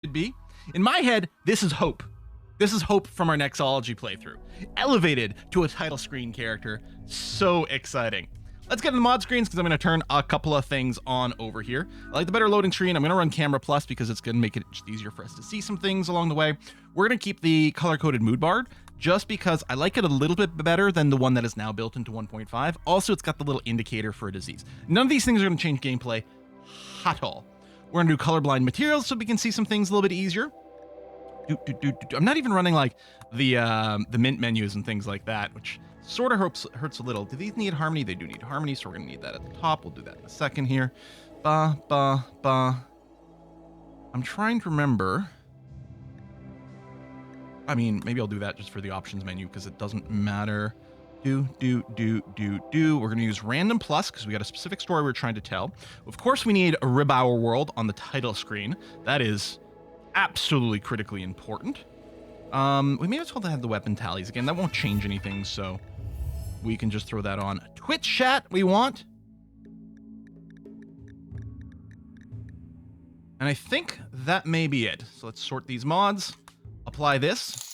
could be. In my head, this is hope. This is hope from our Nexology playthrough. Elevated to a title screen character. So exciting. Let's get to the mod screens because I'm going to turn a couple of things on over here. I like the better loading screen. I'm going to run Camera Plus because it's going to make it just easier for us to see some things along the way. We're going to keep the color-coded mood bar just because I like it a little bit better than the one that is now built into 1.5. Also, it's got the little indicator for a disease. None of these things are going to change gameplay at all. We're going to do colorblind materials so we can see some things a little bit easier. I'm not even running like the mint menus and things like that, which sort of hurts a little. Do these need harmony? They do need harmony, so we're gonna need that at the top. We'll do that in a second here. I'm trying to remember. I mean, maybe I'll do that just for the options menu because it doesn't matter. We're gonna use random plus because we got a specific story we're trying to tell. Of course, we need a RimWorld on the title screen. That is absolutely critically important. We may as well have the weapon tallies again. That won't change anything, so we can just throw that on. Twitch chat we want. And I think that may be it. So let's sort these mods, apply this.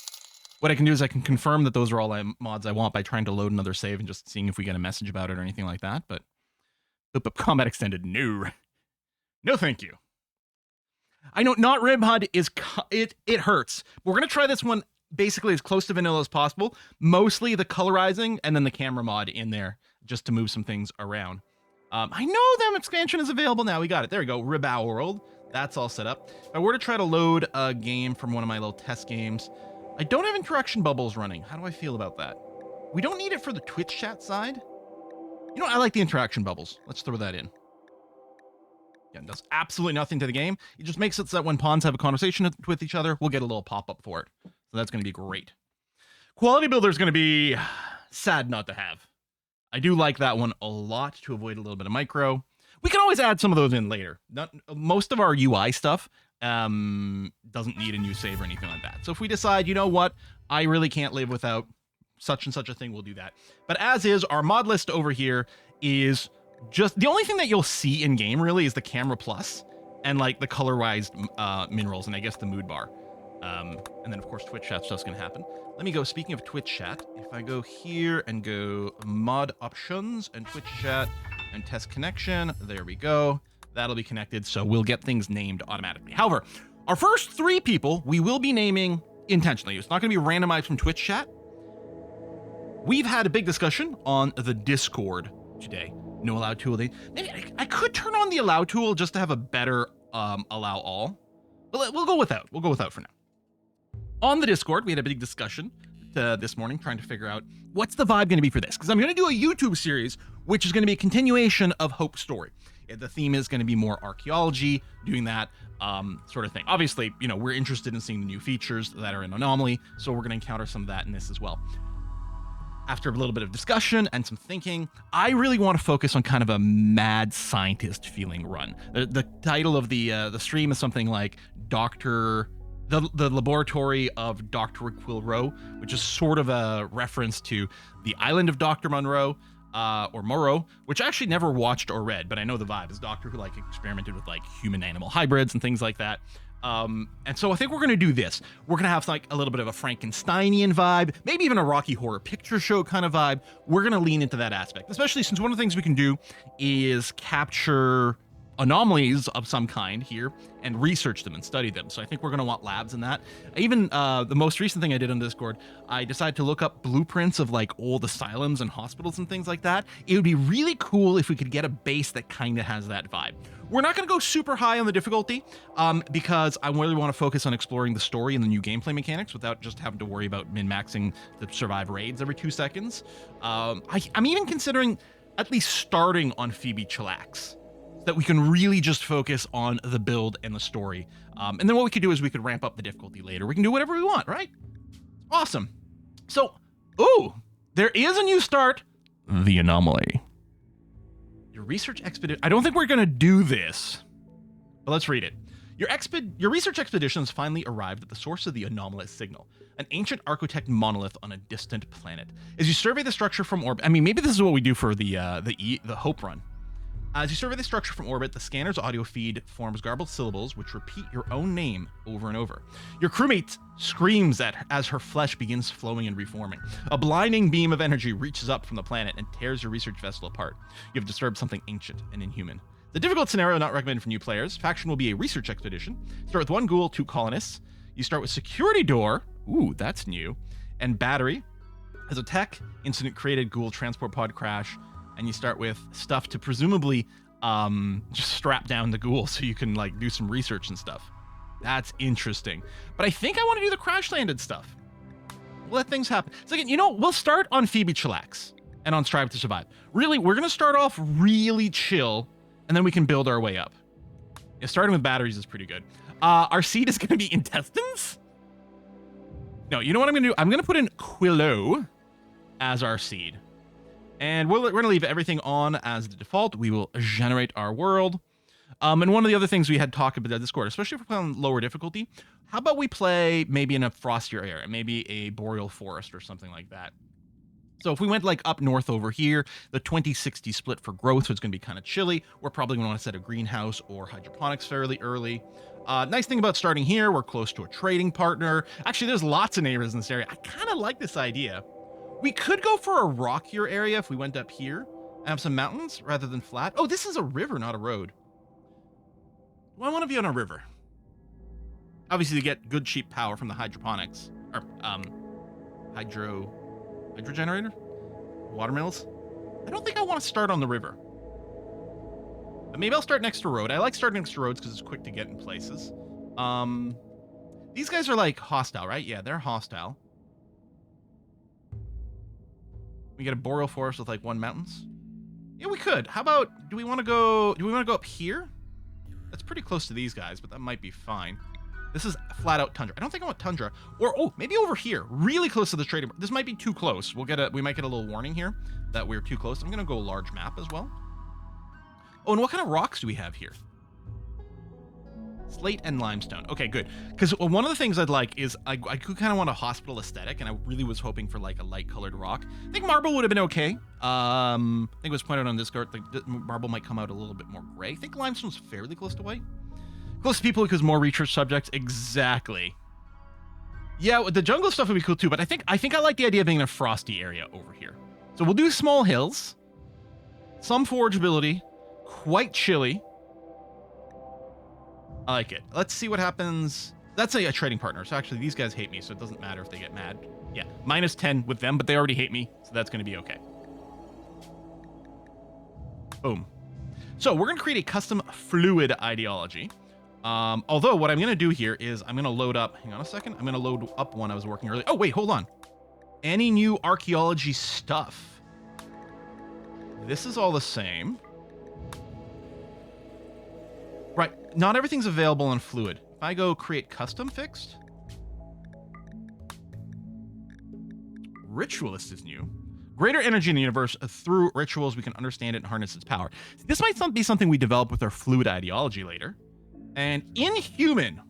What I can do is I can confirm that those are all mods I want by trying to load another save and just seeing if we get a message about it or anything like that. But combat extended, no. No, thank you. I know not RimHUD is it hurts. We're gonna try this one basically as close to vanilla as possible. Mostly the colorizing and then the camera mod in there just to move some things around. I know that expansion is available now. We got it. There we go. RimWorld. That's all set up. If I were to try to load a game from one of my little test games, I don't have interaction bubbles running. How do I feel about that? We don't need it for the Twitch chat side. You know, I like the interaction bubbles. Let's throw that in. Yeah, it does absolutely nothing to the game. It just makes it so that when pawns have a conversation with each other, we'll get a little pop-up for it. So that's going to be great. Quality Builder is going to be sad not to have. I do like that one a lot to avoid a little bit of micro. We can always add some of those in later. Most of our UI stuff doesn't need a new save or anything like that. So if we decide, you know what, I really can't live without such and such a thing, we'll do that. But as is, our mod list over here is just the only thing that you'll see in game really is the camera plus and like the colorized minerals and I guess the mood bar. And then of course Twitch chat stuff's gonna happen. Let me go, speaking of Twitch chat, if I go here and go mod options and Twitch chat and test connection, there we go. That'll be connected, so we'll get things named automatically. However, our first 3 people we will be naming intentionally. It's not gonna be randomized from Twitch chat. We've had a big discussion on the Discord today. No allow tool. Maybe I could turn on the allow tool just to have a better allow all. But we'll go without. We'll go without for now. On the Discord, we had a big discussion this morning trying to figure out what's the vibe going to be for this. Because I'm going to do a YouTube series, which is going to be a continuation of Hope's story. The theme is going to be more archaeology, doing that sort of thing. Obviously, you know, we're interested in seeing the new features that are in Anomaly, so we're going to encounter some of that in this as well. After a little bit of discussion and some thinking, I really want to focus on kind of a mad scientist feeling run. The title of the stream is something like the Laboratory of Dr. Quilleau, which is sort of a reference to the island of Dr. Monroe, or Moreau, which I actually never watched or read, but I know the vibe is doctor who like experimented with like human animal hybrids and things like that. And so I think we're going to do this. We're going to have like a little bit of a Frankensteinian vibe, maybe even a Rocky Horror Picture Show kind of vibe. We're going to lean into that aspect, especially since one of the things we can do is capture anomalies of some kind here and research them and study them. So I think we're going to want labs in that. Even the most recent thing I did on Discord, I decided to look up blueprints of like old asylums and hospitals and things like that. It would be really cool if we could get a base that kind of has that vibe. We're not going to go super high on the difficulty because I really want to focus on exploring the story and the new gameplay mechanics without just having to worry about min-maxing to survive raids every 2 seconds. I'm even considering at least starting on Phoebe Chillax, that we can really just focus on the build and the story. And then what we could do is we could ramp up the difficulty later. We can do whatever we want, right? Awesome. So, ooh, there is a new start. The Anomaly. Your research expedition. I don't think we're going to do this, but let's read it. Your research expedition has finally arrived at the source of the anomalous signal, an ancient architect monolith on a distant planet. As you survey the structure from orbit, I mean, maybe this is what we do for the Hope run. As you survey the structure from orbit, the scanner's audio feed forms garbled syllables which repeat your own name over and over. Your crewmate screams as her flesh begins flowing and reforming. A blinding beam of energy reaches up from the planet and tears your research vessel apart. You have disturbed something ancient and inhuman. The difficult scenario not recommended for new players. Faction will be a research expedition. Start with 1 ghoul, 2 colonists. You start with security door. Ooh, that's new. And battery. As a tech, incident created, ghoul transport pod crash. And you start with stuff to presumably just strap down the ghoul so you can like do some research and stuff. That's interesting. But I think I want to do the crash landed stuff. We'll let things happen. So again, we'll start on Phoebe Chillax and on Strive to Survive. Really, we're going to start off really chill, and then we can build our way up. Yeah, starting with batteries is pretty good. Our seed is going to be intestines? No, you know what I'm going to do? I'm going to put in Quilleau as our seed. And we're going to leave everything on as the default. We will generate our world. And one of the other things we had talked about in Discord, especially if we're playing lower difficulty, how about we play maybe in a frostier area, maybe a boreal forest or something like that. So if we went like up north over here, the 20-60 split for growth, so it's going to be kind of chilly. We're probably going to want to set a greenhouse or hydroponics fairly early. Nice thing about starting here, we're close to a trading partner. Actually, there's lots of neighbors in this area. I kind of like this idea. We could go for a rockier area if we went up here and have some mountains rather than flat. Oh, this is a river, not a road. Well, I want to be on a river. Obviously, to get good, cheap power from the hydroponics. Or, hydro generator? Water mills? I don't think I want to start on the river. But maybe I'll start next to a road. I like starting next to roads because it's quick to get in places. These guys are like hostile, right? Yeah, they're hostile. We get a boreal forest with like 1 mountains. Yeah, we could. How about, do we want to go up here? That's pretty close to these guys, but that might be fine. This is flat out tundra. I don't think I want tundra. Or, oh, maybe over here, really close to the trading. This might be too close. We might get a little warning here that we're too close. I'm going to go large map as well. Oh, and what kind of rocks do we have here? Slate and limestone. Okay, good. Because one of the things I'd like is I could kind of want a hospital aesthetic, and I really was hoping for like a light colored rock. I think marble would have been okay. I think it was pointed out on Discord, like marble might come out a little bit more gray. I think limestone's fairly close to white. Close to people because more research subjects. Exactly. Yeah, the jungle stuff would be cool too, but I think I like the idea of being in a frosty area over here. So we'll do small hills, some forageability, quite chilly. I like it. Let's see what happens. That's a trading partner. So actually, these guys hate me, so it doesn't matter if they get mad. Yeah, -10 with them, but they already hate me, so that's going to be okay. Boom. So we're going to create a custom fluid ideology. Although what I'm going to do here is I'm going to load up. Hang on a second. I'm going to load up one I was working earlier. Oh, wait, hold on. Any new archaeology stuff? This is all the same. Right, not everything's available on Fluid. If I go create custom fixed, Ritualist is new. Greater energy in the universe. Through rituals, we can understand it and harness its power. This might be something we develop with our Fluid ideology later. And Inhuman.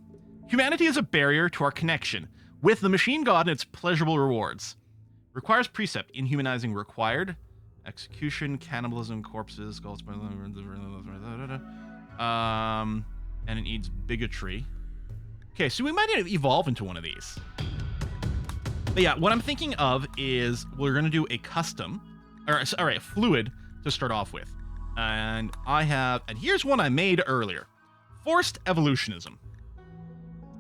Humanity is a barrier to our connection with the machine god and its pleasurable rewards. Requires precept. Inhumanizing required. Execution, cannibalism, corpses, skulls. And it needs bigotry. Okay, so we might evolve into one of these. But yeah, what I'm thinking of is we're going to do a custom, or sorry, a fluid to start off with. And here's one I made earlier. Forced evolutionism.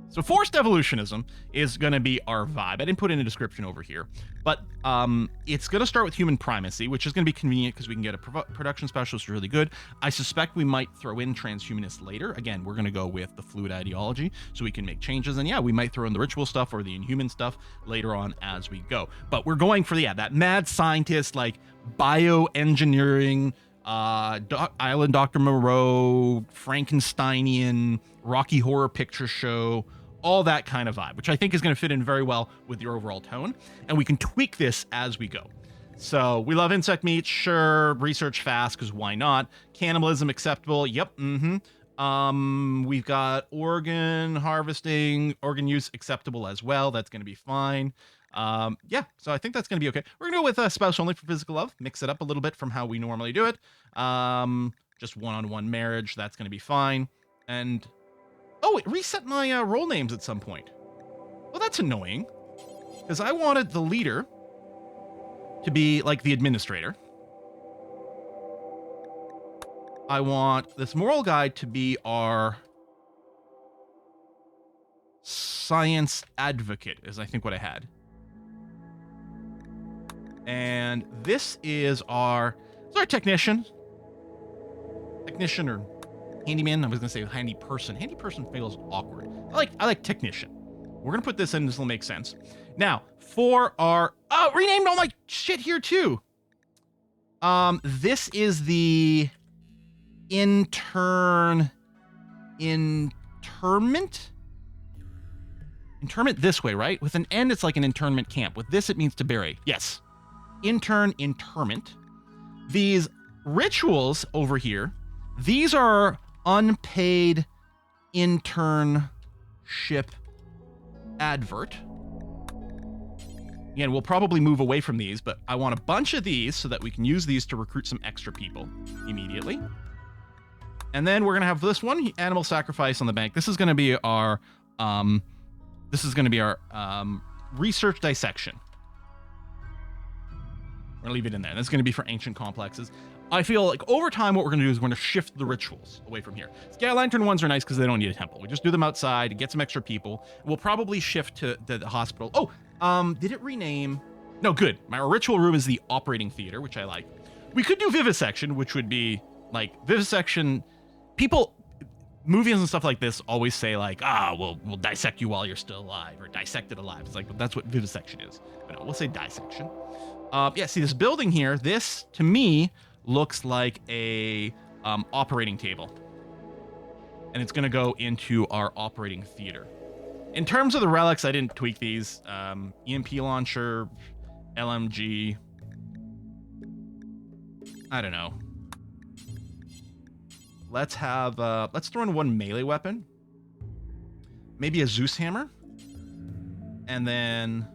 So forced evolutionism is going to be our vibe. I didn't put in a description over here, but it's going to start with human primacy, which is going to be convenient because we can get a production specialist really good. I suspect we might throw in transhumanist later. Again, we're going to go with the fluid ideology so we can make changes. And yeah, we might throw in the ritual stuff or the inhuman stuff later on as we go. But we're going for, yeah, that mad scientist, like bioengineering, Island Dr. Moreau, Frankensteinian, Rocky Horror Picture Show, all that kind of vibe, which I think is going to fit in very well with your overall tone. And we can tweak this as we go. So we love insect meat, sure. Research fast, because why not? Cannibalism acceptable, yep. We've got organ harvesting, organ use acceptable as well. That's going to be fine. Yeah, so I think that's going to be okay. We're going to go with spouse only for physical love. Mix it up a little bit from how we normally do it. just one-on-one marriage. That's going to be fine. And, oh, it reset my role names at some point. Well, that's annoying. Because I wanted the leader to be like the administrator. I want this moral guide to be our science advocate, is I think what I had. And this is our technician. Technician or handyman. I was gonna say handy person. Handy person feels awkward. I like technician. We're gonna put this in. This will make sense. Now for our renamed all my shit here too. This is the interment. Interment this way, right? With an N, it's like an internment camp. With this, it means to bury. Yes. Interment. These rituals over here, these are unpaid internship advert. Again, we'll probably move away from these, but I want a bunch of these so that we can use these to recruit some extra people immediately. And then we're going to have this one, animal sacrifice on the bank. This is going to be our research dissection. We're going to leave it in there. That's going to be for ancient complexes. I feel like over time, what we're going to do is we're going to shift the rituals away from here. Sky Lantern ones are nice because they don't need a temple. We just do them outside, get some extra people. We'll probably shift to the hospital. Oh, did it rename? No, good. My ritual room is the operating theater, which I like. We could do vivisection, which would be like vivisection. People, movies and stuff like this always say like, we'll dissect you while you're still alive, or dissect it alive. It's like, well, that's what vivisection is. But no, we'll say dissection. Yeah, see this building here, this to me looks like a operating table. And it's gonna go into our operating theater. In terms of the relics, I didn't tweak these. EMP launcher, LMG. I don't know. Let's throw in one melee weapon. Maybe a Zeus hammer. And then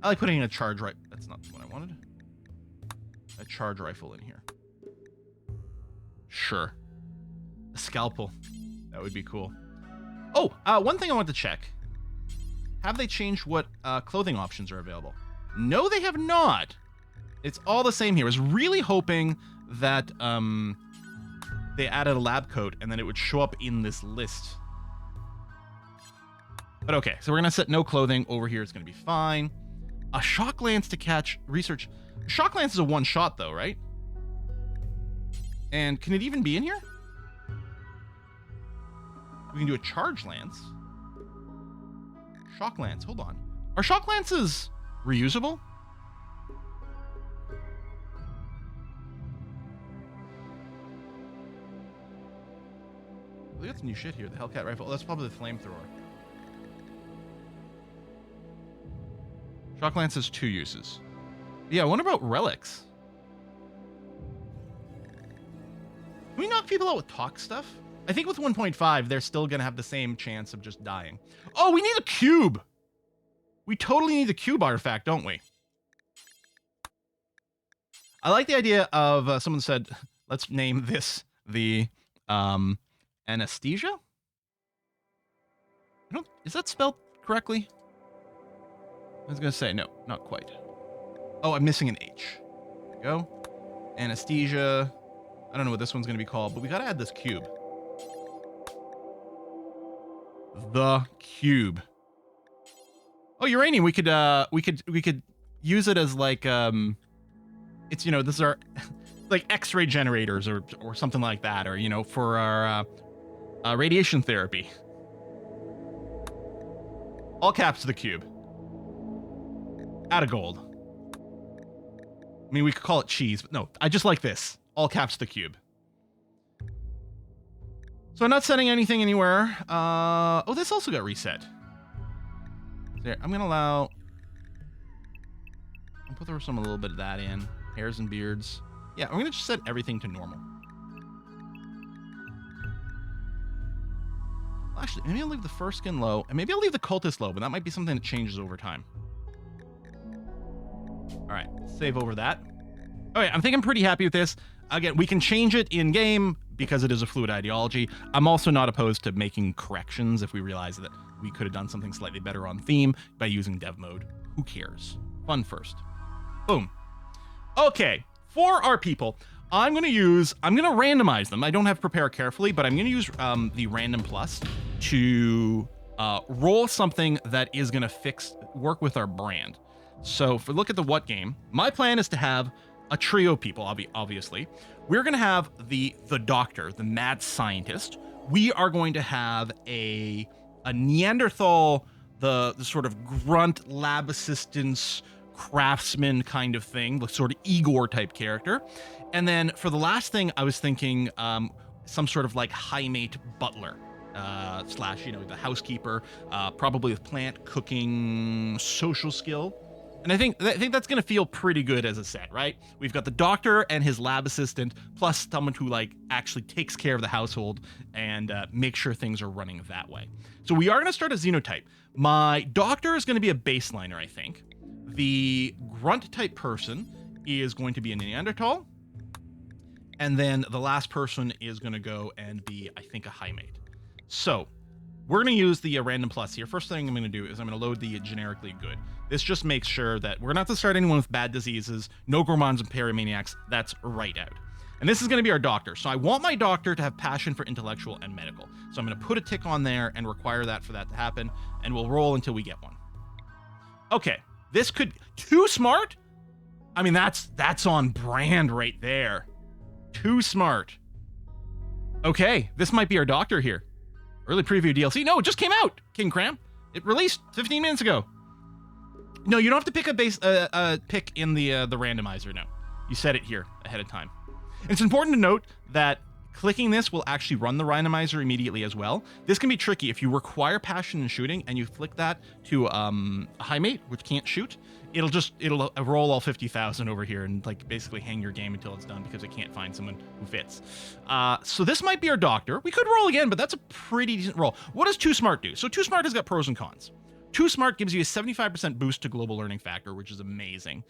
I like putting in a charge rifle. That's not what I wanted. A charge rifle in here. Sure. A scalpel. That would be cool. Oh, one thing I want to check. Have they changed what clothing options are available? No, they have not. It's all the same here. I was really hoping that they added a lab coat and then it would show up in this list. But okay, so we're going to set no clothing over here. It's going to be fine. A shock lance to catch research. Shock lance is a one shot though, right? And can it even be in here? We can do a charge lance. Shock lance, hold on. Are shock lances reusable? We got some new shit here. The Hellcat rifle. Oh, that's probably the flamethrower. Shock lance has 2 uses. Yeah, what about relics? Can we knock people out with talk stuff? I think with 1.5, they're still going to have the same chance of just dying. Oh, we need a cube. We totally need a cube artifact, don't we? I like the idea of, someone said, let's name this the anesthesia? Is that spelled correctly? I was going to say, no, not quite. Oh, I'm missing an H. There we go. Anesthesia. I don't know what this one's going to be called, but we got to add this cube. The cube. Oh, uranium. We could use it as like it's, you know, this is our like X-ray generators or something like that, or, you know, for our radiation therapy. All caps to the cube. Out of gold. I mean, we could call it cheese, but no, I just like this. All caps to the cube. So I'm not setting anything anywhere. Oh, this also got reset. There, I'm gonna allow. I'll put a little bit of that in. Hairs and beards. Yeah, I'm gonna just set everything to normal. Well, actually, maybe I'll leave the first skin low, and maybe I'll leave the cultist low, but that might be something that changes over time. All right, save over that. Okay, I think I'm pretty happy with this. again, we can change it in game because it is a fluid ideology. I'm also not opposed to making corrections if we realize that we could have done something slightly better on theme by using dev mode. Who cares? Fun first. Boom. Okay, for our people, I'm gonna randomize them. I don't have prepare carefully, but I'm gonna use the random plus to roll something that is gonna work with our brand. So if we look at the what game, my plan is to have a trio of people, obviously. We're gonna have the doctor, the mad scientist. We are going to have a Neanderthal, the sort of grunt lab assistance, craftsman kind of thing, the sort of Igor type character. And then for the last thing, I was thinking some sort of like high mate butler slash, the housekeeper, probably with plant cooking, social skill. And I think that's going to feel pretty good as a set, right? We've got the doctor and his lab assistant, plus someone who actually takes care of the household and makes sure things are running that way. So we are going to start a xenotype. My doctor is going to be a baseliner, I think. The grunt type person is going to be a Neanderthal. And then the last person is going to go and be, I think, a high mate. So we're going to use the random plus here. First thing I'm going to do is I'm going to load the generically good. This just makes sure that we're not to start anyone with bad diseases, no gourmands and paramaniacs. That's right out. And this is going to be our doctor. So I want my doctor to have passion for intellectual and medical. So I'm going to put a tick on there and require that for that to happen. And we'll roll until we get one. Okay. This could... Too smart? I mean, that's on brand right there. Too smart. Okay. This might be our doctor here. Early preview DLC. No, it just came out, King Cram. It released 15 minutes ago. No, you don't have to pick a pick in the randomizer. No, you set it here ahead of time. And it's important to note that clicking this will actually run the randomizer immediately as well. This can be tricky if you require passion in shooting and you flick that to a high mate, which can't shoot. It'll roll all 50,000 over here and basically hang your game until it's done because it can't find someone who fits. So this might be our doctor. We could roll again, but that's a pretty decent roll. What does Too Smart do? So Too Smart has got pros and cons. Too Smart gives you a 75% boost to global learning factor, which is amazing.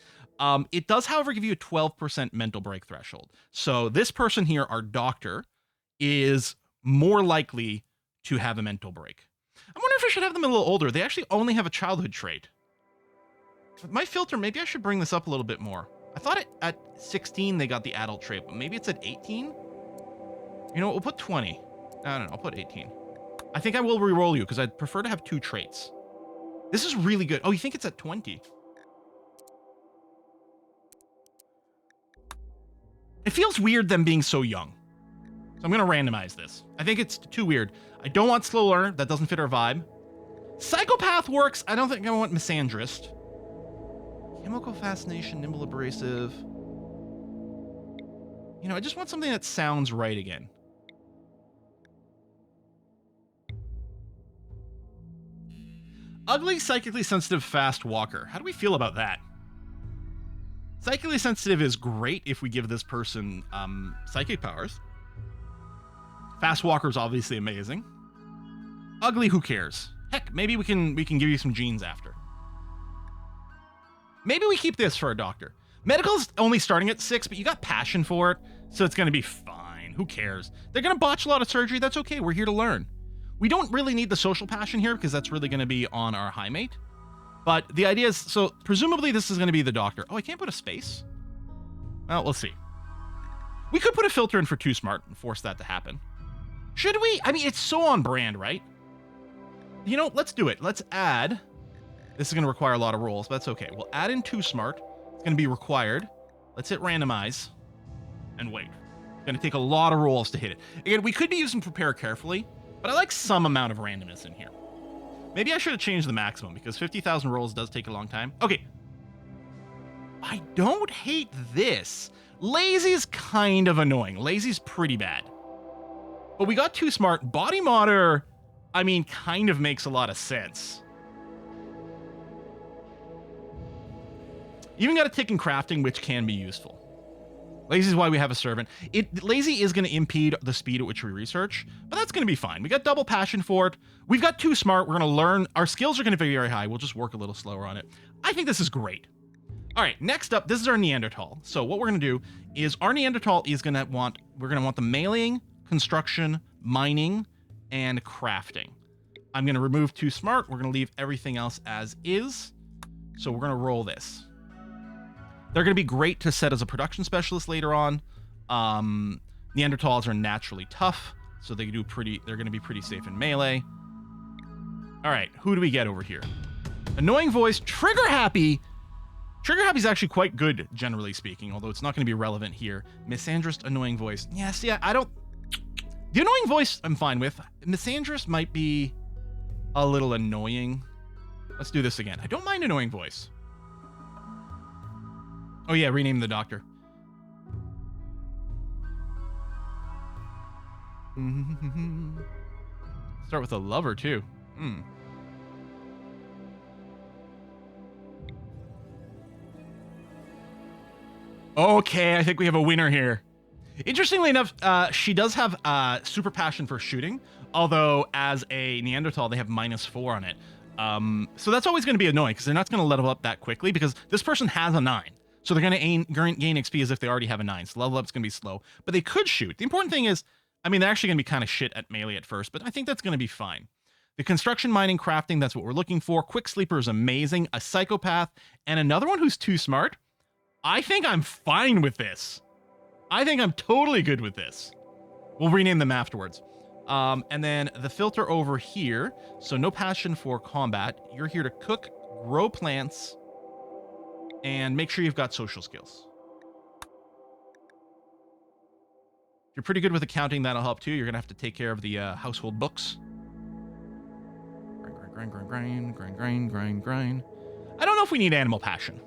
It does, however, give you a 12% mental break threshold. So this person here, our doctor, is more likely to have a mental break. I wonder if I should have them a little older. They actually only have a childhood trait. With my filter, maybe I should bring this up a little bit more. I thought at 16 they got the adult trait, but maybe it's at 18? You know what, we'll put 20. No, I'll put 18. I think I will re-roll you because I'd prefer to have 2 traits. This is really good. Oh, you think it's at 20? It feels weird them being so young. So I'm going to randomize this. I think it's too weird. I don't want slow learner. That doesn't fit our vibe. Psychopath works. I don't think I want misandrist. Chemical fascination, nimble abrasive. I just want something that sounds right again. Ugly, psychically sensitive, fast walker. How do we feel about that? Psychically sensitive is great if we give this person psychic powers. Fast walker is obviously amazing. Ugly, who cares? Heck, maybe we can give you some genes after. Maybe we keep this for our doctor. Medical's only starting at 6, but you got passion for it, so it's going to be fine. Who cares? They're going to botch a lot of surgery. That's okay. We're here to learn. We don't really need the social passion here because that's really going to be on our high mate. But the idea is, so presumably this is going to be the doctor. Oh, I can't put a space? Well, we'll see. We could put a filter in for Too Smart and force that to happen. Should we? I mean, it's so on brand, right? Let's do it. Let's add. This is going to require a lot of rolls, but that's okay. We'll add in Too Smart. It's going to be required. Let's hit randomize and wait. It's going to take a lot of rolls to hit it. Again, we could be using prepare carefully, but I like some amount of randomness in here. Maybe I should have changed the maximum because 50,000 rolls does take a long time. Okay. I don't hate this. Lazy's kind of annoying. Lazy's pretty bad. But we got Too Smart. Body modder, I mean, kind of makes a lot of sense. Even got a tick in crafting, which can be useful. Lazy is why we have a servant. Lazy is going to impede the speed at which we research, but that's going to be fine. We got double passion for it. We've got Too Smart. We're going to learn. Our skills are going to be very high. We'll just work a little slower on it. I think this is great. All right, next up, this is our Neanderthal. So what we're gonna do is our Neanderthal is we're gonna want the mailing, construction, mining, and crafting. I'm gonna remove too smart. We're gonna leave everything else as is. So we're gonna roll this. They're gonna be great to set as a production specialist later on. Neanderthals are naturally tough, so they're gonna be pretty safe in melee. All right, who do we get over here? Annoying voice, trigger happy. Trigger happy is actually quite good, generally speaking, although it's not going to be relevant here. Misandrist, annoying voice. Yes, yeah, I don't... The annoying voice, I'm fine with. Misandrist might be a little annoying. Let's do this again. I don't mind annoying voice. Oh yeah, rename the doctor. Start with a lover, too. Okay, I think we have a winner here. Interestingly enough, she does have super passion for shooting, although as a Neanderthal, they have -4 on it. So that's always going to be annoying because they're not going to level up that quickly because this person has a 9. So they're going to gain XP as if they already have a 9. So level up's going to be slow, but they could shoot. The important thing is, I mean, they're actually going to be kind of shit at melee at first, but I think that's going to be fine. The construction, mining, crafting, that's what we're looking for. Quick sleeper is amazing. A psychopath, and another one who's too smart. I think I'm fine with this. I think I'm totally good with this. We'll rename them afterwards. And then the filter over here. So no passion for combat. You're here to cook, grow plants, and make sure you've got social skills. If you're pretty good with accounting, that'll help too. You're going to have to take care of the household books. Grind. I don't know if we need animal passion.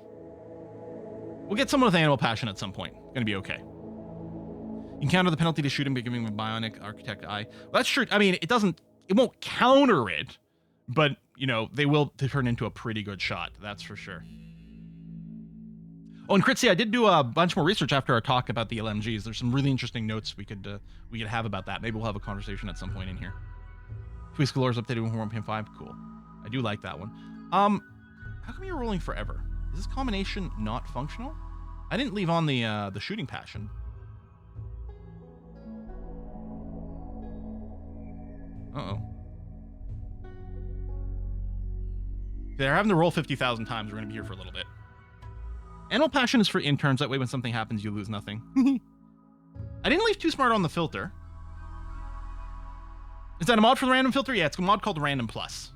We'll get someone with animal passion at some point. Gonna be okay. You can counter the penalty to shooting by giving him a bionic architect eye. Well, that's true. I mean, it won't counter it, but, you know, they will turn into a pretty good shot. That's for sure. Oh, and Critzy, I did do a bunch more research after our talk about the LMGs. There's some really interesting notes we could have about that. Maybe we'll have a conversation at some point in here. Twist Galore is updated with 1.5. Cool. I do like that one. How come you're rolling forever? Is this combination not functional? I didn't leave on the shooting passion. Uh-oh. They're having to roll 50,000 times. We're going to be here for a little bit. Animal passion is for interns. That way when something happens, you lose nothing. I didn't leave too smart on the filter. Is that a mod for the random filter? Yeah, it's a mod called Random Plus.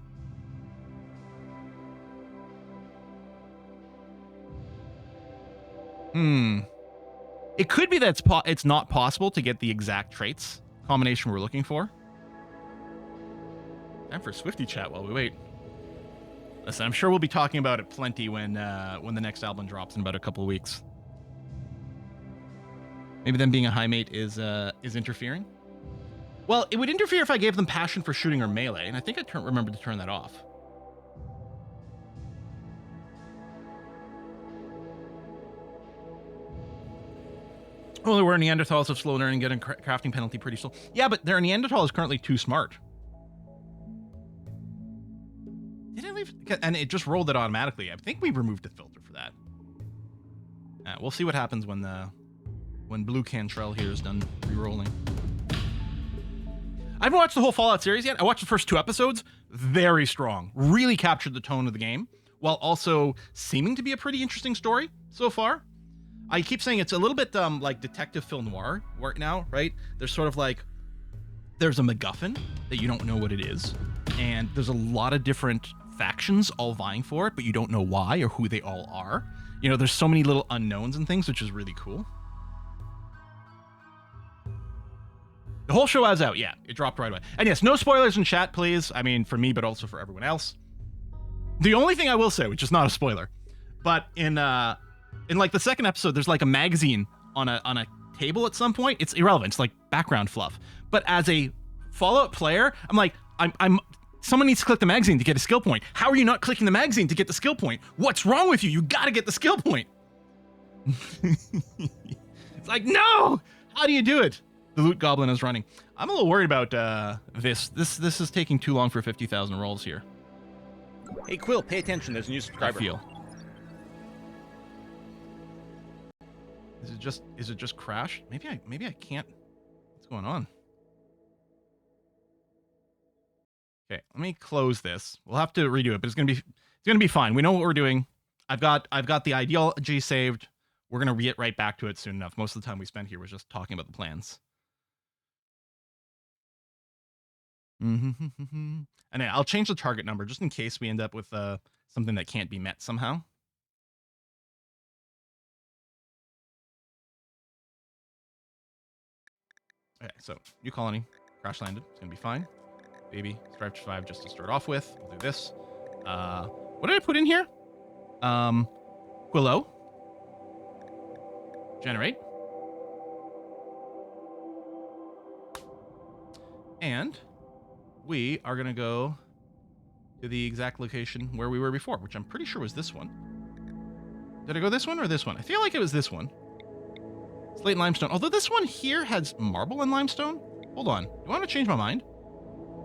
It could be that it's not possible to get the exact traits combination we're looking for. Time for Swifty chat while we wait. Listen, I'm sure we'll be talking about it plenty when the next album drops in about a couple of weeks. Maybe them being a high mate is interfering. Well, it would interfere if I gave them passion for shooting or melee, and I think I remembered to turn that off. Well, where Neanderthals have slow learning, getting crafting penalty pretty slow. Yeah, but their Neanderthal is currently too smart. Did I leave? And it just rolled it automatically. I think we removed the filter for that. We'll see what happens when Blue Cantrell here is done re-rolling. I haven't watched the whole Fallout series yet. I watched the first 2 episodes. Very strong. Really captured the tone of the game, while also seeming to be a pretty interesting story so far. I keep saying it's a little bit like detective film noir right now, right? There's sort of like, there's a MacGuffin that you don't know what it is, and there's a lot of different factions all vying for it, but you don't know why or who they all are. You know, there's so many little unknowns and things, which is really cool. The whole show is out, yeah. It dropped right away. And yes, no spoilers in chat, please. I mean, for me, but also for everyone else. The only thing I will say, which is not a spoiler, but in like the second episode, there's like a magazine on a table at some point. It's irrelevant. It's like background fluff. But as a Fallout player, I'm like, someone needs to click the magazine to get a skill point. How are you not clicking the magazine to get the skill point? What's wrong with you? You gotta get the skill point. It's like, no! How do you do it? The loot goblin is running. I'm a little worried about this. This is taking too long for 50,000 rolls here. Hey, Quill, pay attention. There's a new subscriber. I feel. Is it just crashed? Maybe I can't. What's going on? Okay, let me close this. We'll have to redo it, but it's gonna be fine. We know what we're doing. I've got the ideology saved. We're gonna get right back to it soon enough. Most of the time we spent here was just talking about the plans. And I'll change the target number just in case we end up with something that can't be met somehow. Okay, so new colony, crash landed. It's gonna be fine. Baby, strive to survive just to start off with. We'll do this. What did I put in here? Quilleau. Generate. And we are gonna go to the exact location where we were before, which I'm pretty sure was this one. Did I go this one or this one? I feel like it was this one. Slate and limestone. Although this one here has marble and limestone. Hold on. Do I want to change my mind?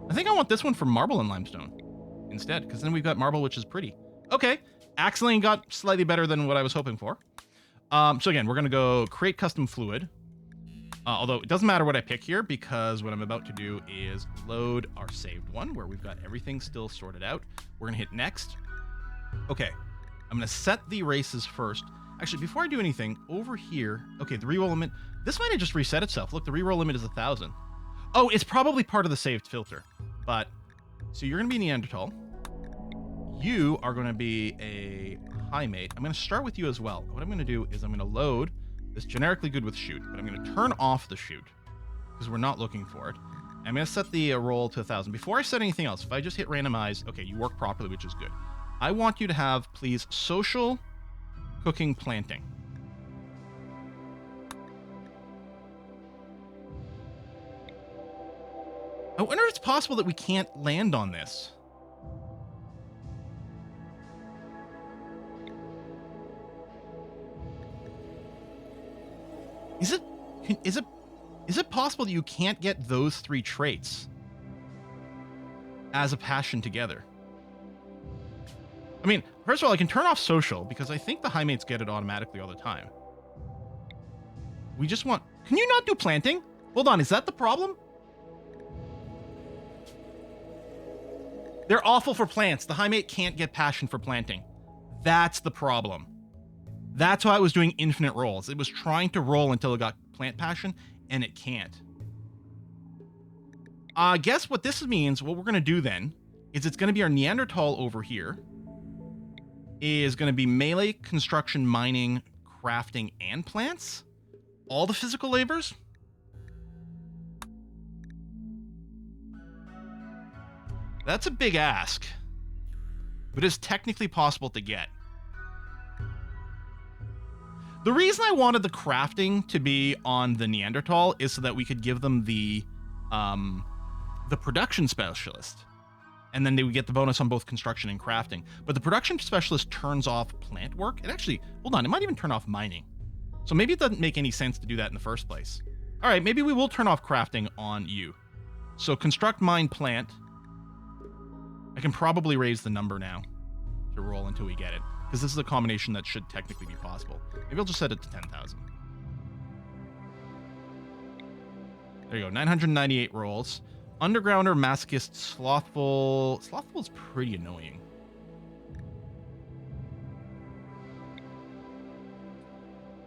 I think I want this one for marble and limestone instead, because then we've got marble, which is pretty. Okay. Accidentally got slightly better than what I was hoping for. So again, we're going to go create custom fluid. Although it doesn't matter what I pick here, because what I'm about to do is load our saved one where we've got everything still sorted out. We're going to hit next. Okay. I'm going to set the races first. Actually, before I do anything, over here, okay, the reroll limit, this might have just reset itself. Look, the reroll limit is 1,000. Oh, it's probably part of the saved filter. But, so you're going to be Neanderthal. You are going to be a high mate. I'm going to start with you as well. What I'm going to do is I'm going to load this generically good with shoot, but I'm going to turn off the shoot because we're not looking for it. I'm going to set the roll to 1,000. Before I set anything else, if I just hit randomize, okay, you work properly, which is good. I want you to have, please, social cooking planting. I wonder if it's possible that we can't land on this. Is it possible that you can't get those 3 traits as a passion together? I mean, first of all, I can turn off social because I think the high mates get it automatically all the time. We just want... Can you not do planting? Hold on, is that the problem? They're awful for plants. The high mate can't get passion for planting. That's the problem. That's why I was doing infinite rolls. It was trying to roll until it got plant passion, and it can't. Guess what this means, what we're going to do then, is it's going to be our Neanderthal over here. Is going to be melee, construction, mining, crafting, and plants. All the physical labors. That's a big ask. But it's technically possible to get. The reason I wanted the crafting to be on the Neanderthal is so that we could give them the production specialist. And then they would get the bonus on both construction and crafting. But the production specialist turns off plant work. It actually, hold on, it might even turn off mining. So maybe it doesn't make any sense to do that in the first place. All right, maybe we will turn off crafting on you. So construct, mine, plant. I can probably raise the number now to roll until we get it, because this is a combination that should technically be possible. Maybe I'll just set it to 10,000. There you go, 998 rolls. Undergrounder, masochist, slothful. Slothful is pretty annoying.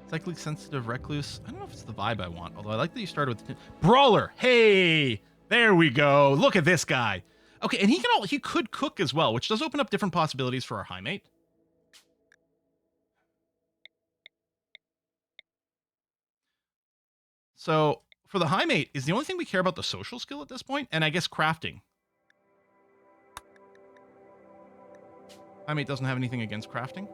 Cyclically sensitive, recluse. I don't know if it's the vibe I want, although I like that you started with Brawler. Hey, there we go. Look at this guy. Okay, and he could cook as well, which does open up different possibilities for our high mate. So for the high mate, is the only thing we care about the social skill at this point, and I guess crafting. High mate doesn't have anything against crafting.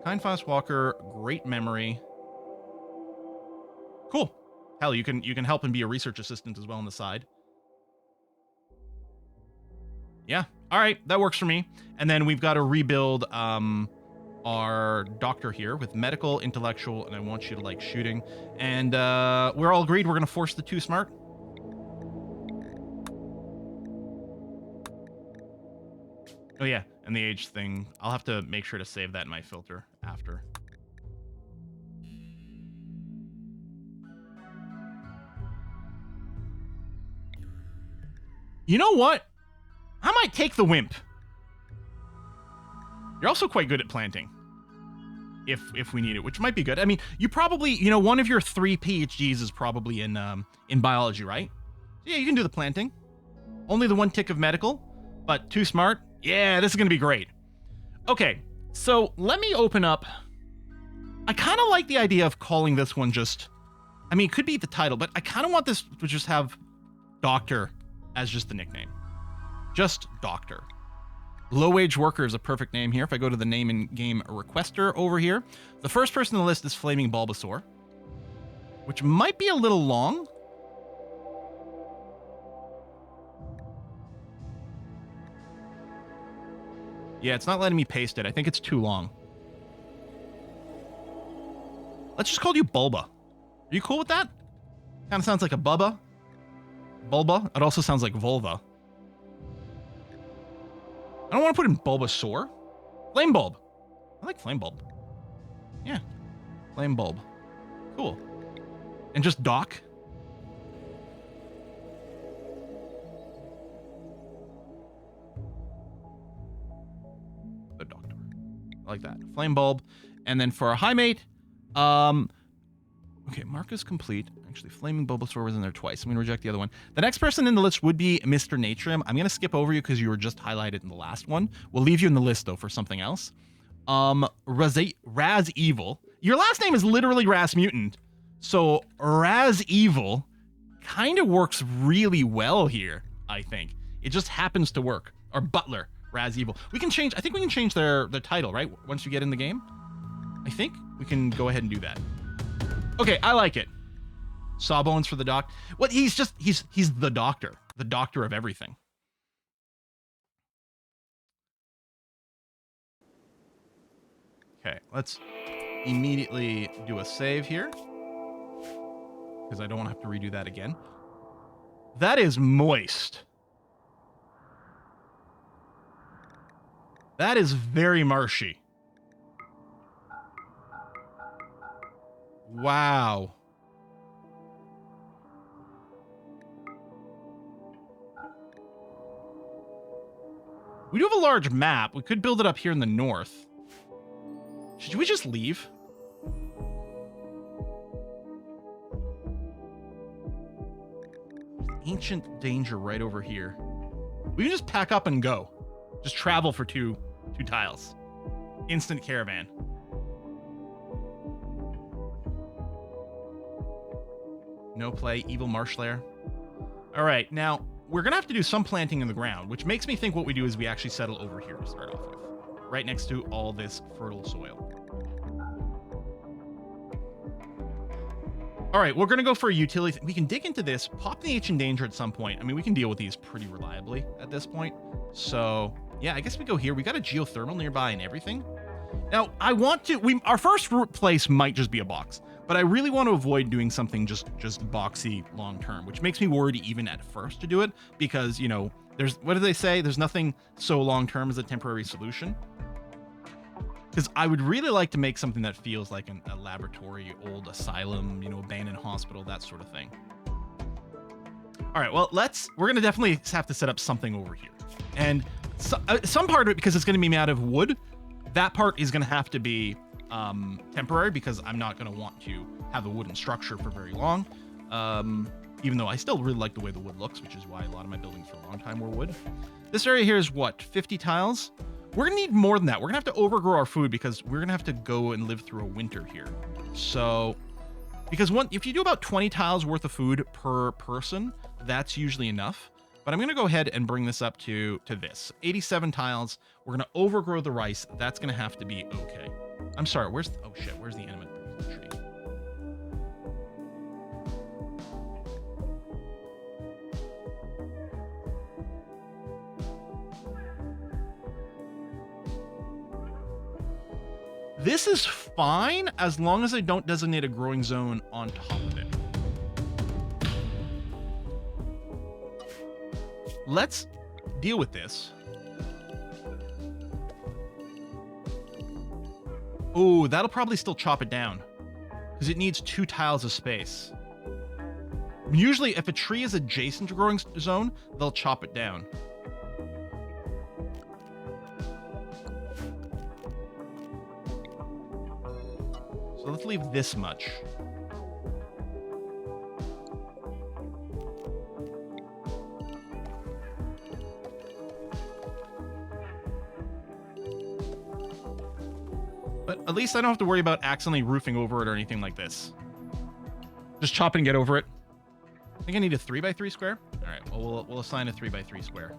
Kind, fast walker, great memory. Cool. Hell, you can help and be a research assistant as well on the side. Yeah. All right, that works for me. And then we've got to rebuild our doctor here with medical, intellectual, and I want you to like shooting. And we're all agreed we're going to force the 2 smart. Oh yeah, And the age thing, I'll have to make sure to save that in my filter after. You know what? I might take the wimp. You're also quite good at planting. If we need it, which might be good. I mean, you probably, you know, one of your 3 PhDs is probably in biology, right? Yeah, you can do the planting. Only the 1 tick of medical, but too smart. Yeah, this is gonna be great. Okay, so let me open up. I kind of like the idea of calling this one just, I mean, it could be the title, but I kind of want this to just have Doctor as just the nickname. Just Doctor. Low-wage worker is a perfect name here. If I go to the name in game requester over here, the first person on the list is Flaming Bulbasaur, which might be a little long. Yeah, it's not letting me paste it. I think it's too long. Let's just call you Bulba. Are you cool with that? Kind of sounds like a Bubba. Bulba. It also sounds like vulva. I don't want to put in Bulbasaur. Flame Bulb. I like Flame Bulb. Yeah. Flame Bulb. Cool. And just Doc. The Doctor. I like that. Flame Bulb. And then for a high mate, okay, mark is complete. Actually, Flaming Bulbasaur was in there twice. I'm going to reject the other one. The next person in the list would be Mr. Natrium. I'm going to skip over you because you were just highlighted in the last one. We'll leave you in the list, though, for something else. Raz Evil. Your last name is literally Rasmutant. So Raz Evil kind of works really well here, I think. It just happens to work. Or Butler, Raz Evil. We can change, I think we can change their title, right? Once you get in the game. I think we can go ahead and do that. Okay, I like it. Sawbones for the doc. Well, he's the doctor of everything. Okay, let's immediately do a save here because I don't want to have to redo that again. That is moist. That is very marshy. Wow. We do have a large map. We could build it up here in the north. Should we just leave? Ancient danger right over here. We can just pack up and go. Just travel for two tiles. Instant caravan. No play, evil marshland. All right, now we're gonna have to do some planting in the ground, which makes me think what we do is we actually settle over here to start off with, right next to all this fertile soil. All right, we're gonna go for a utility. We can dig into this, pop the Ancient Danger at some point. I mean, we can deal with these pretty reliably at this point. So yeah, I guess we go here. We got a geothermal nearby and everything. Now I want to. Our first place might just be a box. But I really want to avoid doing something just boxy long term, which makes me worried even at first to do it because, you know, what do they say? There's nothing so long term as a temporary solution. Because I would really like to make something that feels like a laboratory, old asylum, you know, abandoned hospital, that sort of thing. All right, well, we're going to definitely have to set up something over here. And some part of it, because it's going to be made out of wood, that part is going to have to be temporary because I'm not going to want to have a wooden structure for very long. Even though I still really like the way the wood looks, which is why a lot of my buildings for a long time were wood. This area here is what, 50 tiles? We're going to need more than that. We're going to have to overgrow our food because we're going to have to go and live through a winter here. So, because if you do about 20 tiles worth of food per person, that's usually enough. But I'm going to go ahead and bring this up to this. 87 tiles. We're going to overgrow the rice. That's going to have to be okay. I'm sorry, where's the animate tree? This is fine as long as I don't designate a growing zone on top of it. Let's deal with this. Oh, that'll probably still chop it down because it needs 2 tiles of space. Usually, if a tree is adjacent to growing zone, they'll chop it down. So let's leave this much. But at least I don't have to worry about accidentally roofing over it or anything like this. Just chop it and get over it. I think I need a 3x3 square. All right, well, we'll assign a 3x3 square.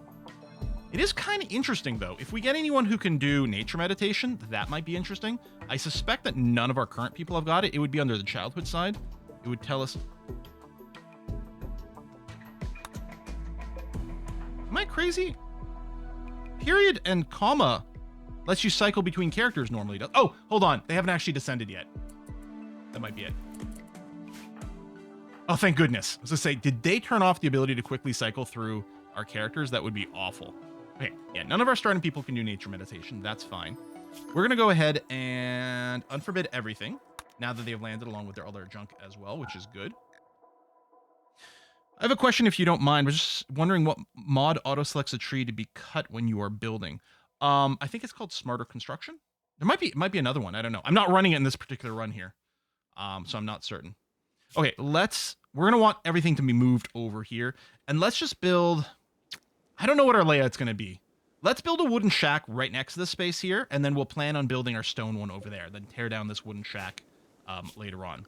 It is kind of interesting, though. If we get anyone who can do nature meditation, that might be interesting. I suspect that none of our current people have got it. It would be under the childhood side. It would tell us... Am I crazy? Period and comma lets you cycle between characters normally does. Oh, hold on. They haven't actually descended yet. That might be it. Oh, thank goodness. I was going to say, did they turn off the ability to quickly cycle through our characters? That would be awful. Okay, yeah, none of our starting people can do nature meditation. That's fine. We're going to go ahead and unforbid everything now that they've landed along with their other junk as well, which is good. I have a question if you don't mind. We're just wondering what mod auto-selects a tree to be cut when you are building. I think it's called Smarter Construction. There might be another one. I don't know. I'm not running it in this particular run here, so I'm not certain. Okay, we're going to want everything to be moved over here, and let's just build... I don't know what our layout's going to be. Let's build a wooden shack right next to this space here, and then we'll plan on building our stone one over there, then tear down this wooden shack later on.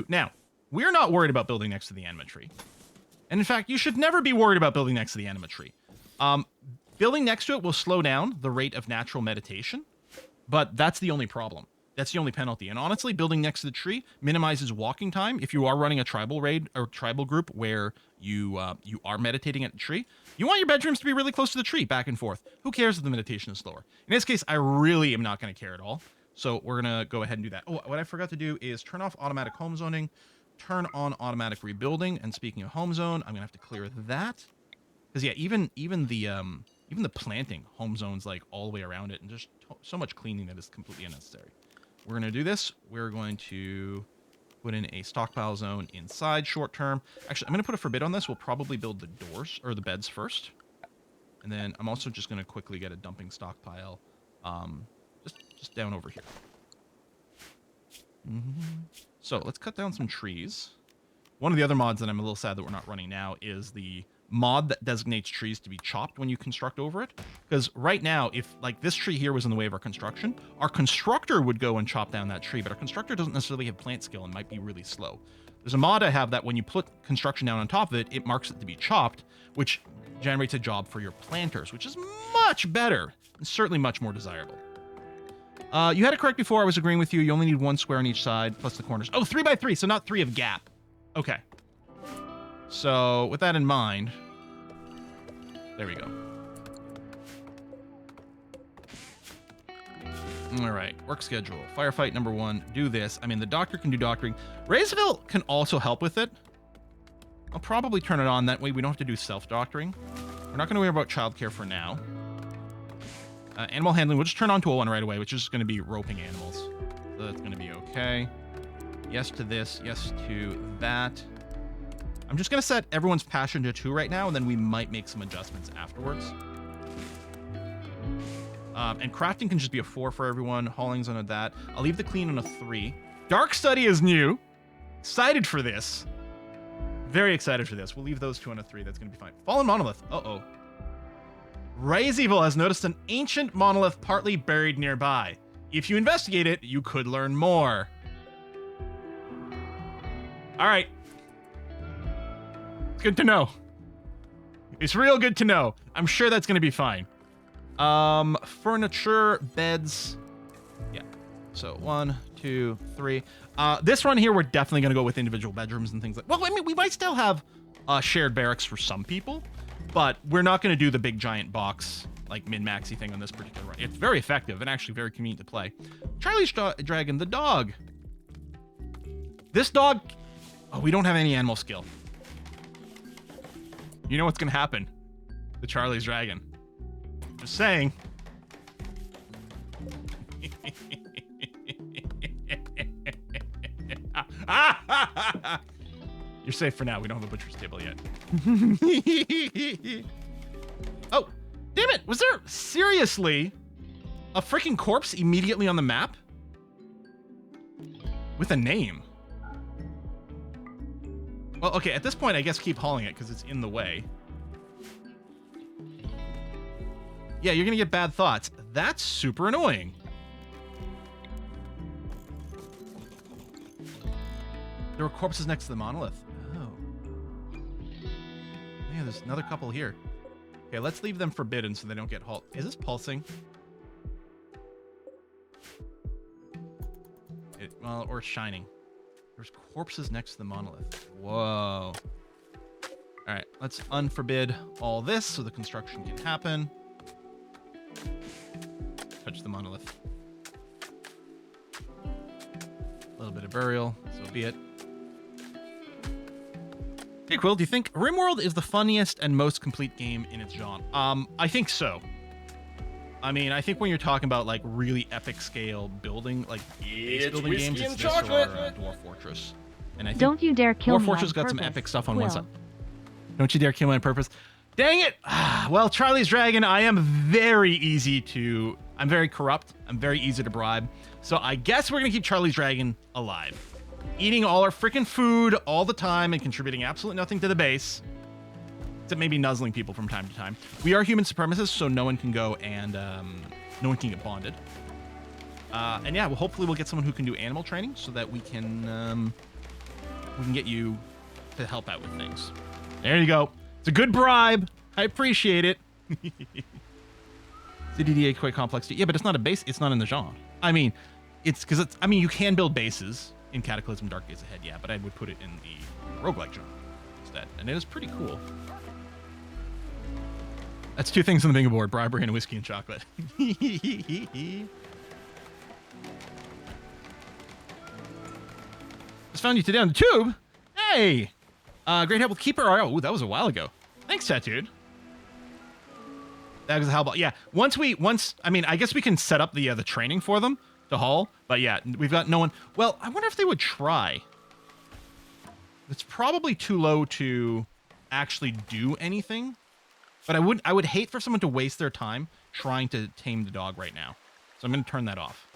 Now, we're not worried about building next to the anima tree. And in fact, you should never be worried about building next to the anima tree. Building next to it will slow down the rate of natural meditation, but that's the only problem. That's the only penalty. And honestly, building next to the tree minimizes walking time. If you are running a tribal raid or tribal group where you are meditating at the tree, you want your bedrooms to be really close to the tree, back and forth. Who cares if the meditation is slower? In this case, I really am not going to care at all. So we're going to go ahead and do that. Oh, what I forgot to do is turn off automatic home zoning, turn on automatic rebuilding. And speaking of home zone, I'm going to have to clear that. Because yeah, even the planting home zones like all the way around it, and just so much cleaning that is completely unnecessary. We're going to do this. We're going to put in a stockpile zone inside short term. Actually, I'm going to put a forbid on this. We'll probably build the doors or the beds first. And then I'm also just going to quickly get a dumping stockpile just down over here. So let's cut down some trees. One of the other mods that I'm a little sad that we're not running now is the mod that designates trees to be chopped when you construct over it. Because right now, if like this tree here was in the way of our constructor would go and chop down that tree, but our constructor doesn't necessarily have plant skill and might be really slow. There's a mod I have that when you put construction down on top of it, it marks it to be chopped, which generates a job for your planters, which is much better and certainly much more desirable. You had it correct before. I was agreeing with you. You only need 1 square on each side plus the corners. Oh, 3x3, so not 3 of gap. Okay. So, with that in mind, there we go. All right, work schedule. Firefight number 1, do this. I mean, the doctor can do doctoring. Raysville can also help with it. I'll probably turn it on. That way we don't have to do self-doctoring. We're not going to worry about childcare for now. Animal handling, we'll just turn on to a 1 right away, which is going to be roping animals. So that's going to be okay. Yes to this, yes to that. I'm just going to set everyone's passion to 2 right now, and then we might make some adjustments afterwards. And crafting can just be a 4 for everyone. Hauling's on a that. I'll leave the clean on a 3. Dark study is new. Excited for this. Very excited for this. We'll leave those 2 on a 3. That's going to be fine. Fallen monolith. Uh-oh. Rise Evil has noticed an ancient monolith partly buried nearby. If you investigate it, you could learn more. All right. It's good to know. It's real good to know. I'm sure that's going to be fine. Furniture, beds. Yeah. So 1, 2, 3. This one here, we're definitely going to go with individual bedrooms and things like... Well, I mean, we might still have shared barracks for some people, but we're not going to do the big giant box, like min-maxy thing on this particular run. It's very effective and actually very convenient to play. Charlie's Dragon, the dog. This dog... Oh, we don't have any animal skill. You know what's going to happen to Charlie's Dragon. Just saying. You're safe for now. We don't have a butcher's table yet. Oh, damn it. Was there seriously a freaking corpse immediately on the map? With a name. Well, okay, at this point, I guess keep hauling it because it's in the way. Yeah, you're gonna get bad thoughts. That's super annoying. There were corpses next to the monolith. Oh. Yeah, there's another couple here. Okay, let's leave them forbidden so they don't get halt. Is this pulsing? Well, or shining. There's corpses next to the monolith. Whoa. All right, let's unforbid all this so the construction can happen. Touch the monolith. A little bit of burial, so be it. Hey, Quill, do you think RimWorld is the funniest and most complete game in its genre? I think so. I mean, I think when you're talking about like really epic scale building, like base building games, it's this or Dwarf Fortress. And I think Don't you dare kill Dwarf me Fortress on got purpose, some epic stuff on Quill. one side. Don't you dare kill me on purpose. Dang it! Well, Charlie's Dragon, I am very I'm very corrupt. I'm very easy to bribe. So I guess we're gonna keep Charlie's Dragon alive. Eating all our freaking food all the time and contributing absolutely nothing to the base. Except maybe nuzzling people from time to time. We are human supremacists, so no one can go and no one can get bonded. And yeah, well, hopefully we'll get someone who can do animal training so that we can get you to help out with things. There you go. It's a good bribe. I appreciate it. CDDA quite complex. Yeah, but it's not a base. It's not in the genre. I mean, it's because it's. I mean, you can build bases in Cataclysm Dark Days Ahead, yeah, but I would put it in the roguelike genre instead, and it is pretty cool. That's two things on the bingo board: bribery and whiskey and chocolate. Just found you today on the tube. Hey, great help with Keeper. Oh, that was a while ago. Thanks, Tattooed. That was how about, yeah. Once, I mean, I guess we can set up the training for them to haul, but yeah, we've got no one. Well, I wonder if they would try. It's probably too low to actually do anything, but I would hate for someone to waste their time trying to tame the dog right now. So I'm going to turn that off.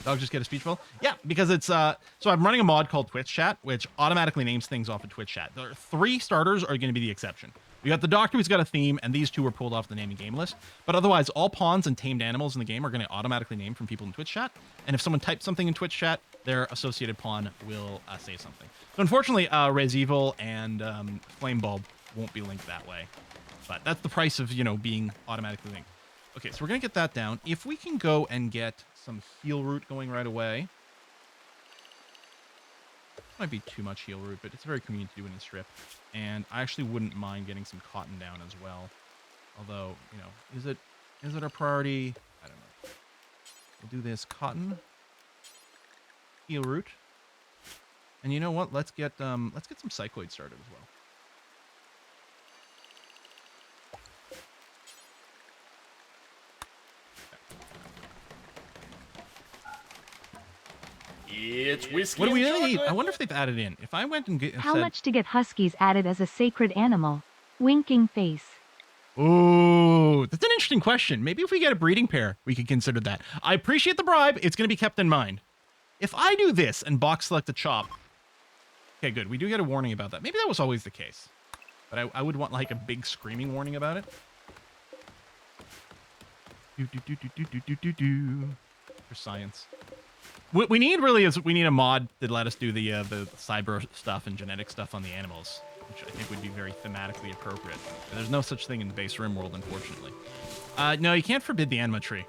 Dog just get a speech bubble? Yeah, because it's so I'm running a mod called Twitch Chat, which automatically names things off of Twitch Chat. There are 3 starters are going to be the exception. We got the doctor who's got a theme, and these 2 were pulled off the naming game list. But otherwise, all pawns and tamed animals in the game are going to automatically name from people in Twitch Chat. And if someone types something in Twitch Chat, their associated pawn will say something. So unfortunately, Res Evil and Flame Bulb won't be linked that way. But that's the price of, you know, being automatically linked. Okay, so we're going to get that down. If we can go and get some heal root going right away. Might be too much heal root, but it's very convenient to do in a strip. And I actually wouldn't mind getting some cotton down as well. Although, you know, is it our priority? I don't know. We'll do this cotton, heal root, and you know what? Let's get some cycloid started as well. It's whiskey. What do we and really need? chocolate. I wonder if they've added in. If I went and How said, much to get huskies added as a sacred animal? Winking face. ooh, that's an interesting question. Maybe if we get a breeding pair, we could consider that. I appreciate the bribe. It's going to be kept in mind. If I do this and box select a chop, okay, good. We do get a warning about that. Maybe that was always the case, but I would want like a big screaming warning about it. For science. What we need really is we need a mod that let us do the cyber stuff and genetic stuff on the animals, which I think would be very thematically appropriate. But there's no such thing in the base RimWorld, unfortunately. No, you can't forbid the anima tree.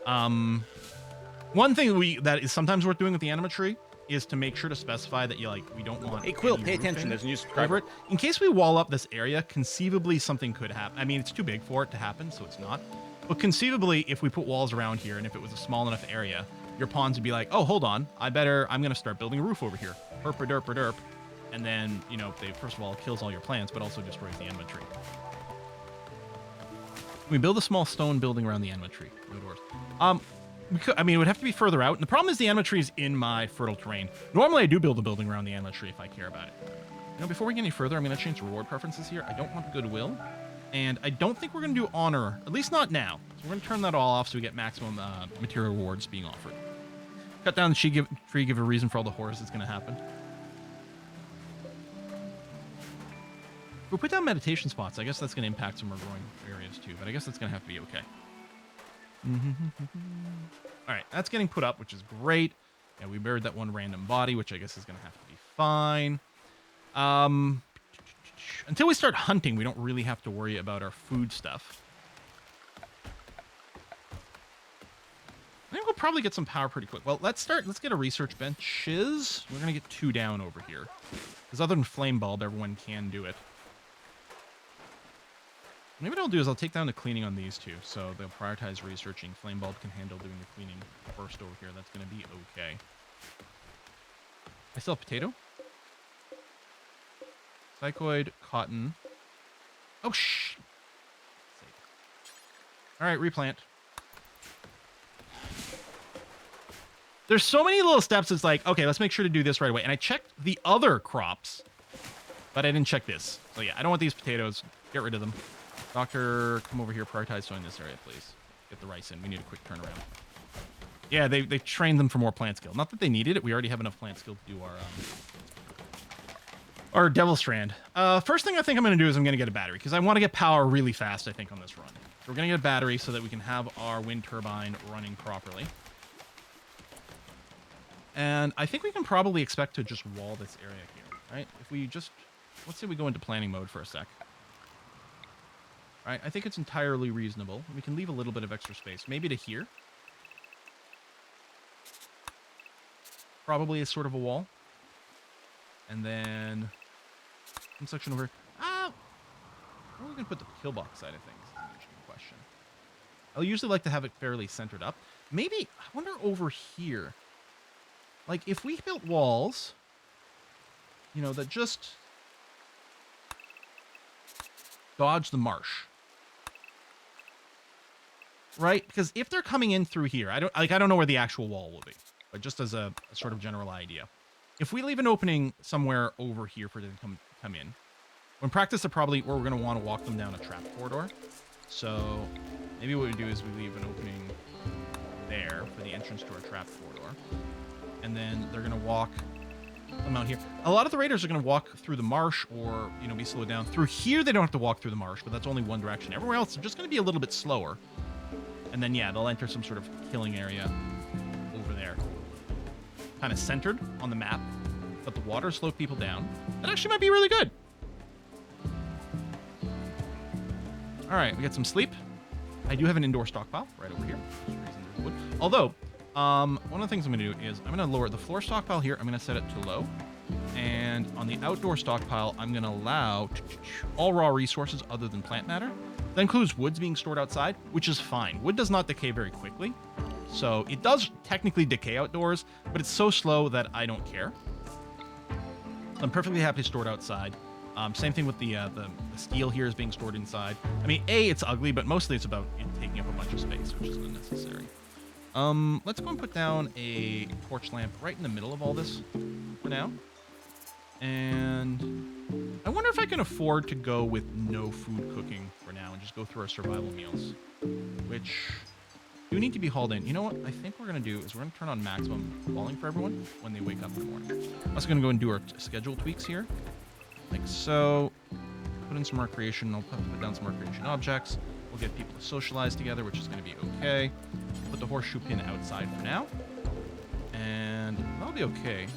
One thing that is sometimes worth doing with the anima tree is to make sure to specify that we don't want. Hey, Quill, any pay attention. roofing There's a new over subscriber. it. In case we wall up this area, conceivably something could happen. I mean, it's too big for it to happen, so it's not. But conceivably, if we put walls around here, and if it was a small enough area, your pawns would be like, oh, hold on, I'm going to start building a roof over here. Derp. And then, they, first of all, kills all your plants, but also destroys the anima tree. We build a small stone building around the anima tree. No doors. I mean, it would have to be further out. And the problem is the anima tree is in my fertile terrain. Normally, I do build a building around the anima tree if I care about it. You know, before we get any further, I'm going to change reward preferences here. I don't want goodwill. And I don't think we're going to do honor, at least not now. So we're going to turn that all off so we get maximum material rewards being offered. Cut down the tree, give a reason for all the horrors that's going to happen. If we put down meditation spots, I guess that's going to impact some of our growing areas too, but I guess that's going to have to be okay. All right, that's getting put up, which is great. Yeah, we buried that one random body, which I guess is going to have to be fine. Until we start hunting, we don't really have to worry about our food stuff. I think we'll probably get some power pretty quick. Well, let's get a research benches. We're going to get 2 down over here. Because other than Flame Bulb, everyone can do it. Maybe what I'll do is I'll take down the cleaning on these 2. So they'll prioritize researching. Flame Bulb can handle doing the cleaning first over here. That's going to be okay. I still have potato. Psychoid, cotton. Oh, shh. All right, replant. There's so many little steps. It's like, okay, let's make sure to do this right away. And I checked the other crops, but I didn't check this. So yeah, I don't want these potatoes. Get rid of them. Doctor, come over here. Prioritize sowing this area, please. Get the rice in. We need a quick turnaround. Yeah, they trained them for more plant skill. Not that they needed it. We already have enough plant skill to do our Devil Strand. First thing I think I'm going to do is I'm going to get a battery because I want to get power really fast, I think, on this run. So we're going to get a battery so that we can have our wind turbine running properly. And I think we can probably expect to just wall this area here, right? If we just, let's say we go into planning mode for a sec. All right, I think it's entirely reasonable. We can leave a little bit of extra space, maybe to here. Probably a sort of a wall. And then some section over. Where are we going to put the pillbox side of things? Is an interesting question. I usually like to have it fairly centered up. Maybe, I wonder over here. Like, if we built walls, you know, that just dodge the marsh. Right? Because if they're coming in through here, I don't know where the actual wall will be. But just as a sort of general idea. If we leave an opening somewhere over here for them to come in, when practice, we're going to want to walk them down a trap corridor. So maybe what we do is we leave an opening there for the entrance to our trap corridor. And then they're going to walk them out here. A lot of the raiders are going to walk through the marsh or, you know, be slowed down. Through here, they don't have to walk through the marsh, but that's only one direction. Everywhere else, they're just going to be a little bit slower. And then, yeah, they'll enter some sort of killing area over there. Kind of centered on the map, but the water slowed people down. That actually might be really good. All right, we get some sleep. I do have an indoor stockpile right over here. For some reason there's wood. Although, one of the things I'm going to do is I'm going to lower the floor stockpile here. I'm going to set it to low. And on the outdoor stockpile, I'm going to allow all raw resources other than plant matter. That includes woods being stored outside, which is fine. Wood does not decay very quickly. So it does technically decay outdoors, but it's so slow that I don't care. I'm perfectly happy to store it outside. Same thing with the steel here is being stored inside. I mean, it's ugly, but mostly it's about it taking up a bunch of space, which is unnecessary. Let's go and put down a torch lamp right in the middle of all this for now. And I wonder if I can afford to go with no food cooking for now and just go through our survival meals, which do need to be hauled in. You know what I think we're going to do is we're going to turn on maximum hauling for everyone when they wake up in the morning. I'm also going to go and do our schedule tweaks here, like so. Put in some recreation. I'll put down some recreation objects. We'll get people to socialize together, which is going to be okay. Put the horseshoe pin outside for now, and that'll be okay.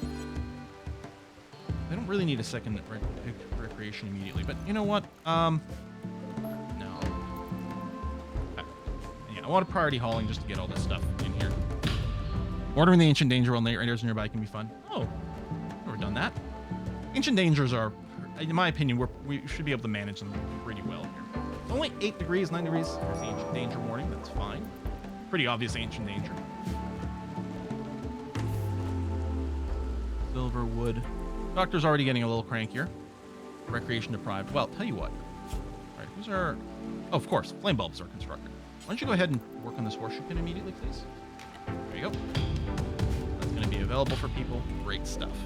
They don't really need a second recreation immediately, but you know what? No. Okay. Yeah, I want a priority hauling just to get all this stuff in here. Ordering the Ancient Danger while raiders nearby can be fun. Oh, never done that. Ancient Dangers are, in my opinion, we should be able to manage them pretty well here. It's only 8 degrees, 9 degrees. There's the Ancient Danger warning. That's fine. Pretty obvious Ancient Danger. Silver wood. Doctor's already getting a little crankier. Recreation deprived. Well, tell you what. All right, who's our Oh, of course, flame bulbs are constructed. Why don't you go ahead and work on this horseshoe pin immediately, please? There you go. That's going to be available for people. Great stuff.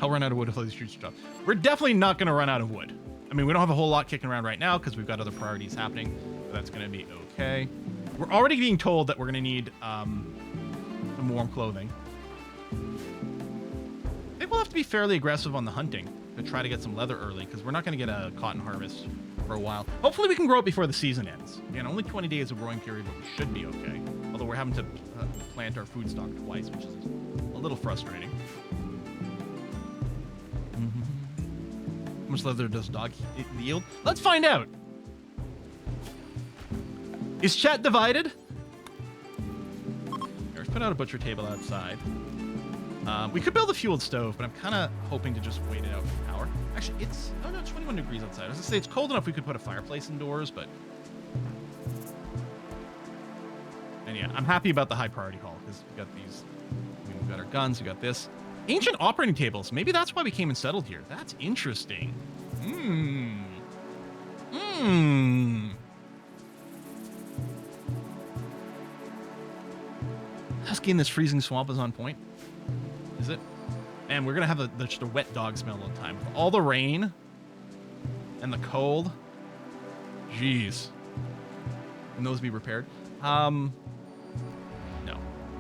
I'll run out of wood if all these trees are chopped. We're definitely not going to run out of wood. I mean, we don't have a whole lot kicking around right now because we've got other priorities happening. So that's going to be okay. We're already being told that we're going to need some warm clothing. I think we'll have to be fairly aggressive on the hunting to try to get some leather early because we're not going to get a cotton harvest for a while. Hopefully we can grow it before the season ends. Again, only 20 days of growing period, but we should be okay. Although we're having to plant our food stock twice, which is a little frustrating. How much leather does dog yield? Let's find out. Is chat divided? Here, let's put out a butcher table outside. We could build a fueled stove, but I'm kind of hoping to just wait it out for power. Actually, it's 21 degrees outside. I was gonna say it's cold enough we could put a fireplace indoors, but and yeah, I'm happy about the high priority haul because we got these. I mean, we've got our guns. We got this. Ancient operating tables. Maybe that's why we came and settled here. That's interesting. Husky in this freezing swamp is on point. Is it? Man, we're gonna have just a wet dog smell all the time. With all the rain and the cold. Jeez. Can those be repaired? No. They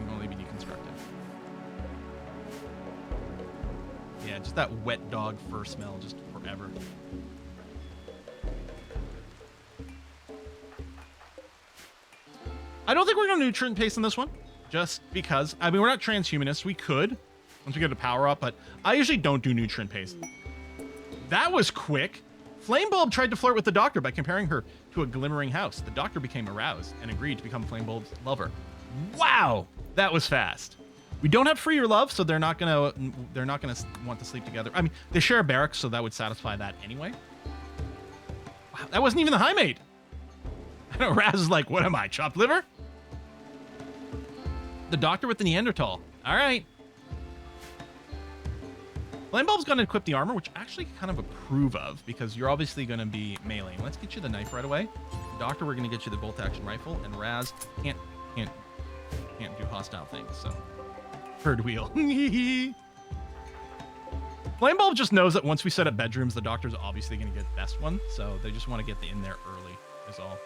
can only be deconstructed. Yeah, just that wet dog fur smell just forever. I don't think we're going to nutrient paste in this one, just because. I mean, we're not transhumanists. We could, once we get a power up, but I usually don't do nutrient paste. That was quick. Flame Bulb tried to flirt with the doctor by comparing her to a glimmering house. The doctor became aroused and agreed to become Flame Bulb's lover. Wow, that was fast. We don't have free or love, so they're not gonna want to sleep together. I mean, they share a barracks, so that would satisfy that anyway. Wow, that wasn't even the high mate. I know Raz is like, what am I, chopped liver? The doctor with the Neanderthal. All right. Flame Bulb's gonna equip the armor, which I actually kind of approve of because you're obviously gonna be melee. Let's get you the knife right away. Doctor, we're gonna get you the bolt action rifle, and Raz can't do hostile things. So. Herd wheel. Flame Bulb just knows that once we set up bedrooms, the doctor's obviously going to get the best one, so they just want to get in there early, is all.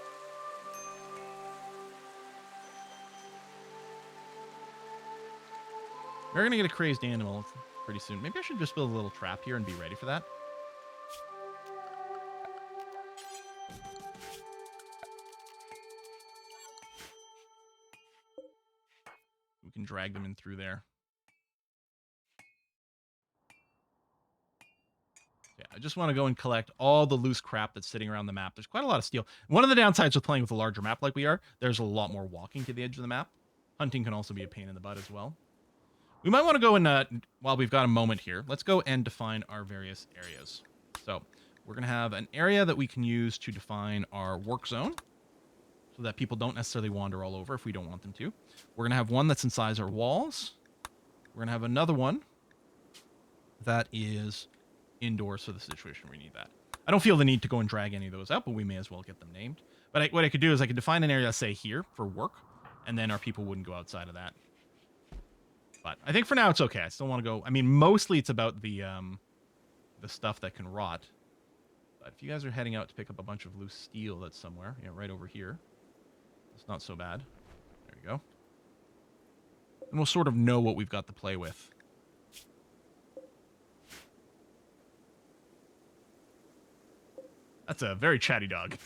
We're going to get a crazed animal pretty soon. Maybe I should just build a little trap here and be ready for that. We can drag them in through there. Yeah, I just want to go and collect all the loose crap that's sitting around the map. There's quite a lot of steel. One of the downsides of playing with a larger map like we are, there's a lot more walking to the edge of the map. Hunting can also be a pain in the butt as well. We might want to go and, while we've got a moment here, let's go and define our various areas. So we're going to have an area that we can use to define our work zone so that people don't necessarily wander all over if we don't want them to. We're going to have one that's inside our walls. We're going to have another one that is indoors for the situation where we need that. I don't feel the need to go and drag any of those out, but we may as well get them named. But what I could do is I could define an area, say here, for work, and then our people wouldn't go outside of that. But I think for now it's okay. I still want to go. I mean, mostly it's about the stuff that can rot. But if you guys are heading out to pick up a bunch of loose steel that's somewhere, right over here, it's not so bad. There we go. And we'll sort of know what we've got to play with. That's a very chatty dog.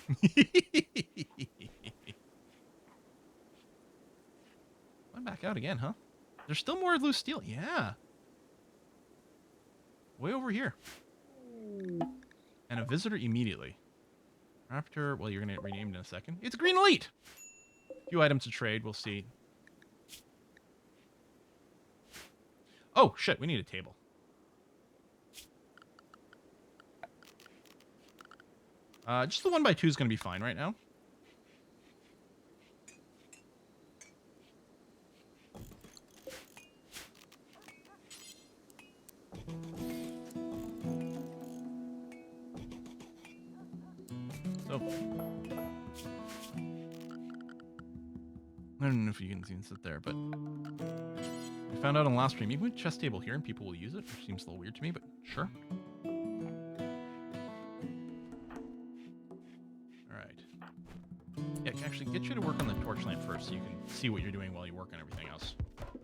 I'm back out again, huh? There's still more loose steel. Yeah. Way over here. And a visitor immediately. Raptor, well, you're going to get renamed in a second. It's Green Elite! A few items to trade, we'll see. Oh, shit, we need a table. Just the 1x2 is going to be fine right now. So I don't know if you can even sit there, but we found out on the last stream, you can put a chess table here and people will use it, which seems a little weird to me, but sure. Alright. Yeah, I can actually get you to work on the torch lamp first so you can see what you're doing while you work on everything else.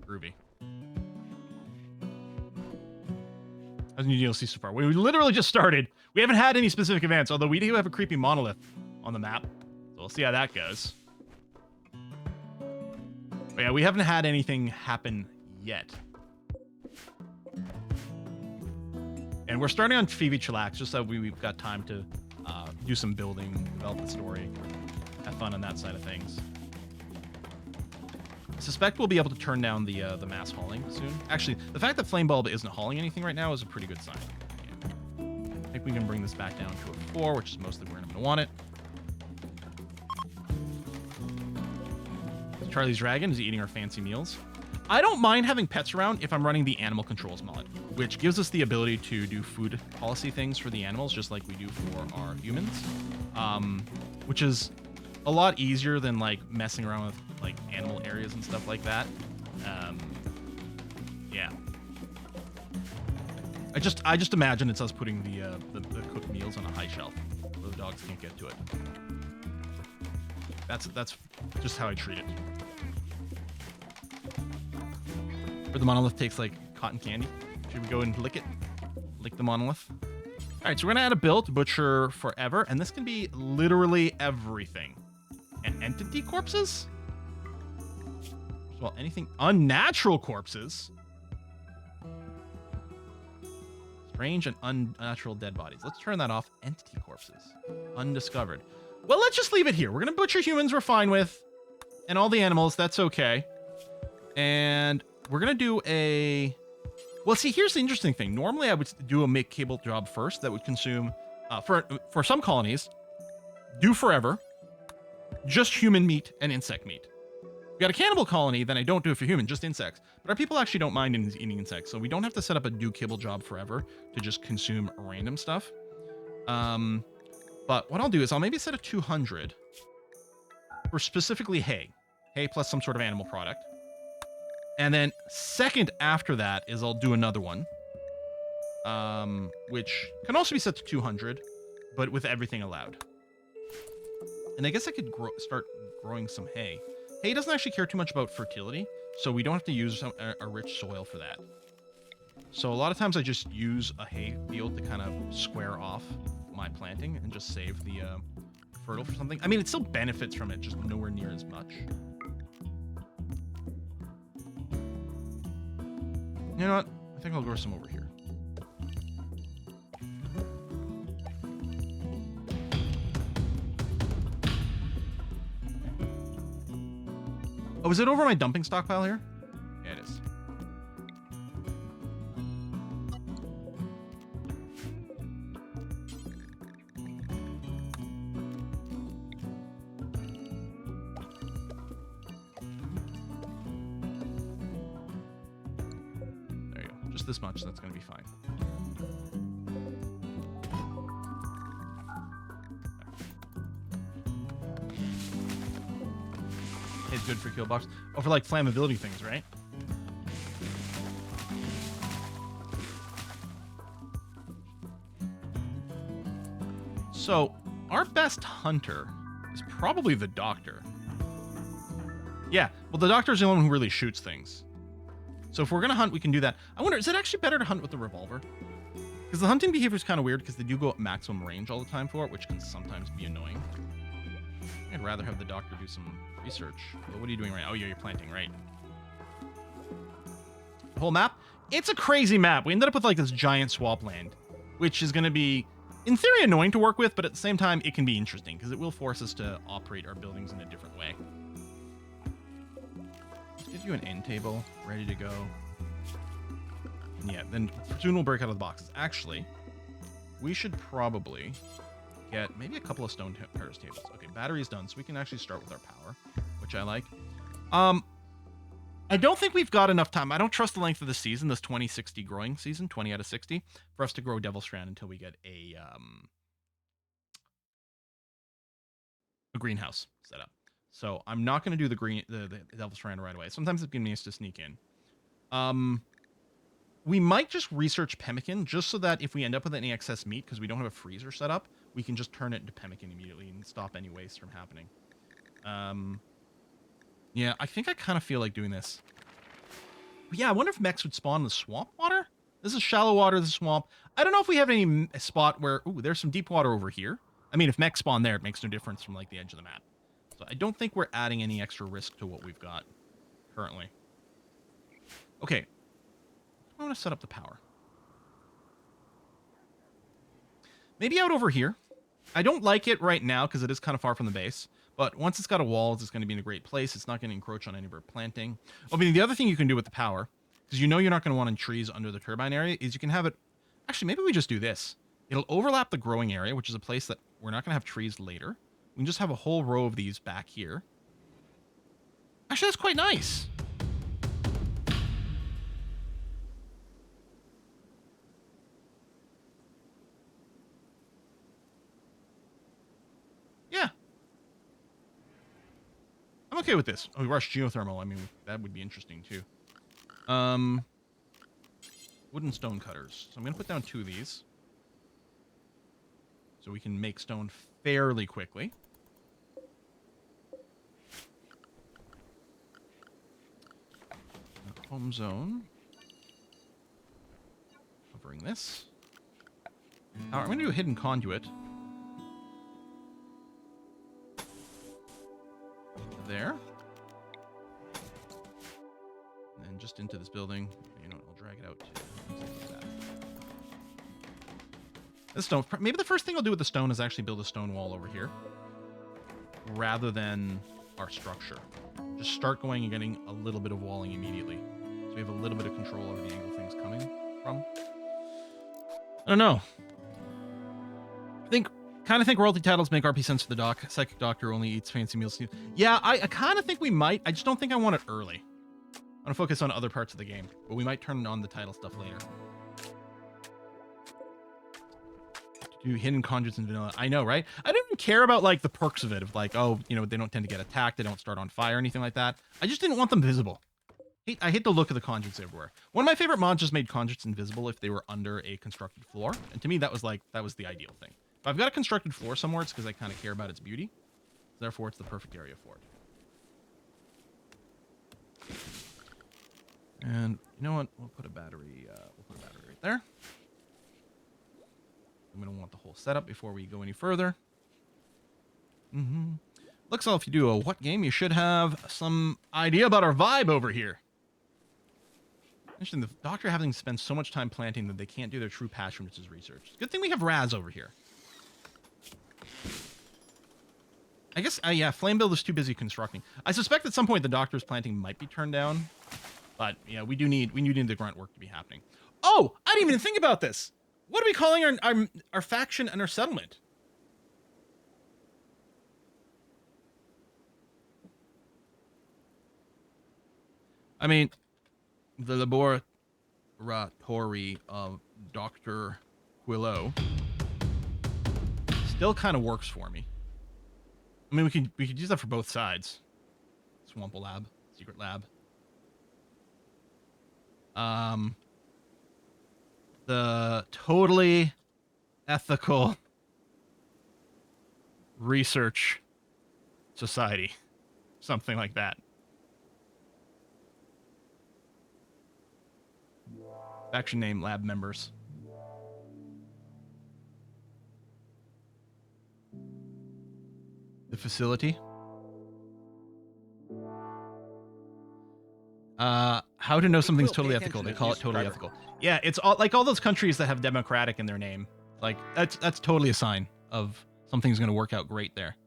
Groovy. How's new DLC so far? We literally just started. We haven't had any specific events, although we do have a creepy monolith on the map. So we'll see how that goes. But yeah, we haven't had anything happen yet. And we're starting on Phoebe Chillax, just so we've got time to do some building, develop the story, have fun on that side of things. I suspect we'll be able to turn down the mass hauling soon. Actually, the fact that Flame Bulb isn't hauling anything right now is a pretty good sign. Yeah. I think we can bring this back down to a 4, which is mostly where I'm going to want it. Charlie's Dragon is eating our fancy meals. I don't mind having pets around if I'm running the animal controls mod, which gives us the ability to do food policy things for the animals, just like we do for our humans, which is a lot easier than like messing around with like animal areas and stuff like that. Yeah. I just imagine it's us putting the cooked meals on a high shelf where the dogs can't get to it. That's just how I treat it. Where the monolith takes like cotton candy. Should we go and lick it? Lick the monolith. All right, so we're gonna add a build to butcher forever, and this can be literally everything. And entity corpses? Well, anything unnatural corpses. Strange and unnatural dead bodies. Let's turn that off. Entity corpses. Undiscovered. Well, let's just leave it here. We're gonna butcher humans we're fine with. And all the animals, that's okay. And we're gonna do a... Well, see, here's the interesting thing. Normally, I would do a make cable job first that would consume, for some colonies, do forever, just human meat and insect meat. We got a cannibal colony, then I don't do it for human, just insects. But our people actually don't mind eating insects, so we don't have to set up a do kibble job forever to just consume random stuff. But what I'll do is I'll maybe set a 200 for specifically hay. Hay plus some sort of animal product. And then second after that is I'll do another one, which can also be set to 200, but with everything allowed. And I guess I could start growing some hay. Hay doesn't actually care too much about fertility, so we don't have to use a rich soil for that. So a lot of times I just use a hay field to kind of square off my planting and just save the fertile for something. I mean, it still benefits from it, just nowhere near as much. You know what? I think I'll grow some over here. Oh, is it over my dumping stockpile here? Yeah, it is. There you go. Just this much, that's going to be fine. It's good for kill box. Oh, for like flammability things, right? So, our best hunter is probably the doctor. Yeah, well, the doctor's the only one who really shoots things. So if we're gonna hunt, we can do that. I wonder, is it actually better to hunt with the revolver? Because the hunting behavior is kind of weird because they do go at maximum range all the time for it, which can sometimes be annoying. I'd rather have the doctor do some research. Well, what are you doing right now? Oh, yeah, you're planting, right? The whole map? It's a crazy map. We ended up with like this giant swampland, which is going to be, in theory, annoying to work with, but at the same time, it can be interesting because it will force us to operate our buildings in a different way. Let's give you an end table ready to go. And yeah, then soon we'll break out of the boxes. Actually, we should probably get maybe a couple of stone terrace tables. Okay, battery's done, so we can actually start with our power, which I like. I don't think we've got enough time. I don't trust the length of the season, this 20-60 growing season, 20 out of 60, for us to grow Devil Strand until we get a a greenhouse set up. So I'm not going to do the Devil's Strand right away. Sometimes it's going to be nice to sneak in. We might just research pemmican just so that if we end up with any excess meat, because we don't have a freezer set up, we can just turn it into pemmican immediately and stop any waste from happening. Yeah, I think I kind of feel like doing this. But yeah, I wonder if mechs would spawn in the swamp water? This is shallow water, this is swamp. I don't know if we have any spot where... Ooh, there's some deep water over here. I mean, if mechs spawn there, it makes no difference from, like, the edge of the map. So I don't think we're adding any extra risk to what we've got currently. Okay. I want to set up the power. Maybe out over here. I don't like it right now because it is kind of far from the base. But once it's got a wall, it's going to be in a great place. It's not going to encroach on any of our planting. I mean, the other thing you can do with the power, because you know you're not going to want in trees under the turbine area, is you can have it... Actually, maybe we just do this. It'll overlap the growing area, which is a place that we're not going to have trees later. We can just have a whole row of these back here. Actually, that's quite nice. Yeah. I'm okay with this. Oh, we rush geothermal. I mean, that would be interesting, too. Wooden stone cutters. So I'm going to put down 2 of these. So we can make stone fairly quickly. Home zone. Covering this. Now, I'm going to do a hidden conduit. There. And then just into this building. You know, I'll drag it out to something like that. This stone. Maybe the first thing I'll do with the stone is actually build a stone wall over here, rather than our structure. Just start going and getting a little bit of walling immediately, so we have a little bit of control over the angle things coming from. I don't know. Kind of think royalty titles make RP sense for the doc. Psychic Doctor only eats fancy meals. Yeah, I kind of think we might. I just don't think I want it early. I want to focus on other parts of the game, but we might turn on the title stuff later. Do hidden conduits in vanilla. I know, right? I don't even care about, like, the perks of it. Of, like, oh, you know, they don't tend to get attacked. They don't start on fire or anything like that. I just didn't want them visible. I hate the look of the conduits everywhere. One of my favorite mods just made conduits invisible if they were under a constructed floor. And to me, that was the ideal thing. If I've got a constructed floor somewhere, it's because I kind of care about its beauty. Therefore, it's the perfect area for it. And you know what? We'll put a battery right there. I'm going to want the whole setup before we go any further. Looks like if you do a what game, you should have some idea about our vibe over here. Mentioned the doctor having spent so much time planting that they can't do their true passion, which is research. Good thing we have Raz over here. I guess, yeah, Flame Build is too busy constructing. I suspect at some point the doctor's planting might be turned down. But, yeah, we need the grunt work to be happening. Oh, I didn't even think about this. What are we calling our faction and our settlement? I mean, the laboratory of Dr. Quilleau still kind of works for me. I mean, we could use that for both sides. Swamp Lab, Secret Lab. The totally ethical research society, something like that. Faction name, lab members. The facility. How to know something's totally ethical. They call it totally ethical. Yeah, it's all like all those countries that have democratic in their name. Like that's totally a sign of something's going to work out great there.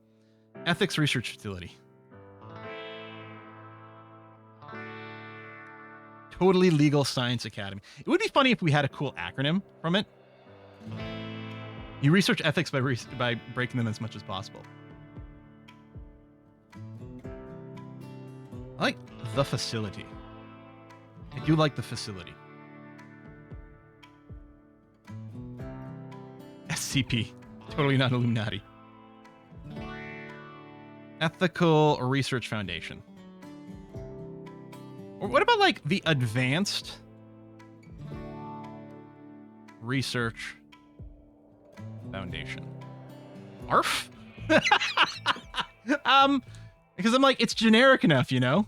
Ethics Research Facility. Totally Legal Science Academy. It would be funny if we had a cool acronym from it. You research ethics by breaking them as much as possible. I like the facility. I do like the facility. SCP. Totally not Illuminati. Ethical Research Foundation. Or what about like the Advanced Research Foundation? ARF? Because I'm like, it's generic enough, you know?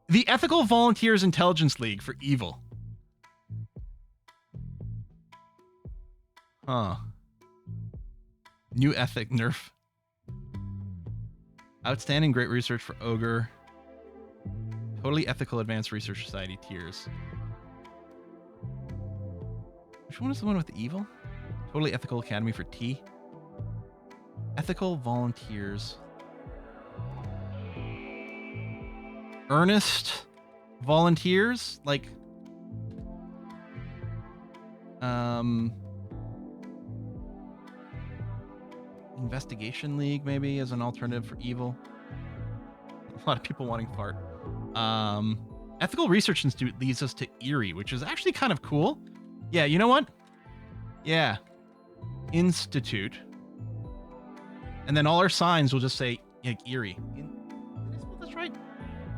The Ethical Volunteers Intelligence League for Evil. Huh. New ethic nerf. Outstanding great research for Ogre. Totally Ethical Advanced Research Society tiers. Which one is the one with the evil? Totally Ethical Academy for T. Ethical Volunteers. Earnest Volunteers? Like... Investigation League, maybe, as an alternative for evil. A lot of people wanting fart. Ethical Research Institute leads us to Erie, which is actually kind of cool. Yeah, you know what? Yeah. Institute. And then all our signs will just say, like, Erie. Did I spell this right?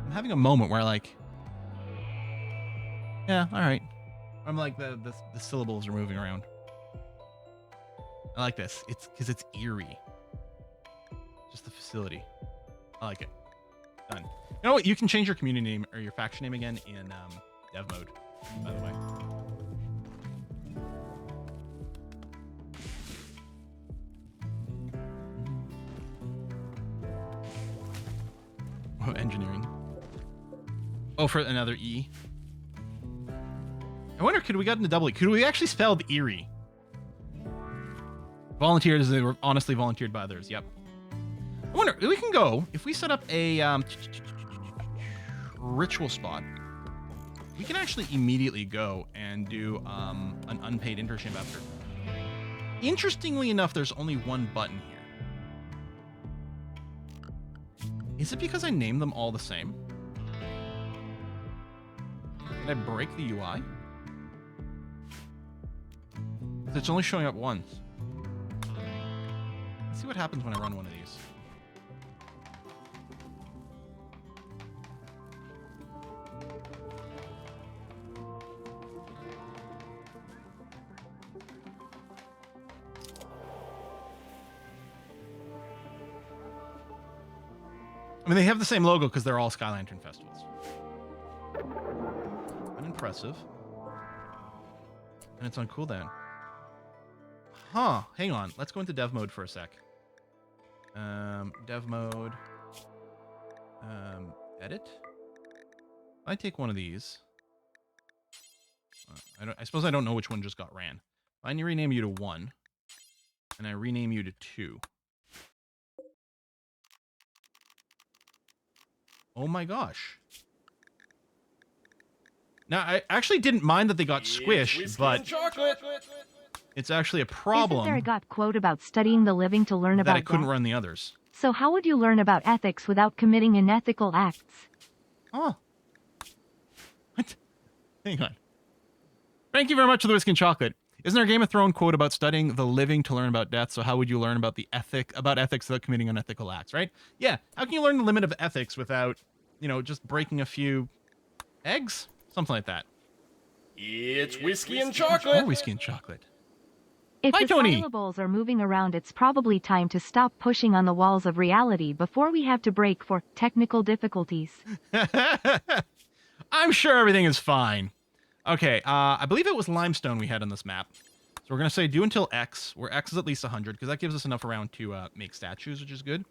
I'm having a moment where, like... Yeah, alright. I'm like, the syllables are moving around. I like this. It's because it's Erie. Just the facility. I like it. Done. You know what? You can change your community name or your faction name again in dev mode, by the way. Oh, engineering. Oh, for another E. I wonder, could we get into double E? Could we actually spell Erie? Volunteers, they were honestly volunteered by others. Yep. I wonder, we can go, if we set up a ritual spot, we can actually immediately go and do an unpaid internship after. Interestingly enough, there's only one button here. Is it because I named them all the same? Did I break the UI? It's only showing up once. Let's see what happens when I run one of these. I mean, they have the same logo because they're all Sky Lantern festivals. Unimpressive. And it's on cooldown. Huh, hang on. Let's go into dev mode for a sec. Dev mode. Edit. I take one of these. I suppose I don't know which one just got ran. I need to rename you to 1. And I rename you to 2. Oh my gosh. Now, I actually didn't mind that they got squished, but it's actually a problem. Isn't there a got quote about studying the living to learn about that I couldn't death? run the others. So how would you learn about ethics without committing unethical acts? Oh. What? Hang on. Thank you very much for the whiskey and chocolate. Isn't there a Game of Thrones quote about studying the living to learn about death? So how would you learn about ethics without committing unethical acts, right? Yeah. How can you learn the limit of ethics without, you know, just breaking a few eggs? Something like that. It's whiskey and chocolate. More whiskey and chocolate. If Hi, the Tony. syllables are moving around, it's probably time to stop pushing on the walls of reality before we have to break for technical difficulties. I'm sure everything is fine. Okay, I believe it was limestone we had on this map. So we're going to say do until X, where X is at least 100, because that gives us enough around to make statues, which is good.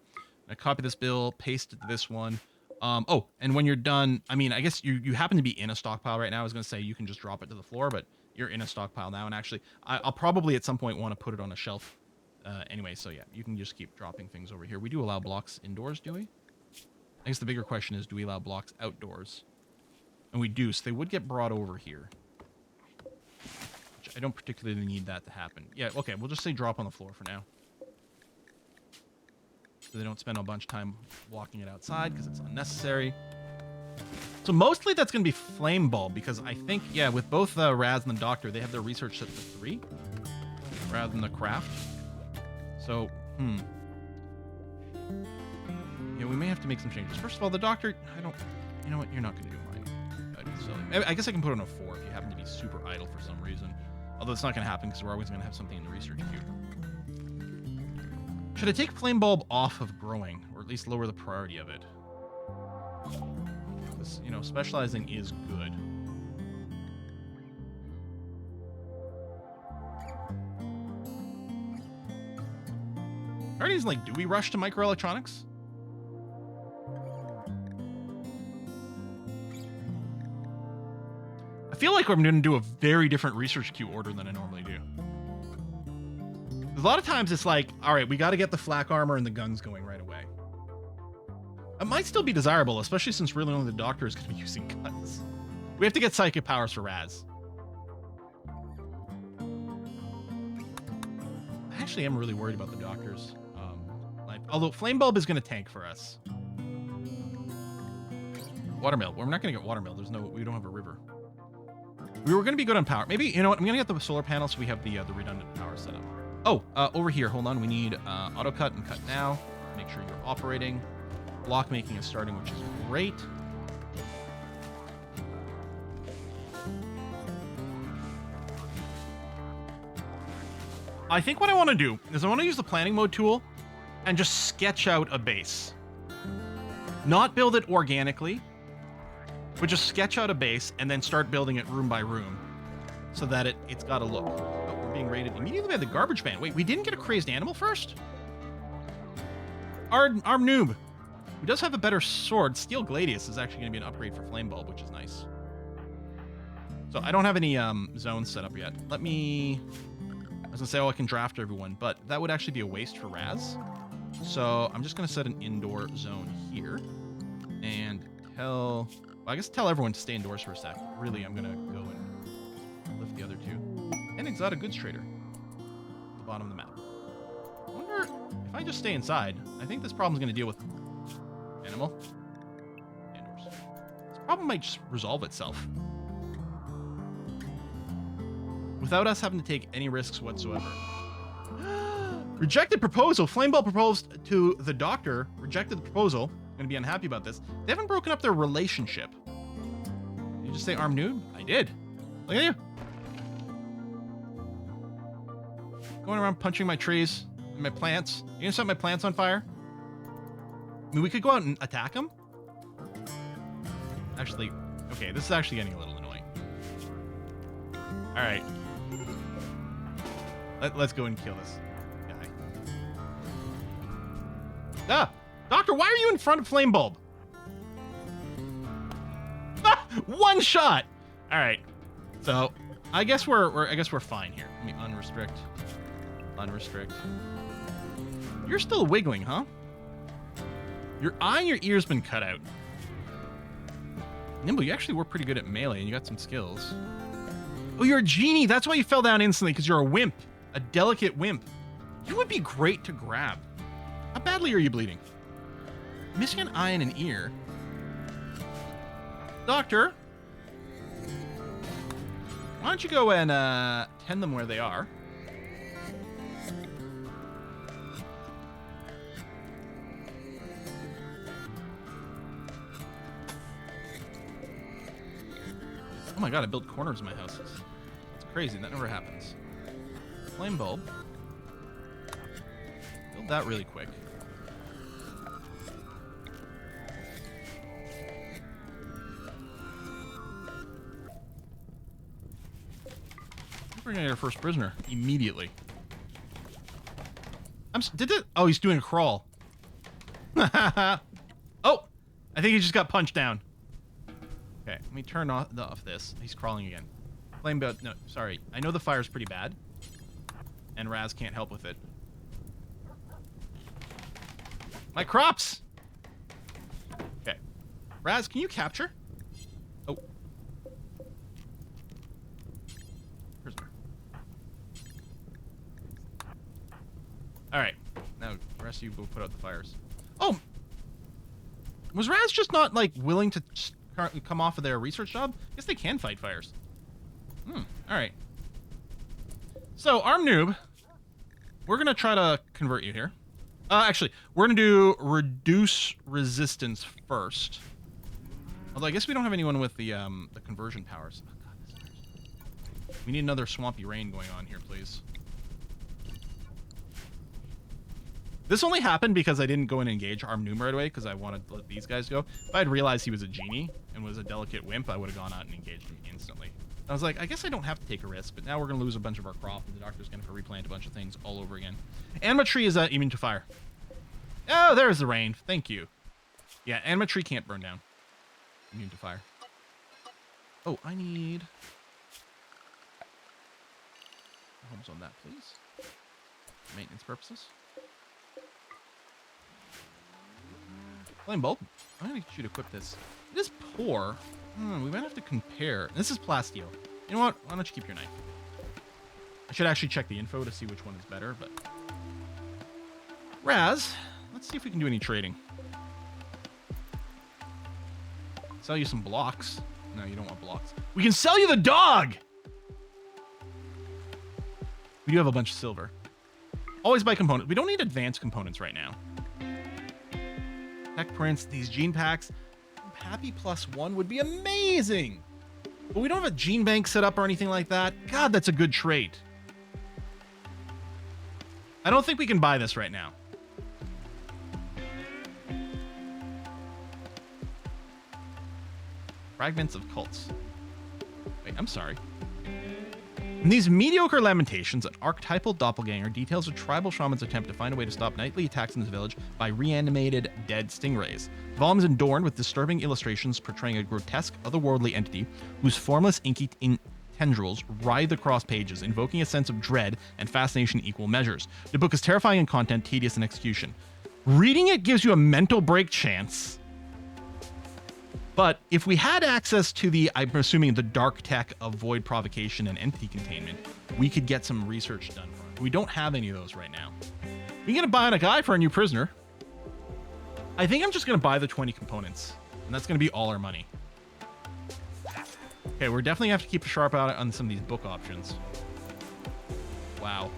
I copy this bill, paste it to this one. Oh, and when you're done, I mean, I guess you happen to be in a stockpile right now. I was going to say you can just drop it to the floor, but you're in a stockpile now. And actually, I'll probably at some point want to put it on a shelf anyway. So yeah, you can just keep dropping things over here. We do allow blocks indoors, do we? I guess the bigger question is, do we allow blocks outdoors? And we do, so they would get brought over here. Which I don't particularly need that to happen. Yeah, okay, we'll just say drop on the floor for now. So they don't spend a bunch of time walking it outside, because it's unnecessary. So mostly that's going to be flame bulb, because I think, yeah, with both Raz and the Doctor, they have their research set to 3, rather than the craft. So, we may have to make some changes. First of all, the doctor, I don't, you know what, you're not going to do mine. That'd be silly. I guess I can put it on a 4 if you happen to be super idle for some reason. Although it's not going to happen because we're always going to have something in the research queue. Should I take Flame Bulb off of growing, or at least lower the priority of it? Because, you know, specializing is good. Guardian's like, do we rush to microelectronics? I feel like I'm going to do a very different research queue order than I normally do. A lot of times it's like, all right, we got to get the flak armor and the guns going right away. It might still be desirable, especially since really only the doctor is going to be using guns. We have to get psychic powers for Raz. I actually am really worried about the doctor's life. Although Flame Bulb is going to tank for us. Watermill. Well, we're not going to get Watermill. We don't have a river. We were going to be good on power. Maybe, you know what? I'm going to get the solar panel so we have the redundant power set up. Oh, over here. Hold on. We need auto cut and cut now. Make sure you're operating. Block making is starting, which is great. I think what I want to do is I want to use the planning mode tool and just sketch out a base. Not build it organically, but just sketch out a base and then start building it room by room so that it's got a look. Oh, we're being raided immediately by the garbage man. Wait, we didn't get a crazed animal first? Our noob, who does have a better sword. Steel Gladius is actually going to be an upgrade for Flame Bulb, which is nice. So I don't have any zones set up yet. Let me... I was going to say, oh, I can draft everyone, but that would actually be a waste for Raz. So I'm just going to set an indoor zone here and tell... Well, I guess tell everyone to stay indoors for a sec. Really, I'm going to go and lift the other two. And exotic goods trader. At the bottom of the map. I wonder if I just stay inside. I think this problem's going to deal with animal. Indoors. This problem might just resolve itself. Without us having to take any risks whatsoever. Rejected proposal. Flame Bulb proposed to the doctor. Rejected the proposal. I'm going to be unhappy about this. They haven't broken up their relationship. Did you just say arm nude? I did. Look at you. Going around punching my trees and my plants. You gonna set my plants on fire? I mean, we could go out and attack them. Actually, okay, this is actually getting a little annoying. All right. Let's go and kill this guy. Ah! Doctor, why are you in front of Flame Bulb? Ah, one shot. All right. So, I guess we're fine here. Let me unrestrict. Unrestrict. You're still wiggling, huh? Your eye and your ear's been cut out. Nimble, you actually were pretty good at melee and you got some skills. Oh, you're a genie. That's why you fell down instantly, because you're a wimp. A delicate wimp. You would be great to grab. How badly are you bleeding? Missing an eye and an ear. Doctor, why don't you go and tend them where they are? Oh my god, I built corners in my houses. It's crazy, that never happens. Flame Bulb. Build that really quick. We're gonna get our first prisoner immediately. Oh, he's doing a crawl. Oh, I think he just got punched down. Okay, let me turn off this. He's crawling again. Flame Bulb. No, sorry. I know the fire's pretty bad, and Raz can't help with it. My crops. Okay, Raz, can you capture? Oh. Prisoner. All right, now the rest of you go put out the fires. Oh, was Raz just not like willing to come off of their research job? I guess they can fight fires. All right. So, Arm Noob, we're gonna try to convert you here. Actually, we're going to do reduce resistance first. Although I guess we don't have anyone with the conversion powers. Oh, God, this hurts. We need another swampy rain going on here, please. This only happened because I didn't go and engage Armnoom right away because I wanted to let these guys go. If I had realized he was a genie and was a delicate wimp, I would have gone out and engaged him instantly. I was like, I guess I don't have to take a risk, but now we're going to lose a bunch of our crop, and the doctor's going to have to replant a bunch of things all over again. Anima tree is immune to fire. Oh, there's the rain. Thank you. Yeah, Anima tree can't burn down. Immune to fire. Oh, I need... homes on that, please. Maintenance purposes. Flame bulb. I'm going to get you to equip this. It is poor. We might have to compare. This is plasteel. You know what? Why don't you keep your knife? I should actually check the info to see which one is better, but... Raz, let's see if we can do any trading. Sell you some blocks. No, you don't want blocks. We can sell you the dog! We do have a bunch of silver. Always buy components. We don't need advanced components right now. Tech prints, these gene packs. Happy +1 would be amazing. But we don't have a gene bank set up or anything like that. God, that's a good trait. I don't think we can buy this right now. Fragments of cults. Wait, I'm sorry. In these mediocre lamentations, an archetypal doppelganger details a tribal shaman's attempt to find a way to stop nightly attacks in this village by reanimated dead stingrays. The volume is adorned with disturbing illustrations portraying a grotesque, otherworldly entity whose formless, inky tendrils writhe across pages, invoking a sense of dread and fascination in equal measures. The book is terrifying in content, tedious in execution. Reading it gives you a mental break chance. But if we had access to the, I'm assuming, the dark tech of void provocation and entity containment, we could get some research done for it. We don't have any of those right now. We can buy on a guy for a new prisoner. I think I'm just going to buy the 20 components, and that's going to be all our money. Okay, we're definitely going to have to keep a sharp eye on some of these book options. Wow.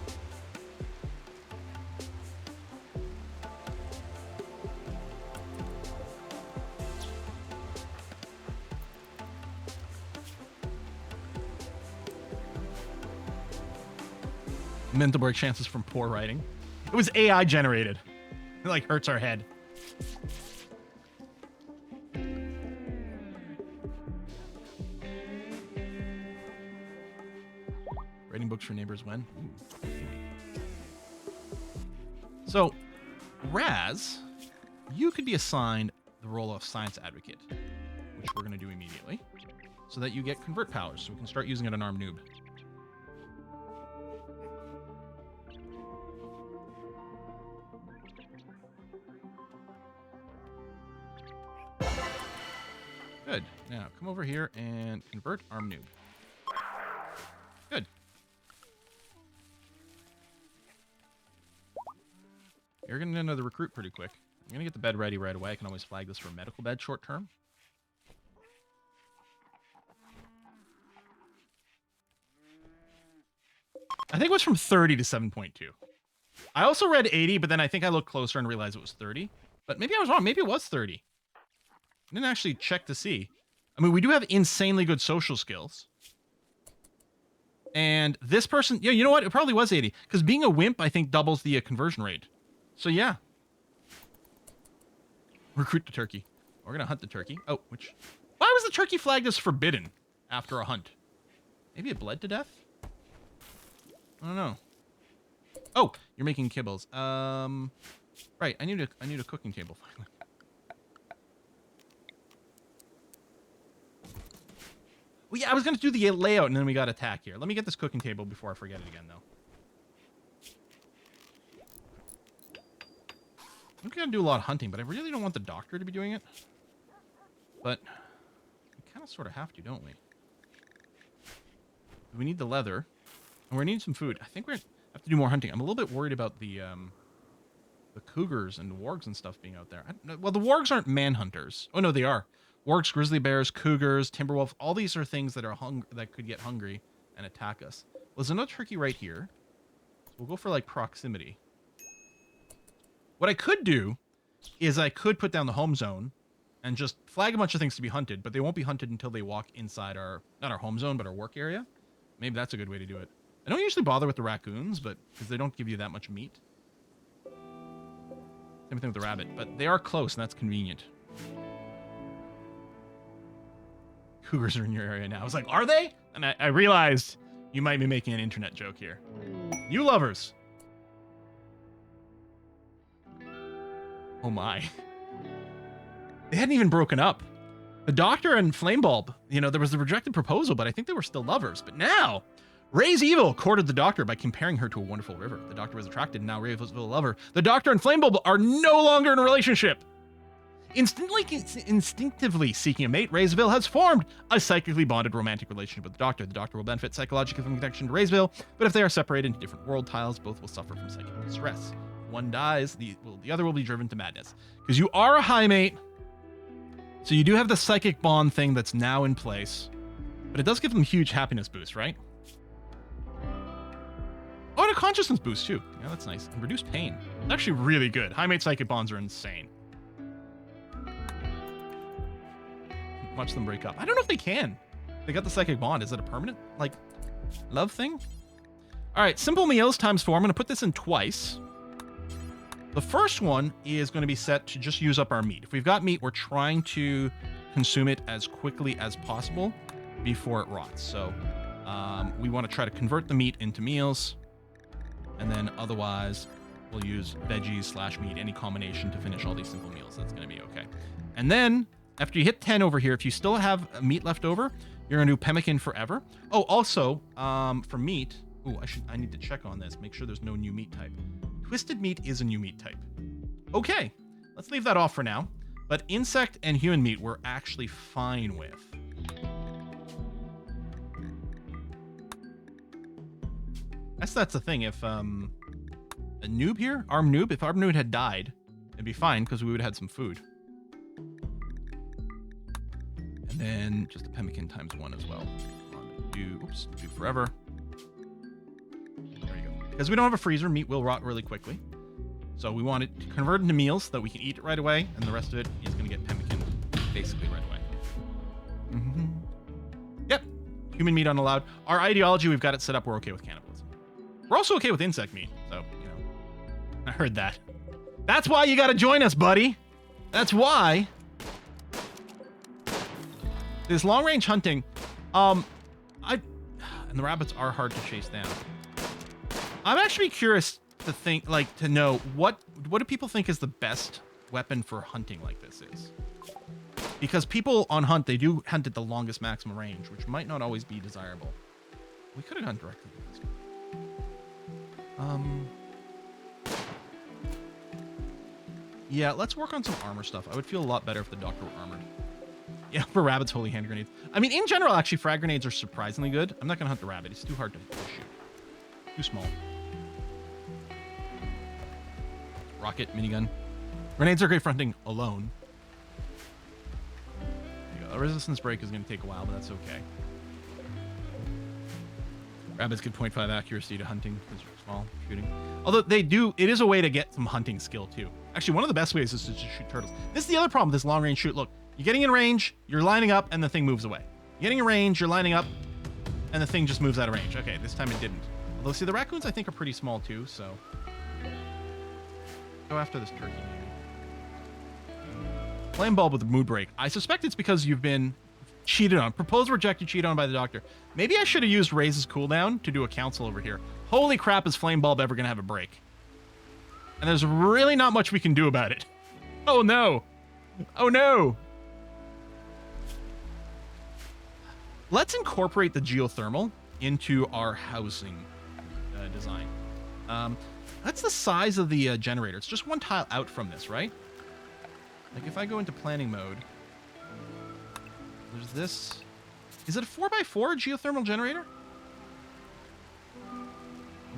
Mental break chances from poor writing. It was AI generated. It like hurts our head. Writing books for neighbors when? Ooh. So, Raz, you could be assigned the role of science advocate, which we're going to do immediately, so that you get convert powers, so we can start using it on Arm Noob. Good. Now, come over here and convert Arm Noob. Good. You're going to get another recruit pretty quick. I'm going to get the bed ready right away. I can always flag this for medical bed short term. I think it was from 30 to 7.2. I also read 80, but then I think I looked closer and realized it was 30. But maybe I was wrong. Maybe it was 30. I didn't actually check to see. I mean, we do have insanely good social skills. And this person, yeah, you know what? It probably was 80. Because being a wimp, I think, doubles the conversion rate. So, yeah. Recruit the turkey. We're going to hunt the turkey. Oh, which... Why was the turkey flagged as forbidden after a hunt? Maybe it bled to death? I don't know. Oh, you're making kibbles. Right, I need a cooking table finally. Well, yeah, I was going to do the layout, and then we got attack here. Let me get this cooking table before I forget it again, though. I'm going to do a lot of hunting, but I really don't want the doctor to be doing it. But we kind of sort of have to, don't we? We need the leather, and we need some food. I think we're going to have to do more hunting. I'm a little bit worried about the cougars and wargs and stuff being out there. Well, the wargs aren't manhunters. Oh, no, they are. Wargs, grizzly bears, cougars, timberwolves, all these are things that are that could get hungry and attack us. Well, there's another turkey right here. So we'll go for, like, proximity. What I could do is I could put down the home zone and just flag a bunch of things to be hunted, but they won't be hunted until they walk inside our, not our home zone, but our work area. Maybe that's a good way to do it. I don't usually bother with the raccoons, but because they don't give you that much meat. Same thing with the rabbit, but they are close, and that's convenient. Cougars are in your area now. I was like, are they? And I realized you might be making an internet joke here. You lovers. Oh my. They hadn't even broken up. The doctor and Flamebulb, you know, there was the rejected proposal, but I think they were still lovers. But now, Ray's evil courted the doctor by comparing her to a wonderful river. The doctor was attracted, and now Ray was a lover. The doctor and Flamebulb are no longer in a relationship. Instinctively seeking a mate, Raysville has formed a psychically bonded romantic relationship with the doctor. The doctor will benefit psychologically from connection to Raysville, but if they are separated into different world tiles, both will suffer from psychic distress. If one dies, the other will be driven to madness. Because you are a high mate, so you do have the psychic bond thing that's now in place, but it does give them huge happiness boost, right? Oh, and a consciousness boost too. Yeah, that's nice. And reduced pain. It's actually really good. High mate psychic bonds are insane. Watch them break up. I don't know if they can. They got the psychic bond. Is it a permanent, like, love thing? All right, simple meals times 4. I'm going to put this in twice. The first one is going to be set to just use up our meat. If we've got meat, we're trying to consume it as quickly as possible before it rots. So we want to try to convert the meat into meals. And then otherwise, we'll use veggies / meat, any combination to finish all these simple meals. That's going to be okay. And then after you hit 10 over here, if you still have meat left over, you're going to do pemmican forever. Oh, also, for meat, I need to check on this. Make sure there's no new meat type. Twisted meat is a new meat type. Okay, let's leave that off for now. But insect and human meat we're actually fine with. That's the thing. If a noob here, Arm Noob, if Arm Noob had died, it'd be fine because we would have had some food. And then just a pemmican times 1 as well. Do forever. There you go. Because we don't have a freezer, meat will rot really quickly. So we want it to convert into meals so that we can eat it right away, and the rest of it is going to get pemmican basically right away. Mm-hmm. Yep. Human meat unallowed. Our ideology, we've got it set up, we're okay with cannibalism. We're also okay with insect meat, so, you know. I heard that. That's why you got to join us, buddy. That's why. This long-range hunting, and the rabbits are hard to chase down. I'm actually curious to know what do people think is the best weapon for hunting like this is? Because people on hunt, they do hunt at the longest maximum range, which might not always be desirable. We could have gone directly with this guy. Yeah, let's work on some armor stuff. I would feel a lot better if the doctor were armored. Yeah, for rabbits, holy hand grenades. I mean, in general, actually, frag grenades are surprisingly good. I'm not going to hunt the rabbit. It's too hard to shoot. Too small. Rocket, minigun. Grenades are great for hunting alone. There you go. A resistance break is going to take a while, but that's okay. Rabbits get 0.5 accuracy to hunting because you're small shooting. Although it is a way to get some hunting skill too. Actually, one of the best ways is to just shoot turtles. This is the other problem with this long range shoot. Look, you're getting in range, you're lining up, and the thing moves away. You're getting in range, you're lining up, and the thing just moves out of range. Okay, this time it didn't. Although, see, the raccoons I think are pretty small too, so. Go after this turkey, maybe. Flame bulb with a mood break. I suspect it's because you've been cheated on. Proposed, rejected, cheated on by the doctor. Maybe I should have used Raise's cooldown to do a council over here. Holy crap, is Flame Bulb ever going to have a break? And there's really not much we can do about it. Oh no. Oh no. Let's incorporate the geothermal into our housing design. That's the size of the generator. It's just one tile out from this, right? Like if I go into planning mode, there's this. Is it a 4x4 geothermal generator?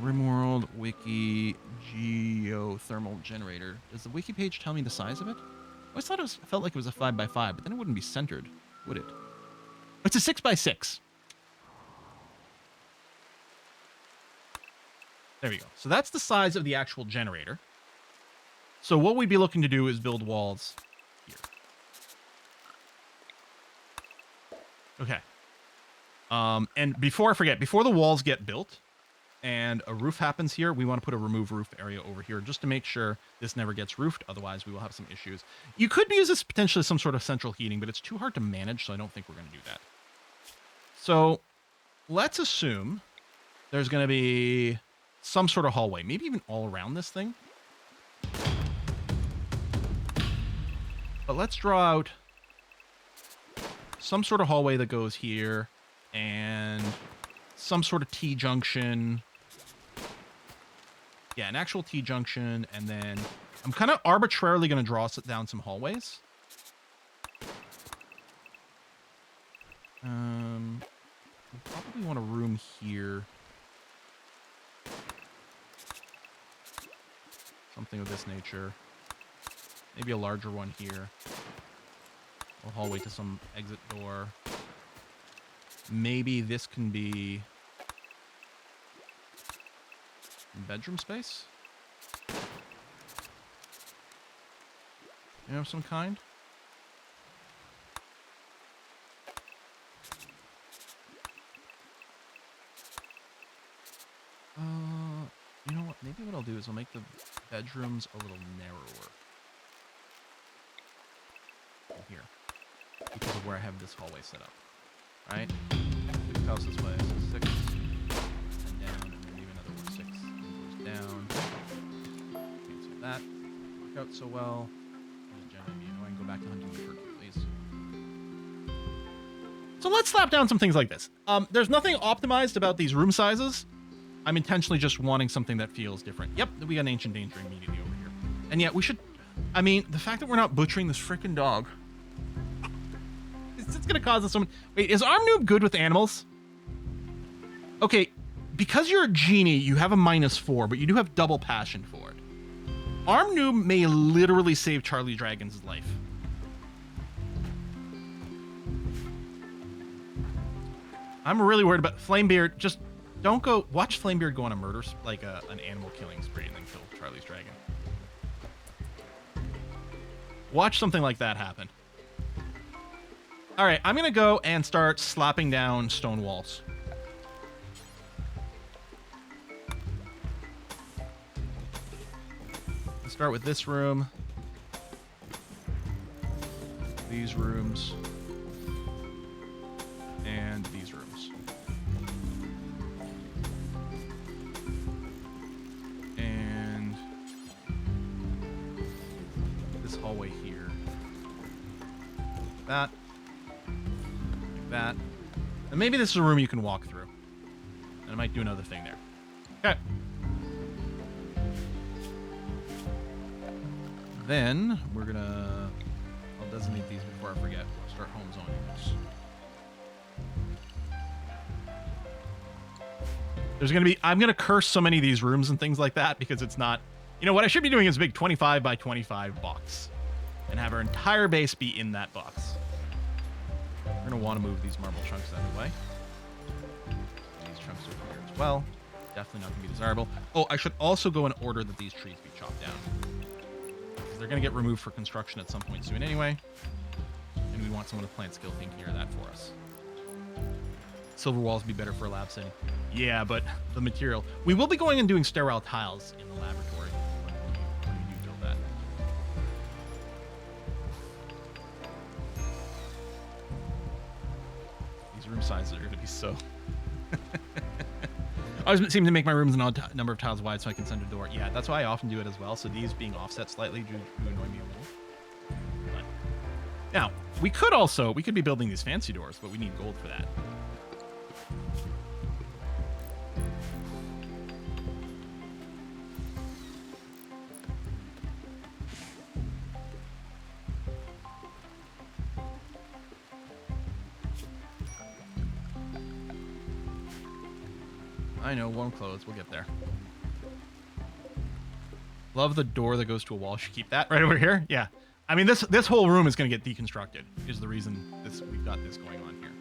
RimWorld wiki geothermal generator. Does the wiki page tell me the size of it? I always thought felt like it was a 5x5, but then it wouldn't be centered, would it? It's a 6x6. There we go. So that's the size of the actual generator. So what we'd be looking to do is build walls here. Okay. And before I forget, before the walls get built and a roof happens here, we want to put a remove roof area over here just to make sure this never gets roofed. Otherwise, we will have some issues. You could use this potentially some sort of central heating, but it's too hard to manage, so I don't think we're going to do that. So let's assume there's going to be some sort of hallway, maybe even all around this thing. But let's draw out some sort of hallway that goes here and some sort of T-junction. Yeah, an actual T-junction, and then I'm kind of arbitrarily going to draw down some hallways. We probably want a room here. Something of this nature. Maybe a larger one here. A hallway to some exit door. Maybe this can be bedroom space? You know, of some kind? You know what? Maybe what I'll do is I'll make the bedrooms a little narrower. Here. Because of where I have this hallway set up. Right? 6 house this way, so 6. And down, and then maybe another one, 6. And goes down. Cancel that. Work out so well. It's generally be annoying. Go back to hunting for Hercules. So let's slap down some things like this. There's nothing optimized about these room sizes. I'm intentionally just wanting something that feels different. Yep, we got an Ancient Danger immediately over here. And yet we should... I mean, the fact that we're not butchering this freaking dog... It's going to cause us so much... Wait, is Arm Noob good with animals? Okay, because you're a genie, you have a -4, but you do have double passion for it. Arm Noob may literally save Charlie Dragon's life. I'm really worried about Flamebeard. Just don't go... Watch Flamebeard go on a murder... Like an animal killing spree and then kill Charlie's Dragon. Watch something like that happen. All right, I'm going to go and start slapping down stone walls. Let's start with this room. These rooms. And these rooms. And this hallway here. That. That. And maybe this is a room you can walk through. And I might do another thing there. Okay. Then we're gonna... I'll designate these before I forget. I'll start home zoning this. There's gonna be... I'm gonna curse so many of these rooms and things like that because it's not... You know, what I should be doing is a big 25 by 25 box. And have our entire base be in that box. We're going to want to move these marble chunks out of the way. These chunks over here as well. Definitely not going to be desirable. Oh, I should also go in order that these trees be chopped down. Because they're going to get removed for construction at some point soon anyway. And we want someone with plant skill taking care of that for us. Silver walls be better for a lab setting. Yeah, but the material. We will be going and doing sterile tiles in the laboratory when we do build that. Room sizes are going to be so... I always seem to make my rooms an odd number of tiles wide so I can send a door. Yeah, that's why I often do it as well. So these being offset slightly do annoy me a little. But now, we could be building these fancy doors, but we need gold for that. I know, won't close. We'll get there. Love the door that goes to a wall. Should keep that right over here. Yeah. I mean, this whole room is going to get deconstructed. Is the reason we've got this going on here.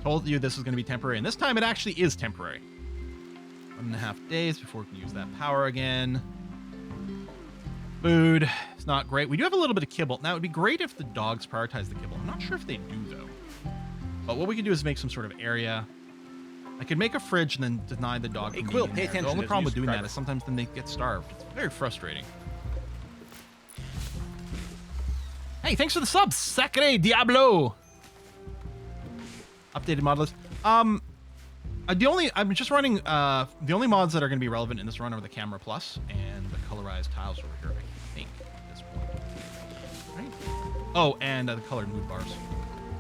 Told you this was going to be temporary, and this time it actually is temporary. 1.5 days before we can use that power again. Food is not great. We do have a little bit of kibble. Now, it would be great if the dogs prioritize the kibble. I'm not sure if they do, though. But what we could do is make some sort of area. I could make a fridge and then deny the dog. Hey, from Quill, being in pay there. attention The only as problem a with doing that subscriber. is sometimes then they get starved. It's very frustrating. Hey, thanks for the subs. Sacre Diablo. Updated mod list. I'm just running the only mods that are going to be relevant in this run are the camera plus and the colorized tiles over here, I think, at this point. Right? Oh, and the colored mood bars.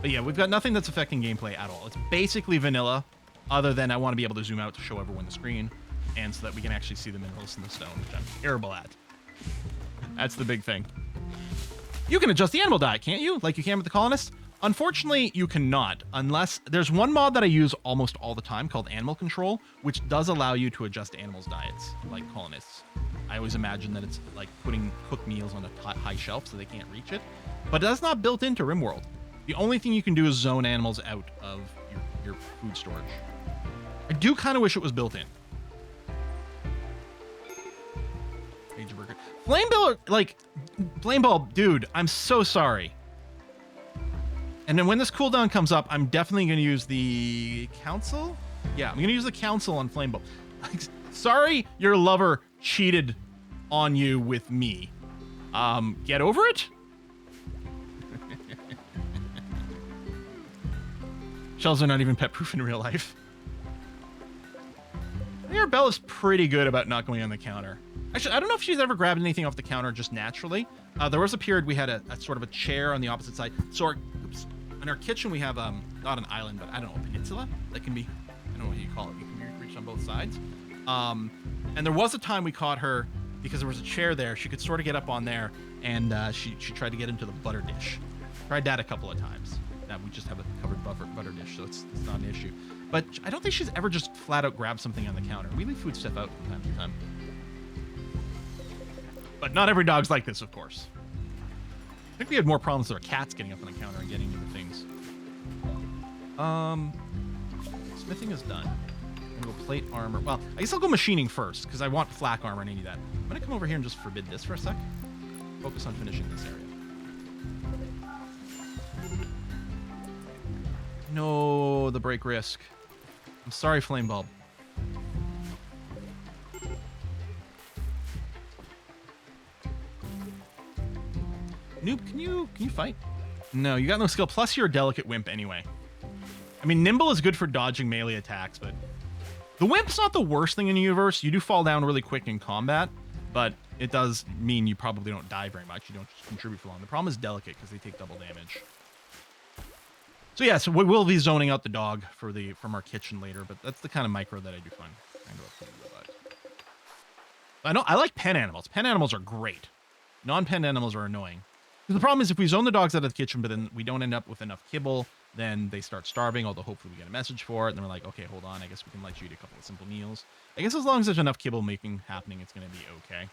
But yeah, we've got nothing that's affecting gameplay at all. It's basically vanilla, other than I want to be able to zoom out to show everyone the screen, and so that we can actually see the minerals in the stone, which I'm terrible at. That's the big thing. You can adjust the animal diet, can't you? Like you can with the colonists? Unfortunately, you cannot, unless there's one mod that I use almost all the time called Animal Control, which does allow you to adjust animals' diets, like colonists. I always imagine that it's like putting cooked meals on a high shelf so they can't reach it, but that's not built into RimWorld. The only thing you can do is zone animals out of your food storage. I do kind of wish it was built in. Age of Burger. Flameball, dude, I'm so sorry. And then when this cooldown comes up, I'm definitely going to use the council. Yeah, I'm going to use the council on Flameball. Sorry your lover cheated on you with me. Get over it? Shells are not even pet-proof in real life. I think Arbella's pretty good about not going on the counter. Actually, I don't know if she's ever grabbed anything off the counter just naturally. There was a period we had a sort of a chair on the opposite side. So in our kitchen, we have not an island, but I don't know, a peninsula that can be, I don't know what you call it. You can be reached on both sides. And there was a time we caught her because there was a chair there. She could sort of get up on there, and she tried to get into the butter dish. Tried that a couple of times. Now we just have a covered butter dish, so it's not an issue. But I don't think she's ever just flat out grabbed something on the counter. We leave food stuff out from time to time. But not every dog's like this, of course. I think we had more problems with our cats getting up on the counter and getting into things. Smithing is done. I'm gonna go plate armor. Well, I guess I'll go machining first, because I want flak armor and I need that. I'm gonna come over here and just forbid this for a sec. Focus on finishing this area. No, the break risk. I'm sorry, Flamebulb. Noob, can you fight? No, you got no skill. Plus, you're a delicate wimp anyway. I mean, nimble is good for dodging melee attacks, but the wimp's not the worst thing in the universe. You do fall down really quick in combat, but it does mean you probably don't die very much. You don't just contribute for long. The problem is delicate because they take double damage. So yeah, so we will be zoning out the dog from our kitchen later, but that's the kind of micro that I do find kind of I like pen animals. Pen animals are great. Non-pen animals are annoying. The problem is if we zone the dogs out of the kitchen, but then we don't end up with enough kibble, then they start starving, although hopefully we get a message for it, and then we're like, okay, hold on, I guess we can let you eat a couple of simple meals. I guess as long as there's enough kibble making happening, it's going to be okay.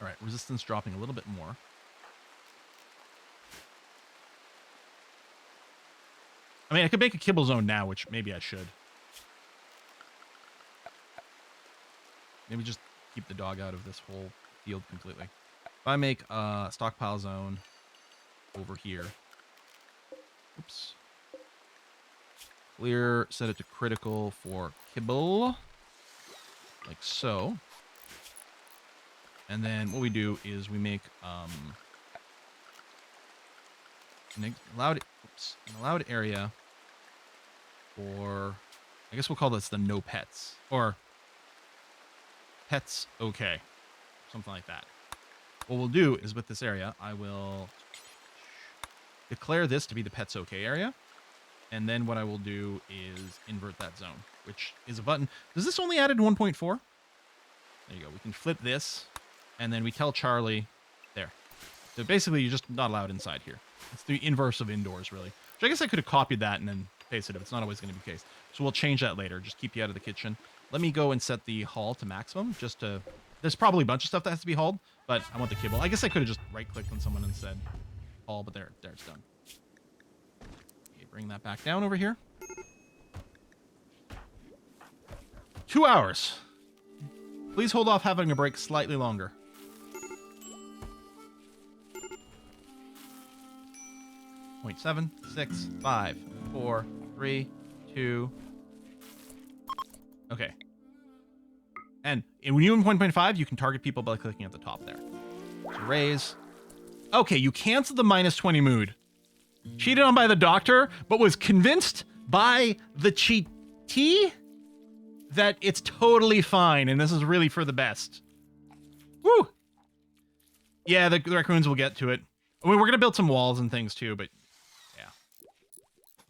All right, resistance dropping a little bit more. I mean, I could make a kibble zone now, which maybe I should. Maybe just keep the dog out of this whole field completely. If I make a stockpile zone over here. Oops. Clear, set it to critical for kibble. Like so. And then what we do is we make an allowed area for, I guess we'll call this the no pets, or pets okay, something like that. What we'll do is with this area, I will declare this to be the pets okay area, and then what I will do is invert that zone, which is a button. Does this only added 1.4? There you go. We can flip this, and then we tell Charlie there. So basically, you're just not allowed inside here. It's the inverse of indoors, really. So I guess I could have copied that and then pasted it. It's not always going to be the case. So we'll change that later. Just keep you out of the kitchen. Let me go and set the haul to maximum. Just to, there's probably a bunch of stuff that has to be hauled, but I want the kibble. I guess I could have just right-clicked on someone and said haul, but there it's done. Okay, bring that back down over here. 2 hours. Please hold off having a break slightly longer. 0.7, 6, 5, 4, 3, 2. Okay. And when you in 1.5, you can target people by clicking at the top there. So raise. Okay, you canceled the minus 20 mood. Cheated on by the doctor, but was convinced by the cheatee that it's totally fine and this is really for the best. Woo! Yeah, the raccoons will get to it. I mean, we're going to build some walls and things too, but yeah.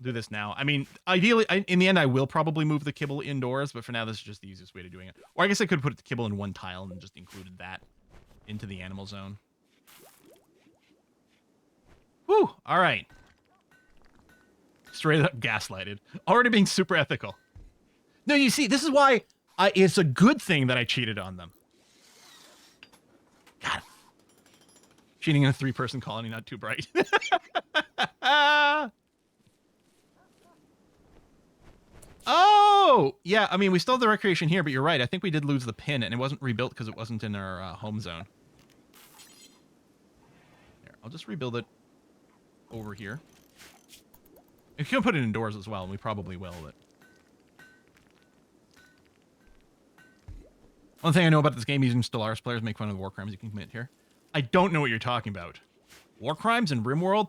Do this now. I mean, ideally, in the end, I will probably move the kibble indoors, but for now, this is just the easiest way to doing it. Or I guess I could put the kibble in one tile and just included that into the animal zone. Woo! All right. Straight up gaslighted. Already being super ethical. No, you see, this is why it's a good thing that I cheated on them. God. Cheating in a 3-person colony, not too bright. Oh! Yeah, I mean, we still have the recreation here, but you're right. I think we did lose the pin, and it wasn't rebuilt because it wasn't in our home zone. Here, I'll just rebuild it over here. You can put it indoors as well, and we probably will, but... One thing I know about this game, using Stellaris players make fun of the war crimes you can commit here. I don't know what you're talking about. War crimes in RimWorld?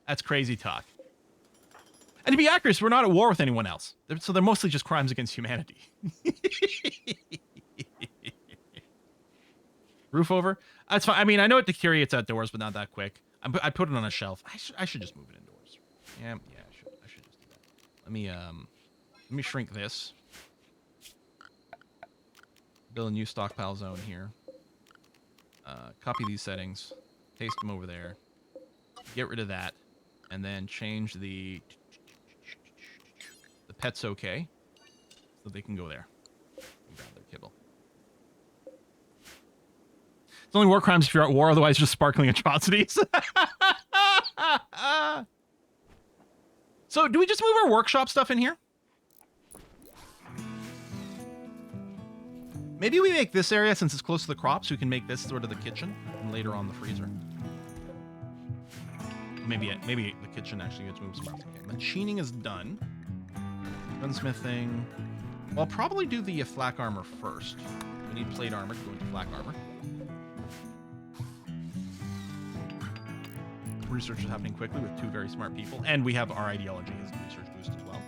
That's crazy talk. And to be accurate, we're not at war with anyone else. So they're mostly just crimes against humanity. Roof over? That's fine. I mean, I know it deteriorates outdoors, but not that quick. I put it on a shelf. I should just move it indoors. Yeah, I should just do that. Let me shrink this. Build a new stockpile zone here. Copy these settings. Paste them over there. Get rid of that. And then change the pet's okay. So they can go there. And grab their kibble. It's only war crimes if you're at war, otherwise just sparkling atrocities. So, do we just move our workshop stuff in here? Maybe we make this area, since it's close to the crops, we can make this sort of the kitchen, and later on the freezer. Maybe the kitchen actually gets moved somewhere else. Okay, machining is done. Gunsmithing. Well, I'll probably do the flak armor first. We need plate armor to go into flak armor. Research is happening quickly with 2 very smart people, and we have our ideology as a research boost as well.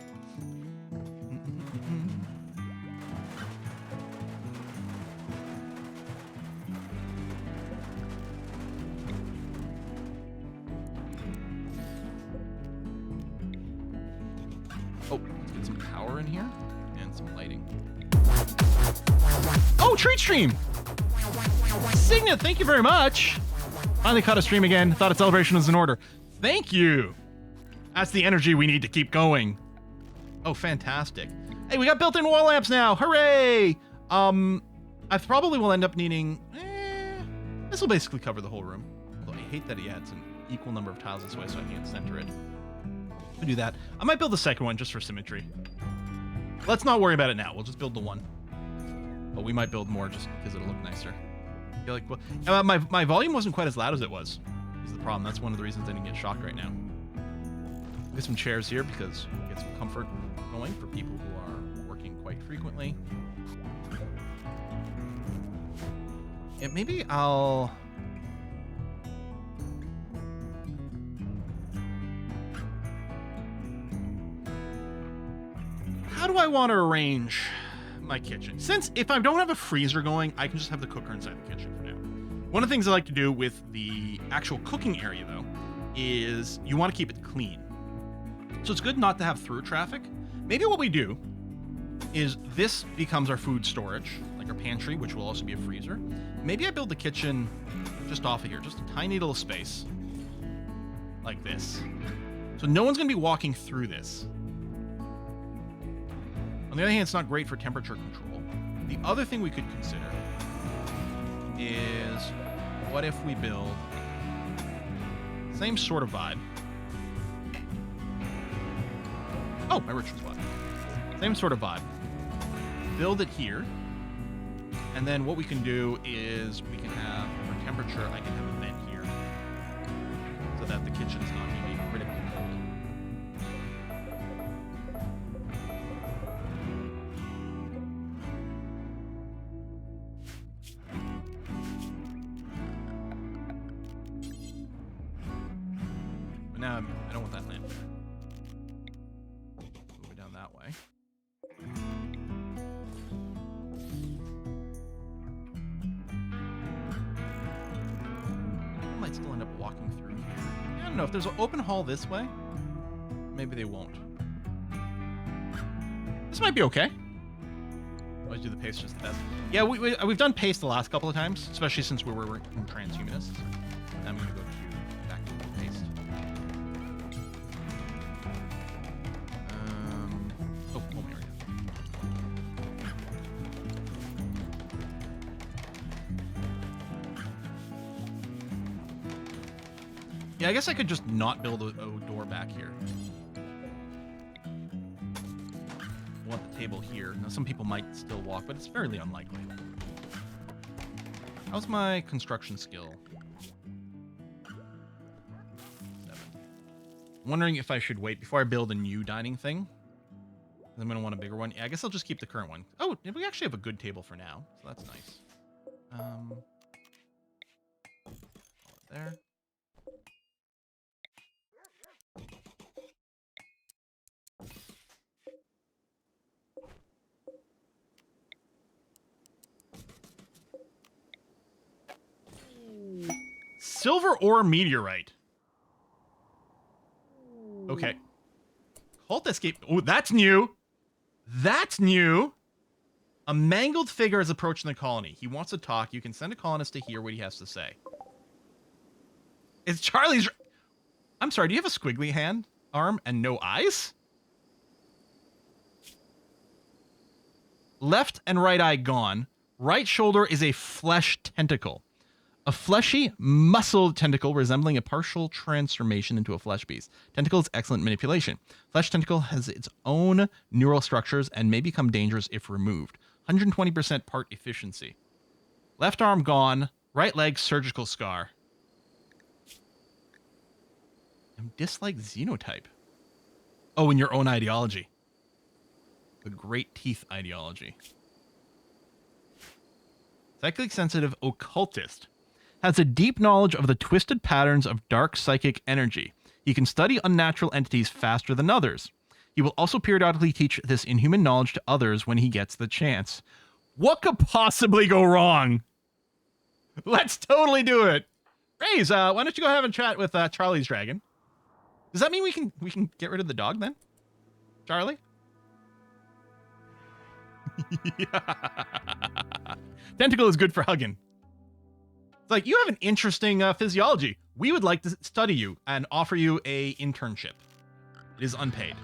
Oh, let's get some power in here and some lighting. Oh, treat stream! Signet, thank you very much. Finally caught a stream again. Thought a celebration was in order. Thank you. That's the energy we need to keep going. Oh, fantastic. Hey, we got built-in wall lamps now. Hooray! I probably will end up needing... this will basically cover the whole room. Although I hate that it's an equal number of tiles this way, so I can't center it. I'll do that. I might build the second one just for symmetry. Let's not worry about it now. We'll just build the one. But we might build more just because it'll look nicer. I feel like, well, my volume wasn't quite as loud as it was. Is the problem. That's one of the reasons I didn't get shocked right now. Get some chairs here because get some comfort going for people who are working quite frequently. Yeah, maybe I'll... How do I want to arrange my kitchen? Since if I don't have a freezer going, I can just have the cooker inside the kitchen for now. One of the things I like to do with the actual cooking area, though, is you want to keep it clean. So it's good not to have through traffic. Maybe what we do is this becomes our food storage, like our pantry, which will also be a freezer. Maybe I build the kitchen just off of here, just a tiny little space like this. So no one's going to be walking through this. On the other hand, it's not great for temperature control. The other thing we could consider is what if we build same sort of vibe. Oh, my ritual spot. Same sort of vibe. Build it here. And then what we can do is we can have, for temperature, I can have a vent here. So that the kitchen's not going to be critical No, I don't want that lamp there. Move it down that way. People might still end up walking through here. I don't know if there's an open hall this way. Maybe they won't. This might be okay. Always do the paste just the best. Yeah, we've done paste the last couple of times, especially since we were in transhumanists. I'm gonna go back to paste. Oh, here we go. Yeah, I guess I could just not build a door back here. Want the table here. Now, some people might still walk, but it's fairly unlikely. How's my construction skill? 7. I'm wondering if I should wait before I build a new dining thing. I'm going to want a bigger one. Yeah, I guess I'll just keep the current one. Oh, we actually have a good table for now, so that's nice. There. Silver ore meteorite. Okay. Cult escape. Oh, that's new. That's new. A mangled figure is approaching the colony. He wants to talk. You can send a colonist to hear what he has to say. It's Charlie's. I'm sorry, do you have a squiggly hand, arm, and no eyes? Left and right eye gone. Right shoulder is a flesh tentacle. A fleshy, muscled tentacle resembling a partial transformation into a flesh beast. Tentacle is excellent manipulation. Flesh tentacle has its own neural structures and may become dangerous if removed. 120% part efficiency. Left arm gone. Right leg surgical scar. Dislike xenotype. Oh, in your own ideology. The great teeth ideology. Psychically sensitive occultist. Has a deep knowledge of the twisted patterns of dark psychic energy. He can study unnatural entities faster than others. He will also periodically teach this inhuman knowledge to others when he gets the chance. What could possibly go wrong? Let's totally do it. Raze, why don't you go have a chat with Charlie's dragon? Does that mean we can get rid of the dog then? Charlie? Tentacle is good for hugging. It's like, you have an interesting physiology. We would like to study you and offer you a internship. It is unpaid.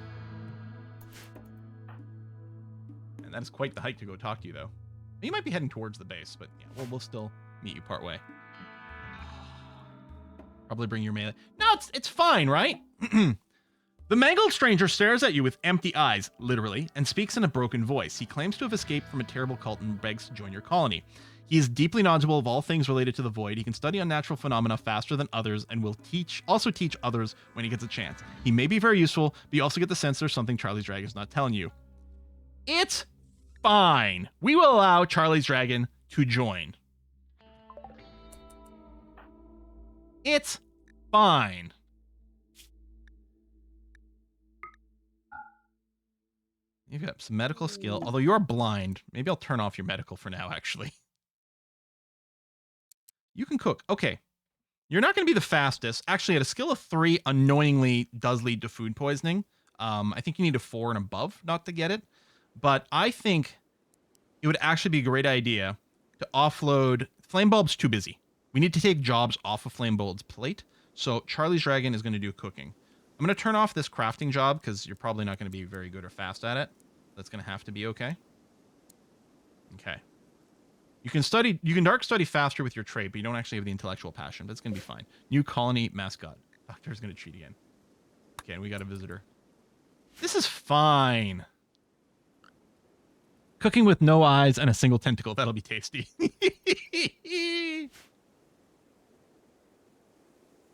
And that is quite the hike to go talk to you, though. You might be heading towards the base, but yeah, we'll still meet you part way. Probably bring your melee. No, it's fine, right? The mangled stranger stares at you with empty eyes, literally, and speaks in a broken voice. He claims to have escaped from a terrible cult and begs to join your colony. He is deeply knowledgeable of all things related to the void. He can study unnatural phenomena faster than others and will also teach others when he gets a chance. He may be very useful, but you also get the sense there's something Charlie's Dragon is not telling you. It's fine. We will allow Charlie's Dragon to join. It's fine. You've got some medical skill, although you're blind. Maybe I'll turn off your medical for now, actually. You can cook. Okay. You're not going to be the fastest. Actually, at a skill of 3, annoyingly does lead to food poisoning. I think you need a 4 and above not to get it. But I think it would actually be a great idea to offload... Flame Bulb's too busy. We need to take jobs off of Flame Bulb's plate. So Charlie's Dragon is going to do cooking. I'm going to turn off this crafting job because you're probably not going to be very good or fast at it. That's going to have to be okay. Okay. You can dark study faster with your trait, but you don't actually have the intellectual passion. That's going to be fine. New colony mascot. Doctor's going to cheat again. Okay, and we got a visitor. This is fine. Cooking with no eyes and a single tentacle. That'll be tasty.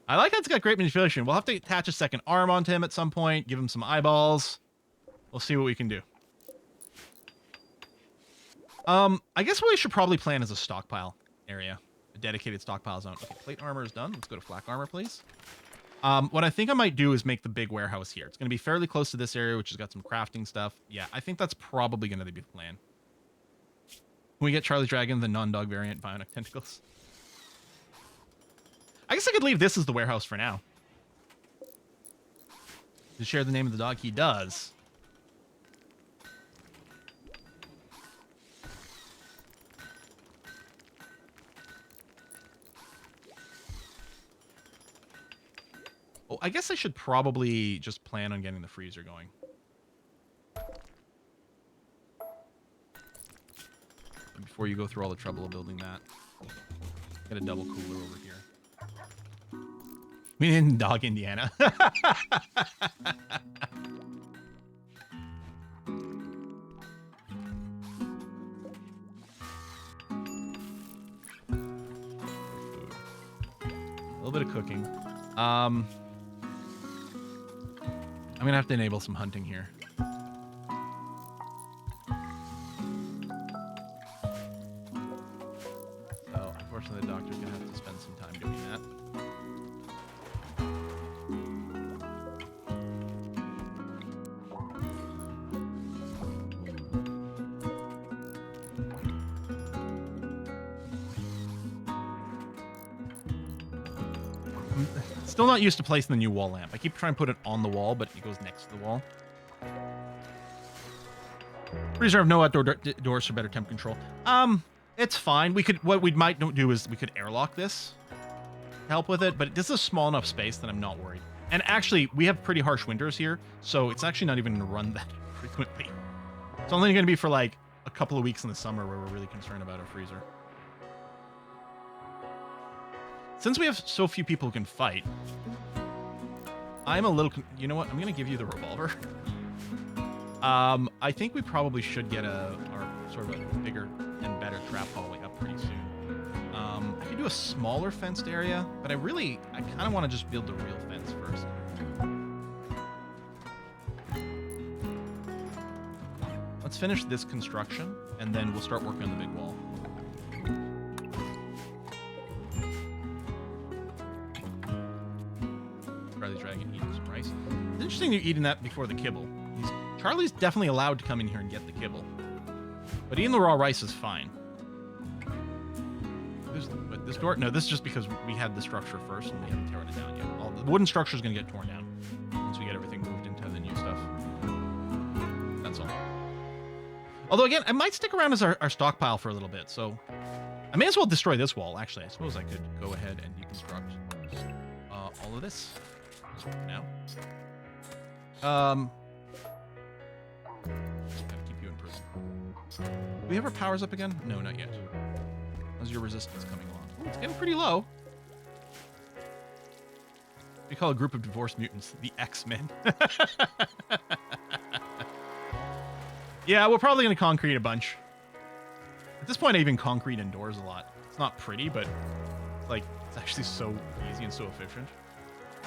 I like how it's got great manipulation. We'll have to attach a second arm onto him at some point. Give him some eyeballs. We'll see what we can do. I guess what we should probably plan is a stockpile area. A dedicated stockpile zone. Okay, plate armor is done. Let's go to flak armor, please. What I think I might do is make the big warehouse here. It's going to be fairly close to this area, which has got some crafting stuff. Yeah, I think that's probably going to be the plan. Can we get Charlie's Dragon, the non-dog variant, bionic tentacles? I guess I could leave this as the warehouse for now. To share the name of the dog, he does. Oh, I guess I should probably just plan on getting the freezer going. Before you go through all the trouble of building that. Get a double cooler over here. We in Dog, Indiana. A little bit of cooking. I'm gonna have to enable some hunting here. So, unfortunately, the doctor's gonna have to spend some time doing that. Still not used to placing the new wall lamp. I keep trying to put it on the wall, but it goes next to the wall. Freezer have no outdoor doors for better temp control. It's fine. What we might do is we could airlock this to help with it, but this is a small enough space that I'm not worried. And actually, we have pretty harsh winters here, so it's actually not even going to run that frequently. It's only going to be for like a couple of weeks in the summer where we're really concerned about our freezer. Since we have so few people who can fight, I'm a little... You know what? I'm going to give you the revolver. I think we probably should get our sort of a bigger and better trap hallway up pretty soon. I could do a smaller fenced area, but I kind of want to just build the real fence first. Let's finish this construction, and then we'll start working on the big wall. Charlie's Dragon eating some rice. It's interesting you're eating that before the kibble. Charlie's definitely allowed to come in here and get the kibble. But eating the raw rice is fine. But this door? No, this is just because we had the structure first and we haven't torn it down yet. The wooden structure is going to get torn down once we get everything moved into the new stuff. That's all. Although, again, I might stick around as our stockpile for a little bit, so... I may as well destroy this wall, actually. I suppose I could go ahead and deconstruct all of this. Now. Gotta keep you in prison. Do we have our powers up again? No, not yet. How's your resistance coming along? Ooh, it's getting pretty low. We call a group of divorced mutants the X-Men. Yeah, we're probably going to concrete a bunch. At this point, I even concrete indoors a lot. It's not pretty, but like it's actually so easy and so efficient.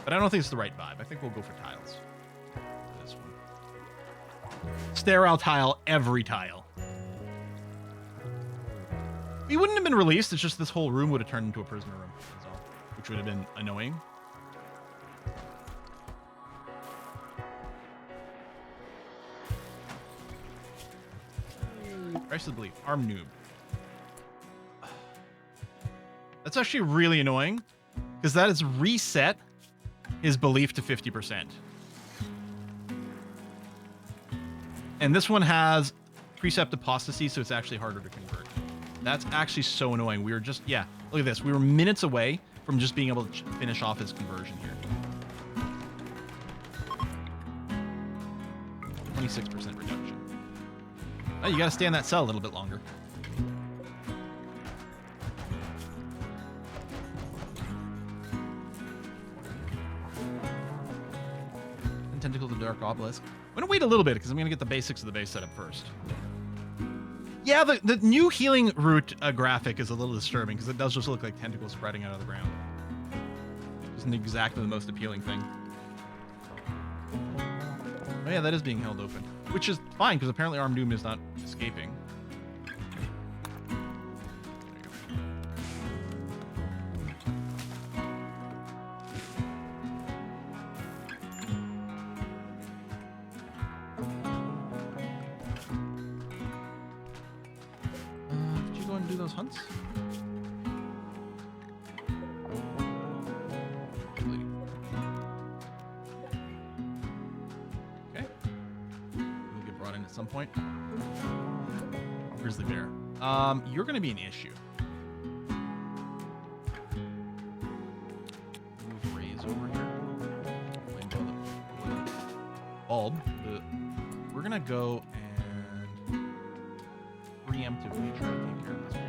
But I don't think it's the right vibe. I think we'll go for tiles. This one. Sterile tile, every tile. We wouldn't have been released. It's just this whole room would have turned into a prisoner room, that's all, which would have been annoying. Price of belief. Arm noob. That's actually really annoying because that has reset his belief to 50%. And this one has precept apostasy, so it's actually harder to convert. That's actually so annoying. We were just, yeah, look at this. We were minutes away from just being able to finish off his conversion here. 26% reduction. Oh, you gotta stay in that cell a little bit longer. And Tentacle of the Dark Obelisk. I'm gonna wait a little bit because I'm gonna get the basics of the base setup first. Yeah, the new healing route graphic is a little disturbing because it does just look like tentacles spreading out of the ground. Isn't exactly the most appealing thing. Oh yeah, that is being held open. Which is fine, because apparently Arm Doom is not escaping. those hunts? Okay. We'll get brought in at some point. Grizzly bear. You're going to be an issue. Move Rays over here. Bulb. We're going to go and preemptively try to take care of this one.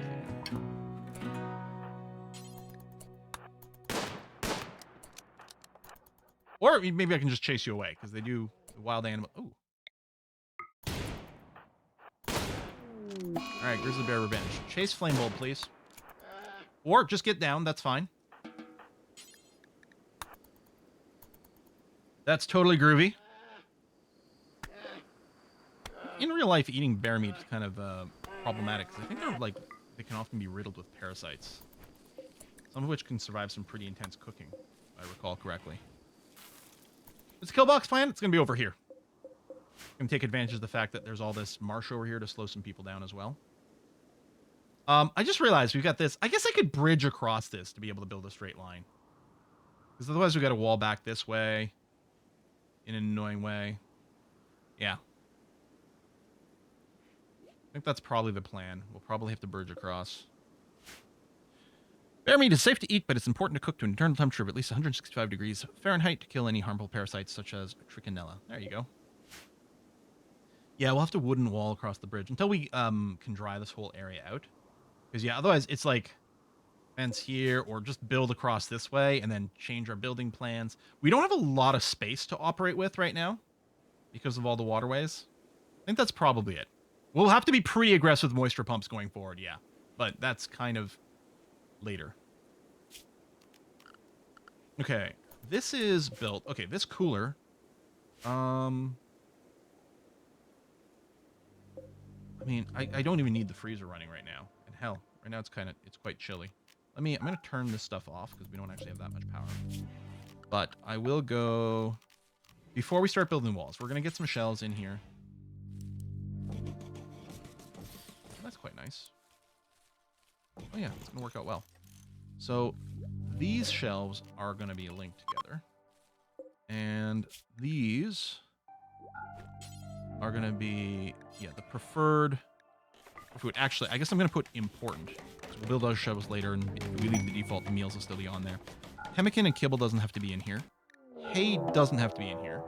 Or maybe I can just chase you away, because they do the wild animal. Ooh. Alright, Grizzly Bear Revenge. Chase Flame Bulb, please. Or just get down, that's fine. That's totally groovy. In real life, eating bear meat is kind of problematic, because I think they can often be riddled with parasites. Some of which can survive some pretty intense cooking, if I recall correctly. What's the kill box plan? It's going to be over here. Going to take advantage of the fact that there's all this marsh over here to slow some people down as well. I just realized we've got this. I guess I could bridge across this to be able to build a straight line. Because otherwise we've got a wall back this way. In an annoying way. Yeah. I think that's probably the plan. We'll probably have to bridge across. Bear meat is safe to eat, but it's important to cook to an internal temperature of at least 165 degrees Fahrenheit to kill any harmful parasites such as trichinella. There you go. Yeah, we'll have to wooden wall across the bridge until we can dry this whole area out. Because, yeah, otherwise it's like fence here or just build across this way and then change our building plans. We don't have a lot of space to operate with right now because of all the waterways. I think that's probably it. We'll have to be pretty aggressive with moisture pumps going forward, yeah. But that's kind of later. Okay, this is built. Okay, this cooler. I mean, I don't even need the freezer running right now. And hell, right now it's quite chilly. I'm gonna turn this stuff off because we don't actually have that much power. But I will go before we start building walls. We're gonna get some shelves in here. That's quite nice. Oh yeah, it's gonna work out well. So these shelves are gonna be linked together, and these are gonna be the preferred food. Actually, I guess I'm gonna put important. So we'll build those shelves later, and if we leave the default, the meals will still be on there. Pemmican and kibble doesn't have to be in here. Hay doesn't have to be in here.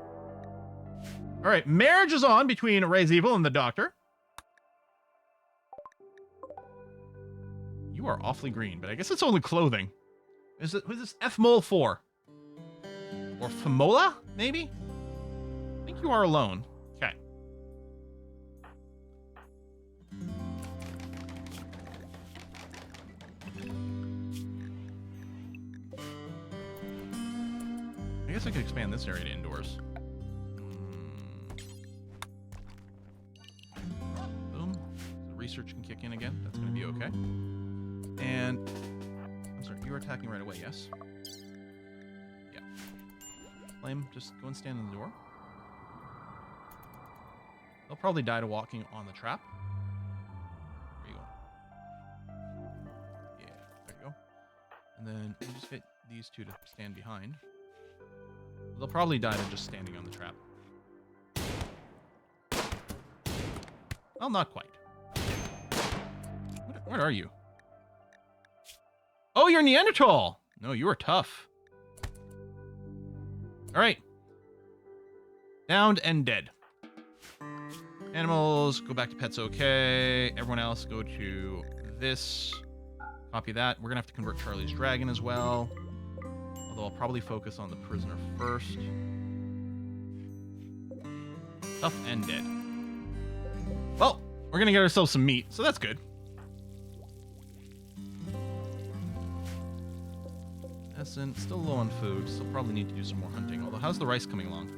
All right, marriage is on between Ray's Evil and the Doctor. You are awfully green, but I guess it's only clothing. Who's this F-Mole for? Or Famola, maybe? I think you are alone. Okay. I guess I could expand this area to indoors. Boom. The research can kick in again. That's going to be okay. And I'm sorry, you are attacking right away, yes? Yeah. Flame, just go and stand in the door. They'll probably die to walking on the trap. Where are you going? Yeah, there you go. And then you just get these two to stand behind. They'll probably die to just standing on the trap. Well, not quite. What are you? Oh, you're Neanderthal! No, you are tough. Alright. Downed and dead. Animals, go back to pets okay. Everyone else, go to this. Copy that. We're gonna have to convert Charlie's dragon as well. Although I'll probably focus on the prisoner first. Tough and dead. Well, we're gonna get ourselves some meat, so that's good. Still low on food, so probably need to do some more hunting. Although, how's the rice coming along?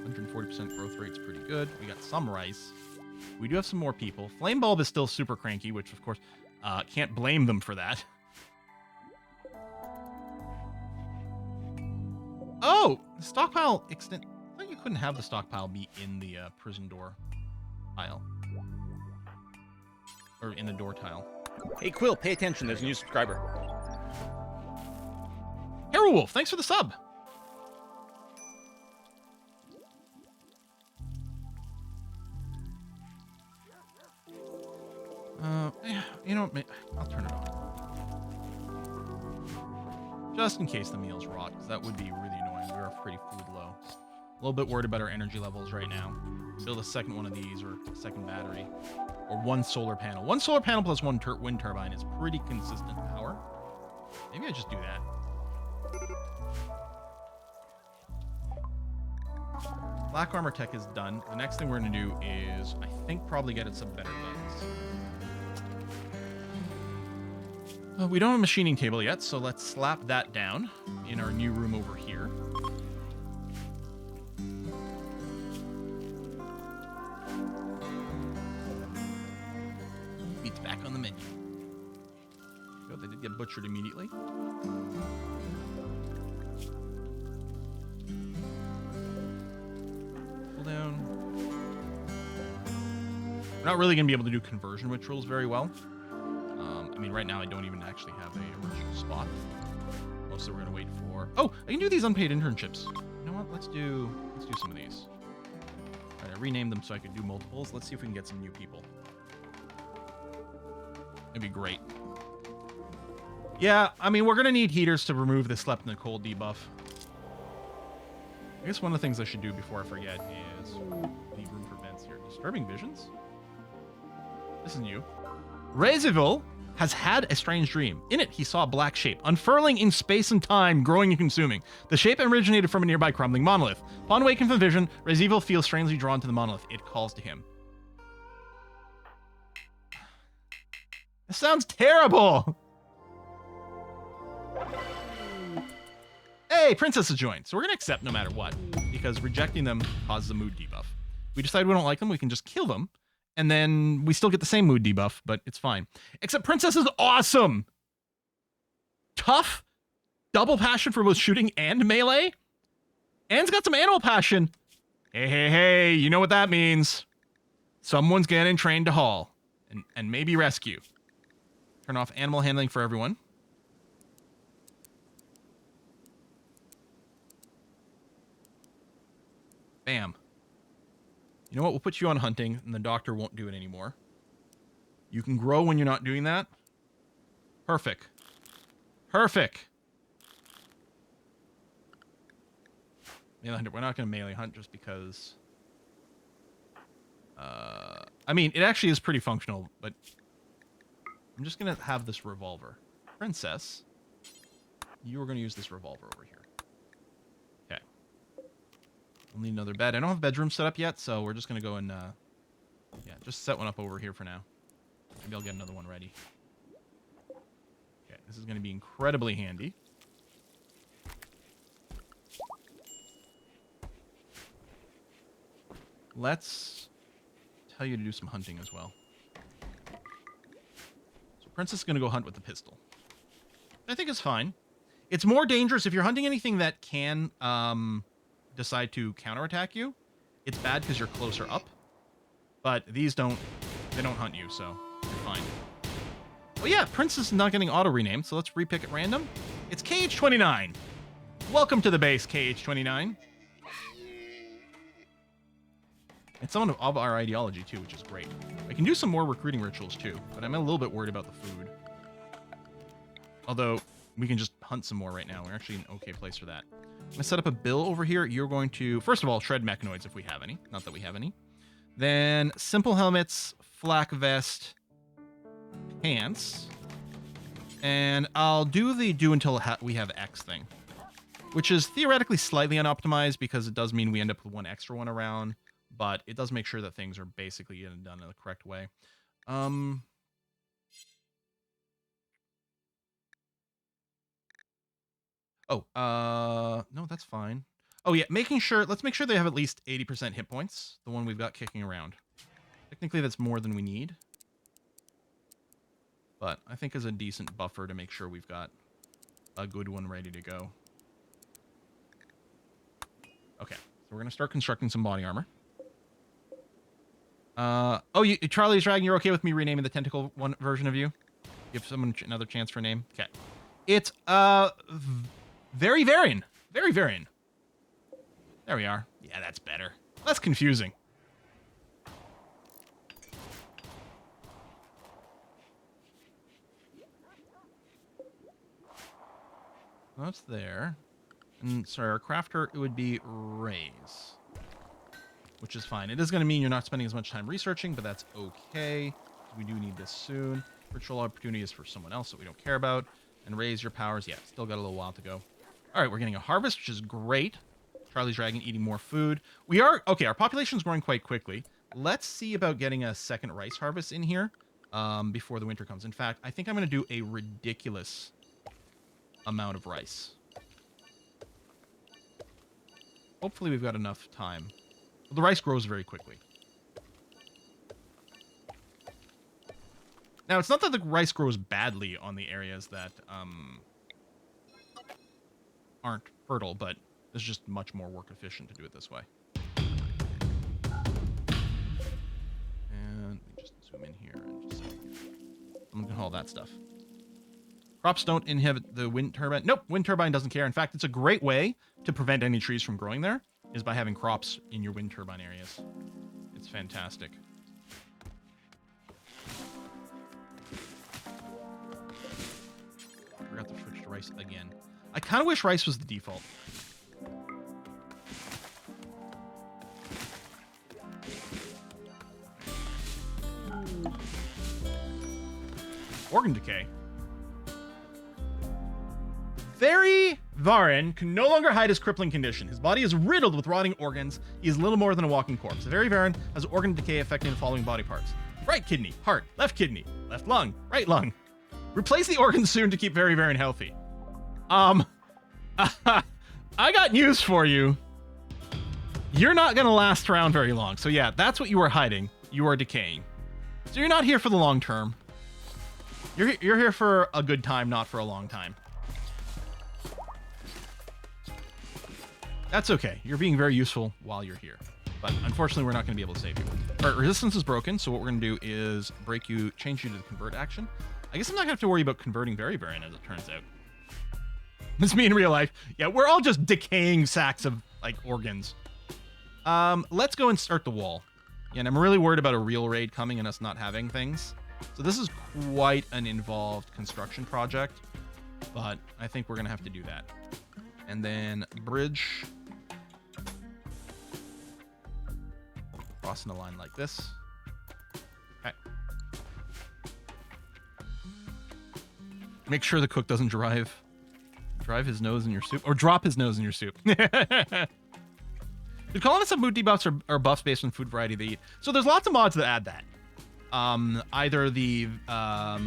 140% growth rate's pretty good. We got some rice. We do have some more people. Flame Bulb is still super cranky, which, of course, can't blame them for that. Oh! The stockpile extent... I thought you couldn't have the stockpile be in the prison door tile. Or in the door tile. Hey, Quill, pay attention. There's a new subscriber. Hero Wolf, thanks for the sub. You know, I'll turn it on. Just in case the meals rot, because that would be really annoying. We are pretty food low. A little bit worried about our energy levels right now. Build a second one of these, or a second battery, or one solar panel. One solar panel plus one wind turbine is pretty consistent power. Maybe I just do that. Black armor tech is done. The next thing we're going to do is, I think, probably get it some better guns. We don't have a machining table yet, so let's slap that down in our new room over here. Meat's back on the menu. Good, they did get butchered immediately. Pull down. We're not really going to be able to do conversion rituals very well. I mean, right now I don't even actually have a original spot. Mostly we're gonna wait for. Oh, I can do these unpaid internships. You know what? Let's do some of these. All right, I renamed them so I could do multiples. Let's see if we can get some new people. It'd be great. Yeah, I mean, we're gonna need heaters to remove the slept in the cold debuff. I guess one of the things I should do before I forget is leave room for vents here. Disturbing visions. This is new. Raziville has had a strange dream. In it, he saw a black shape, unfurling in space and time, growing and consuming. The shape originated from a nearby crumbling monolith. Upon waking from vision, Raziville feels strangely drawn to the monolith. It calls to him. This sounds terrible! Hey, Princess has joined. So we're gonna accept no matter what, because rejecting them causes a mood debuff. If we decide we don't like them, we can just kill them, and then we still get the same mood debuff, but it's fine. Except Princess is awesome! Tough, double passion for both shooting and melee, and's got some animal passion. Hey, hey, hey, you know what that means. Someone's getting trained to haul, and maybe rescue. Turn off animal handling for everyone. Bam. You know what? We'll put you on hunting, and the doctor won't do it anymore. You can grow when you're not doing that. Perfect. Perfect. Melee hunter. We're not going to melee hunt just because... I mean, it actually is pretty functional, but... I'm just going to have this revolver. Princess, you are going to use this revolver over here. Okay. We'll need another bed. I don't have a bedroom set up yet, so we're just going to go and, yeah, just set one up over here for now. Maybe I'll get another one ready. Okay, this is going to be incredibly handy. Let's tell you to do some hunting as well. So Princess is going to go hunt with the pistol. I think it's fine. It's more dangerous if you're hunting anything that can decide to counterattack you. It's bad because you're closer up. But these don't hunt you, so you're fine. Oh yeah, Princess is not getting auto-renamed, so let's repick at random. It's KH29. Welcome to the base, KH29. It's someone of our ideology, too, which is great. I can do some more recruiting rituals, too, but I'm a little bit worried about the food. Although, we can just hunt some more right now. We're actually in an okay place for that. I'm going to set up a bill over here. You're going to, first of all, shred mechanoids if we have any. Not that we have any. Then, simple helmets, flak vest, pants. And I'll do the do until we have X thing. Which is theoretically slightly unoptimized because it does mean we end up with one extra one around. But it does make sure that things are basically done in the correct way. No, that's fine. Oh yeah, let's make sure they have at least 80% hit points. The one we've got kicking around. Technically that's more than we need. But I think as a decent buffer to make sure we've got a good one ready to go. Okay, so we're going to start constructing some body armor. Oh, Charlie's Dragon, you're okay with me renaming the tentacle one version of you? Give someone another chance for a name. Okay. It's very Varian. Very Varian. There we are. Yeah, that's better. Less confusing. That's there. And sorry, our crafter, it would be Raise. Which is fine. It is going to mean you're not spending as much time researching, but that's okay. We do need this soon. Virtual opportunity is for someone else that we don't care about. And raise your powers. Yeah, still got a little while to go. All right, we're getting a harvest, which is great. Charlie's Dragon eating more food. We are... Okay, our population is growing quite quickly. Let's see about getting a second rice harvest in here before the winter comes. In fact, I think I'm going to do a ridiculous amount of rice. Hopefully we've got enough time. The rice grows very quickly. Now, it's not that the rice grows badly on the areas that aren't fertile, but it's just much more work efficient to do it this way. And let me just zoom in here and just I'm going to haul that stuff. Crops don't inhibit the wind turbine. Nope, wind turbine doesn't care. In fact, it's a great way to prevent any trees from growing there is by having crops in your wind turbine areas. It's fantastic. I forgot to switch to rice again. I kind of wish rice was the default. Organ decay. Very Varen can no longer hide his crippling condition. His body is riddled with rotting organs. He is little more than a walking corpse. The Very Varen has organ decay affecting the following body parts: right kidney, heart, left kidney, left lung, right lung. Replace the organs soon to keep Very Varen healthy. I got news for you. You're not gonna last around very long. So yeah, that's what you are hiding. You are decaying. So you're not here for the long term. You're here for a good time, not for a long time. That's okay. You're being very useful while you're here. But unfortunately, we're not going to be able to save you. All right, resistance is broken, so what we're going to do is change you to the convert action. I guess I'm not going to have to worry about converting Very Varian, as it turns out. It's me in real life. Yeah, we're all just decaying sacks of, like, organs. Let's go and start the wall. Yeah, and I'm really worried about a real raid coming and us not having things. So this is quite an involved construction project, but I think we're going to have to do that. And then bridge. Crossing a line like this. Okay. Make sure the cook doesn't drive his nose in your soup, or drop his nose in your soup. Did colonists have mood debuffs or buffs based on food variety they eat? So there's lots of mods that add that. Either the a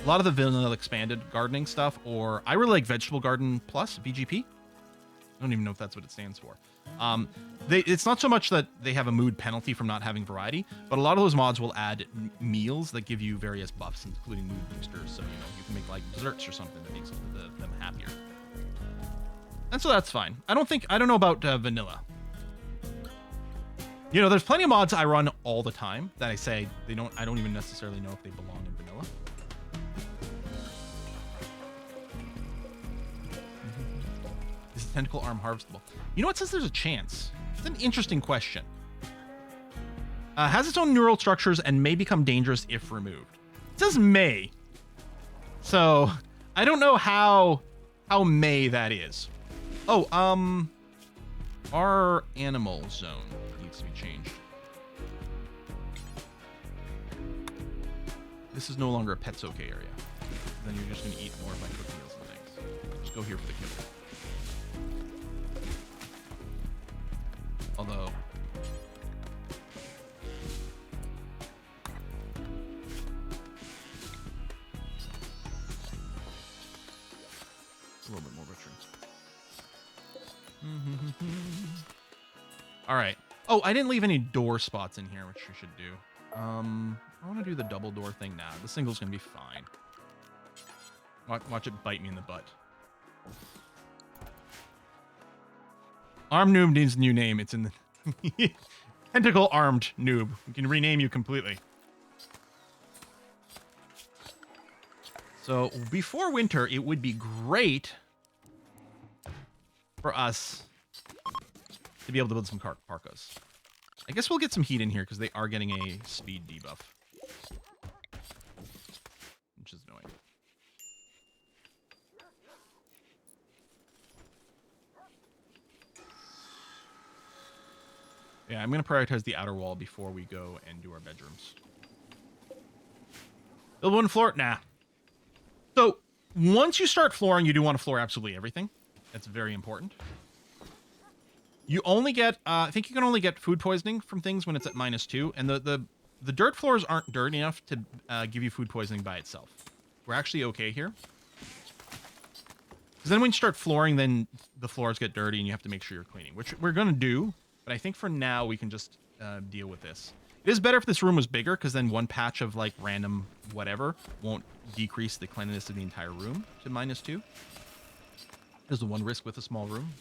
lot of the vanilla expanded gardening stuff, or I really like Vegetable Garden Plus, VGP. I don't even know if that's what it stands for. It's not so much that they have a mood penalty from not having variety, but a lot of those mods will add meals that give you various buffs, including mood boosters. So, you know, you can make like desserts or something that makes them happier. And so that's fine. I don't know about vanilla. You know, there's plenty of mods I run all the time that I say I don't even necessarily know if they belong in vanilla. Is the tentacle arm harvestable? You know, it says there's a chance. It's an interesting question. Has its own neural structures and may become dangerous if removed. It says may. So I don't know how may that is. Oh, our animal zone needs to be changed. This is no longer a pets okay area. Then you're just gonna eat more of my cooked meals and things. Just go here for the kibble. Although, a little bit more butchering. All right. Oh, I didn't leave any door spots in here, which I should do. I want to do the double door thing now. The single's gonna be fine. Watch it bite me in the butt. Arm Noob needs a new name. It's in the Tentacle Armed Noob. We can rename you completely. So before winter, it would be great for us to be able to build some parkas. I guess we'll get some heat in here because they are getting a speed debuff, which is annoying. Yeah, I'm going to prioritize the outer wall before we go and do our bedrooms. Build one floor? Nah. So, once you start flooring, you do want to floor absolutely everything. That's very important. You only get, I think you can only get food poisoning from things when it's at -2. And the dirt floors aren't dirty enough to give you food poisoning by itself. We're actually okay here. Because then when you start flooring, then the floors get dirty and you have to make sure you're cleaning, which we're going to do. But I think for now, we can just deal with this. It is better if this room was bigger, because then one patch of like random whatever won't decrease the cleanliness of the entire room to -2. There's the one risk with a small room.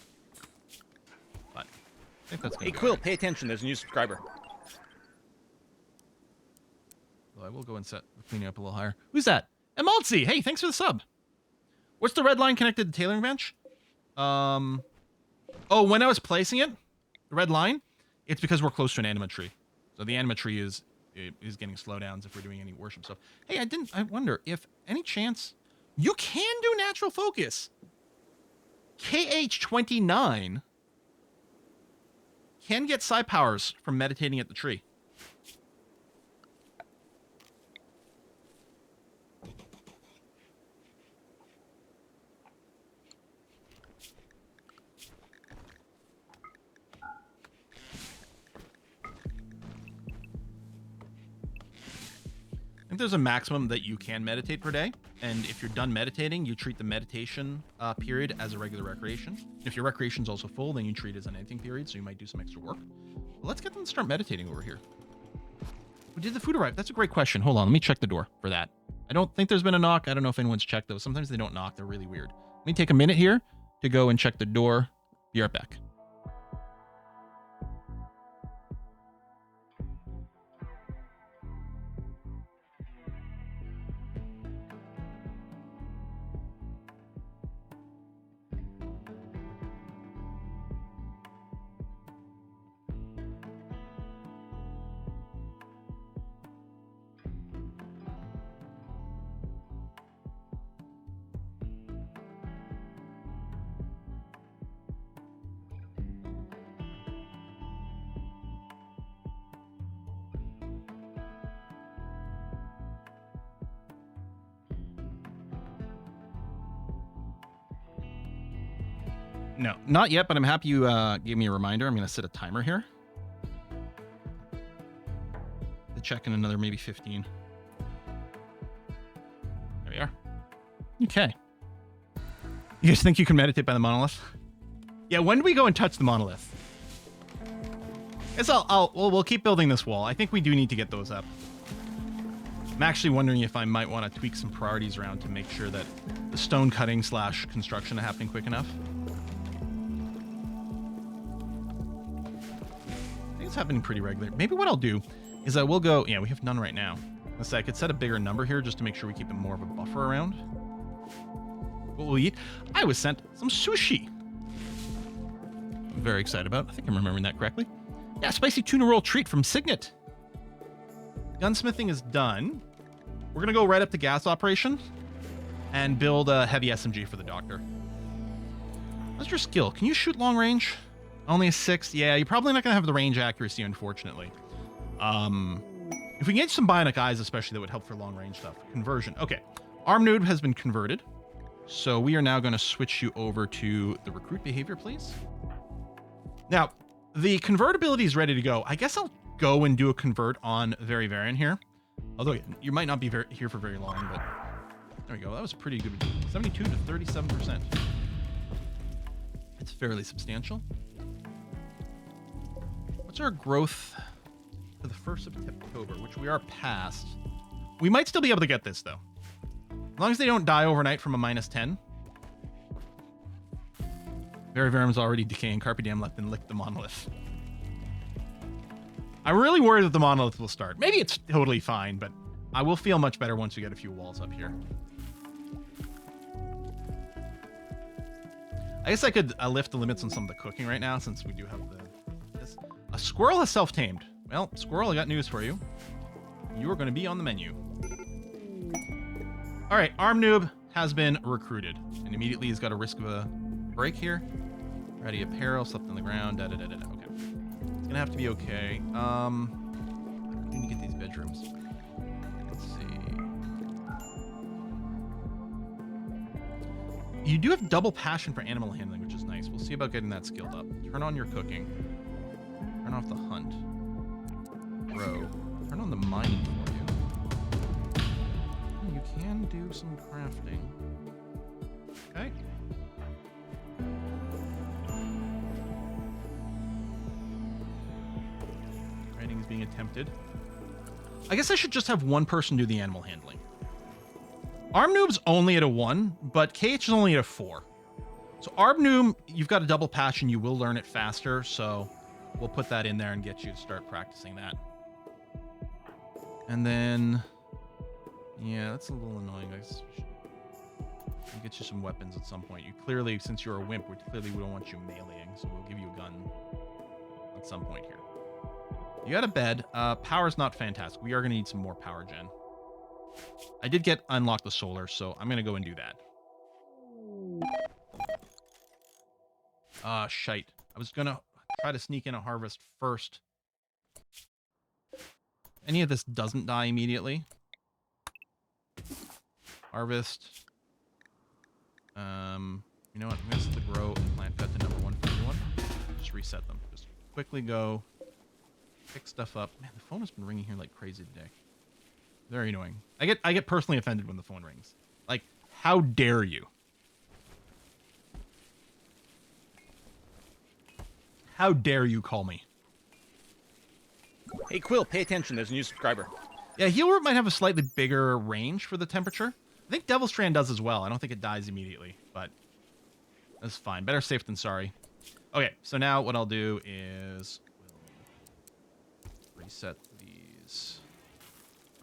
But I think that's going Hey, to be Quill, all right. pay attention. There's a new subscriber. Well, I will go and set the cleaning up a little higher. Who's that? Emaltzy! Hey, thanks for the sub. What's the red line connected to the tailoring bench? Oh, when I was placing it, the red line, it's because we're close to an anima tree. So the anima tree is getting slowdowns if we're doing any worship stuff. Hey, I wonder if any chance you can do natural focus. KH29 can get psi powers from meditating at the tree. I think there's a maximum that you can meditate per day, and if you're done meditating, you treat the meditation period as a regular recreation. If your recreation's also full, then you treat it as an editing period, so you might do some extra work. But let's get them to start meditating over here. Did the food arrive? That's a great question. Hold on, let me check the door for that. I don't think there's been a knock. I don't know if anyone's checked, though. Sometimes they don't knock. They're really weird. Let me take a minute here to go and check the door. Be right back. No, not yet, but I'm happy you gave me a reminder. I'm going to set a timer here to check in another maybe 15. There we are. Okay. You guys think you can meditate by the monolith? Yeah, when do we go and touch the monolith? Guess we'll keep building this wall. I think we do need to get those up. I'm actually wondering if I might want to tweak some priorities around to make sure that the stone cutting / construction are happening quick enough. It's happening pretty regular. Maybe what I'll do is I will go... Yeah, we have none right now. Let's say I could set a bigger number here just to make sure we keep it more of a buffer around. What we'll eat? I was sent some sushi. I'm very excited about it. I think I'm remembering that correctly. Yeah, spicy tuna roll treat from Signet. Gunsmithing is done. We're going to go right up to gas operation and build a heavy SMG for the doctor. What's your skill? Can you shoot long range? Only a 6. Yeah, you're probably not going to have the range accuracy, unfortunately. If we can get some bionic eyes, especially, that would help for long range stuff. Conversion. Okay. Arm node has been converted. So we are now going to switch you over to the recruit behavior, please. Now, the convertibility is ready to go. I guess I'll go and do a convert on Very Varian here. Although you might not be here for very long, but there we go. That was pretty good. 72 to 37%. It's fairly substantial. What's our growth for the 1st of October, which we are past? We might still be able to get this, though. As long as they don't die overnight from a -10. Very Verim's already decaying. Carpe Diem left and lick the monolith. I'm really worried that the monolith will start. Maybe it's totally fine, but I will feel much better once we get a few walls up here. I guess I could lift the limits on some of the cooking right now since we do have this. A squirrel has self-tamed. Well, squirrel, I got news for you. You are going to be on the menu. All right, Arm Noob has been recruited, and immediately he's got a risk of a break here. Ready apparel, slept on the ground. Okay, it's gonna have to be okay. I need to get these bedrooms. Let's see. You do have double passion for animal handling, which is nice. We'll see about getting that skilled up. Turn on your cooking. Turn off the hunt. Grow. Turn on the mining for you. You can do some crafting. Okay. Training is being attempted. I guess I should just have one person do the animal handling. Arm Noob's only at a 1, but KH is only at a 4. So Arm Noob, you've got a double passion. You will learn it faster, so we'll put that in there and get you to start practicing that. And then, yeah, that's a little annoying. I guess we'll get you some weapons at some point. You clearly, since you're a wimp, we don't want you meleeing, so we'll give you a gun at some point here. You got a bed. Power's not fantastic. We are going to need some more power gen. I did unlock the solar, so I'm going to go and do that. Shite. I was going to try to sneak in a harvest first. Any of this doesn't die immediately. Harvest. You know what? I'm going to set the grow and plant pet to number 1 for everyone. Just reset them. Just quickly go. Pick stuff up. Man, the phone has been ringing here like crazy today. Very annoying. I get personally offended when the phone rings. Like, how dare you? How dare you call me? Hey, Quill, pay attention. There's a new subscriber. Yeah, Heal Root might have a slightly bigger range for the temperature. I think Devil Strand does as well. I don't think it dies immediately, but that's fine. Better safe than sorry. Okay, so now what I'll do is we'll reset these.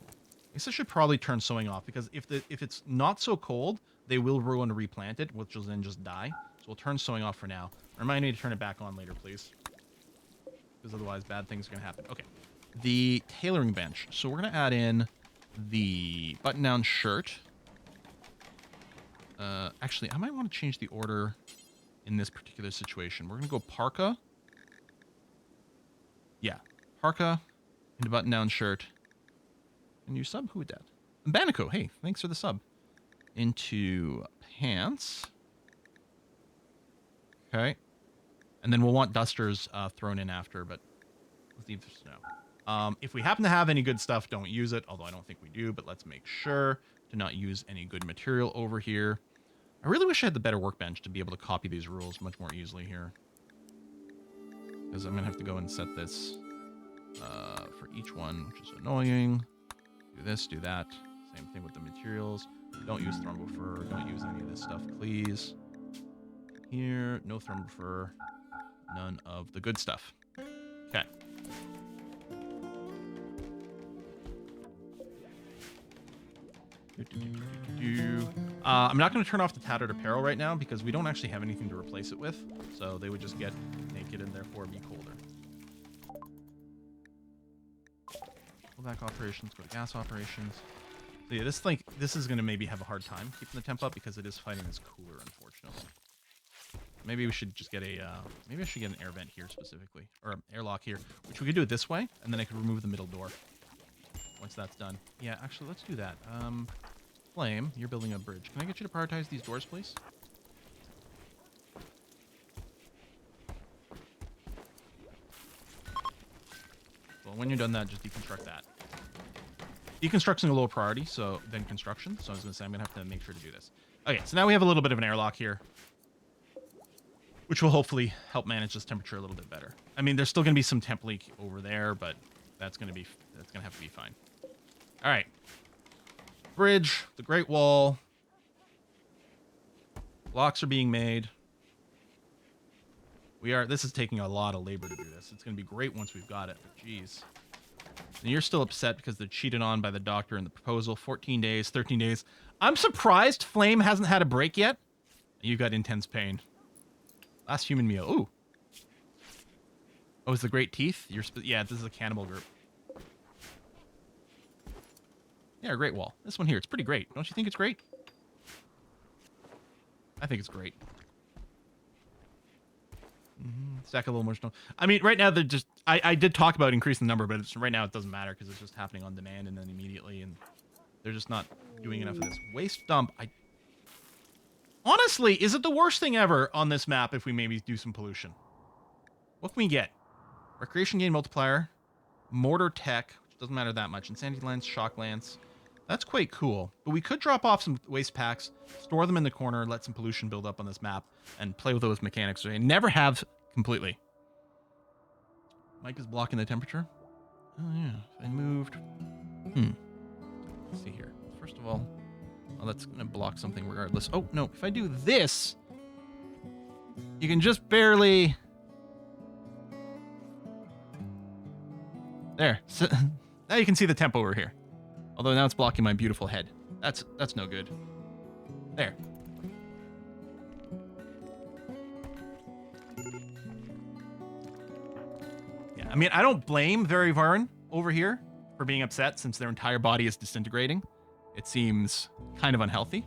I guess I should probably turn sowing off because if it's not so cold, they will ruin and replant it, which will then just die. So we'll turn sowing off for now. Remind me to turn it back on later, please. Because otherwise bad things are going to happen. Okay. The tailoring bench. So we're going to add in the button-down shirt. Actually, I might want to change the order in this particular situation. We're going to go parka. Yeah. Parka into button-down shirt. And you sub? Who would that? Banico. Hey, thanks for the sub. Into pants. Okay. And then we'll want dusters thrown in after, but let's leave this now. If we happen to have any good stuff, don't use it, although I don't think we do, but let's make sure to not use any good material over here. I really wish I had the better workbench to be able to copy these rules much more easily here. Because I'm going to have to go and set this for each one, which is annoying. Do this, do that. Same thing with the materials. Don't use thermal fur. Don't use any of this stuff, please. Here, no thermal fur. None of the good stuff. Okay. I'm not going to turn off the tattered apparel right now because we don't actually have anything to replace it with. So they would just get naked and therefore be colder. Pull back operations, go to gas operations. So yeah, this is going to maybe have a hard time keeping the temp up because it is fighting this cooler, unfortunately. Maybe we should just get maybe I should get an air vent here specifically, or airlock here, which we could do it this way, and then I could remove the middle door once that's done. Yeah, actually, let's do that. Flame, you're building a bridge. Can I get you to prioritize these doors, please? Well, when you're done that, just deconstruct that. Deconstruction's a lower priority, so than construction. So I was going to say I'm going to have to make sure to do this. Okay, so now we have a little bit of an airlock here, which will hopefully help manage this temperature a little bit better. I mean, there's still going to be some temp leak over there, but that's going to have to be fine. All right. Bridge, the Great Wall. Blocks are being made. This is taking a lot of labor to do this. It's going to be great once we've got it, but geez. And you're still upset because they're cheated on by the doctor in the proposal. 14 days, 13 days. I'm surprised Flame hasn't had a break yet. You've got intense pain. Last human meal. Ooh. Oh, it's the Great Teeth? Yeah, this is a cannibal group. Yeah, Great Wall. This one here, it's pretty great. Don't you think it's great? I think it's great. Stack a little more stone. I mean, right now they're just... I did talk about increasing the number, but right now it doesn't matter because it's just happening on demand and then immediately, and they're just not doing enough of this. Waste dump. Honestly, is it the worst thing ever on this map if we maybe do some pollution? What can we get? Recreation gain multiplier. Mortar tech, which doesn't matter that much. Insanity lance, shock lance. That's quite cool. But we could drop off some waste packs, store them in the corner, let some pollution build up on this map, and play with those mechanics. I never have completely. Mike is blocking the temperature. Oh, yeah. If I moved... Let's see here. First of all... Oh, that's going to block something regardless. Oh, no. If I do this... You can just barely... There. So, now you can see the temp over here. Although now it's blocking my beautiful head. That's no good. There. Yeah, I mean, I don't blame Very Varan over here for being upset since their entire body is disintegrating. It seems kind of unhealthy.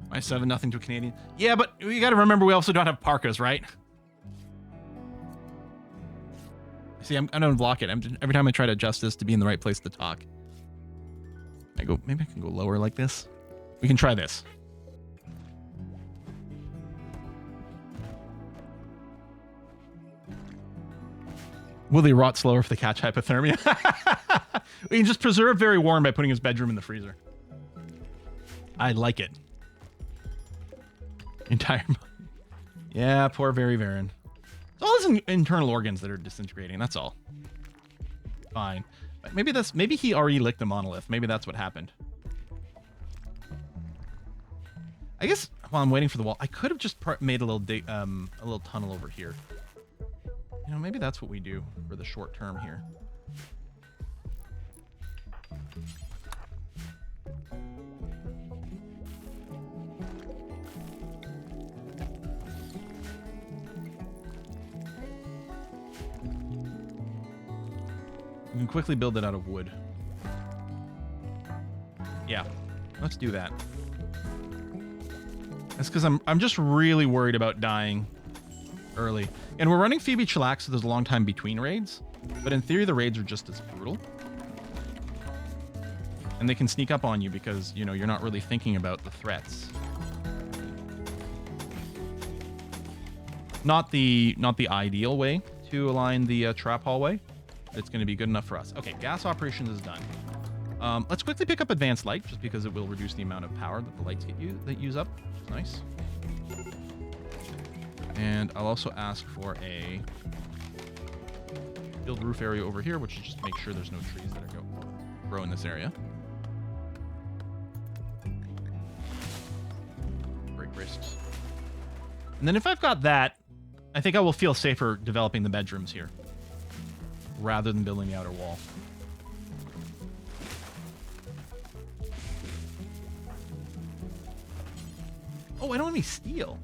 My 7-0 to a Canadian. Yeah, but you got to remember we also don't have parkas, right? See, I don't block it. Every time I try to adjust this to be in the right place to talk, maybe I can go lower like this. We can try this. Will they rot slower if they catch hypothermia? We can just preserve Very Warm by putting his bedroom in the freezer. I like it. Entire... Yeah, poor Very Varan. It's all his internal organs that are disintegrating, that's all. Fine. But maybe he already licked a monolith. Maybe that's what happened. I guess while I'm waiting for the wall, I could have just made a little tunnel over here. You know, maybe that's what we do for the short term here. We can quickly build it out of wood. Yeah, let's do that. That's because I'm just really worried about dying early. And we're running Phoebe Chillax, so there's a long time between raids. But in theory, the raids are just as brutal. And they can sneak up on you because, you know, you're not really thinking about the threats. Not the ideal way to align the trap hallway. It's going to be good enough for us. Okay, gas operations is done. Let's quickly pick up advanced light, just because it will reduce the amount of power that the lights that use up. Nice. And I'll also ask for a build roof area over here, which is just to make sure there's no trees that grow in this area. Break risks. And then if I've got that, I think I will feel safer developing the bedrooms here, rather than building the outer wall. Oh, I don't have any steel.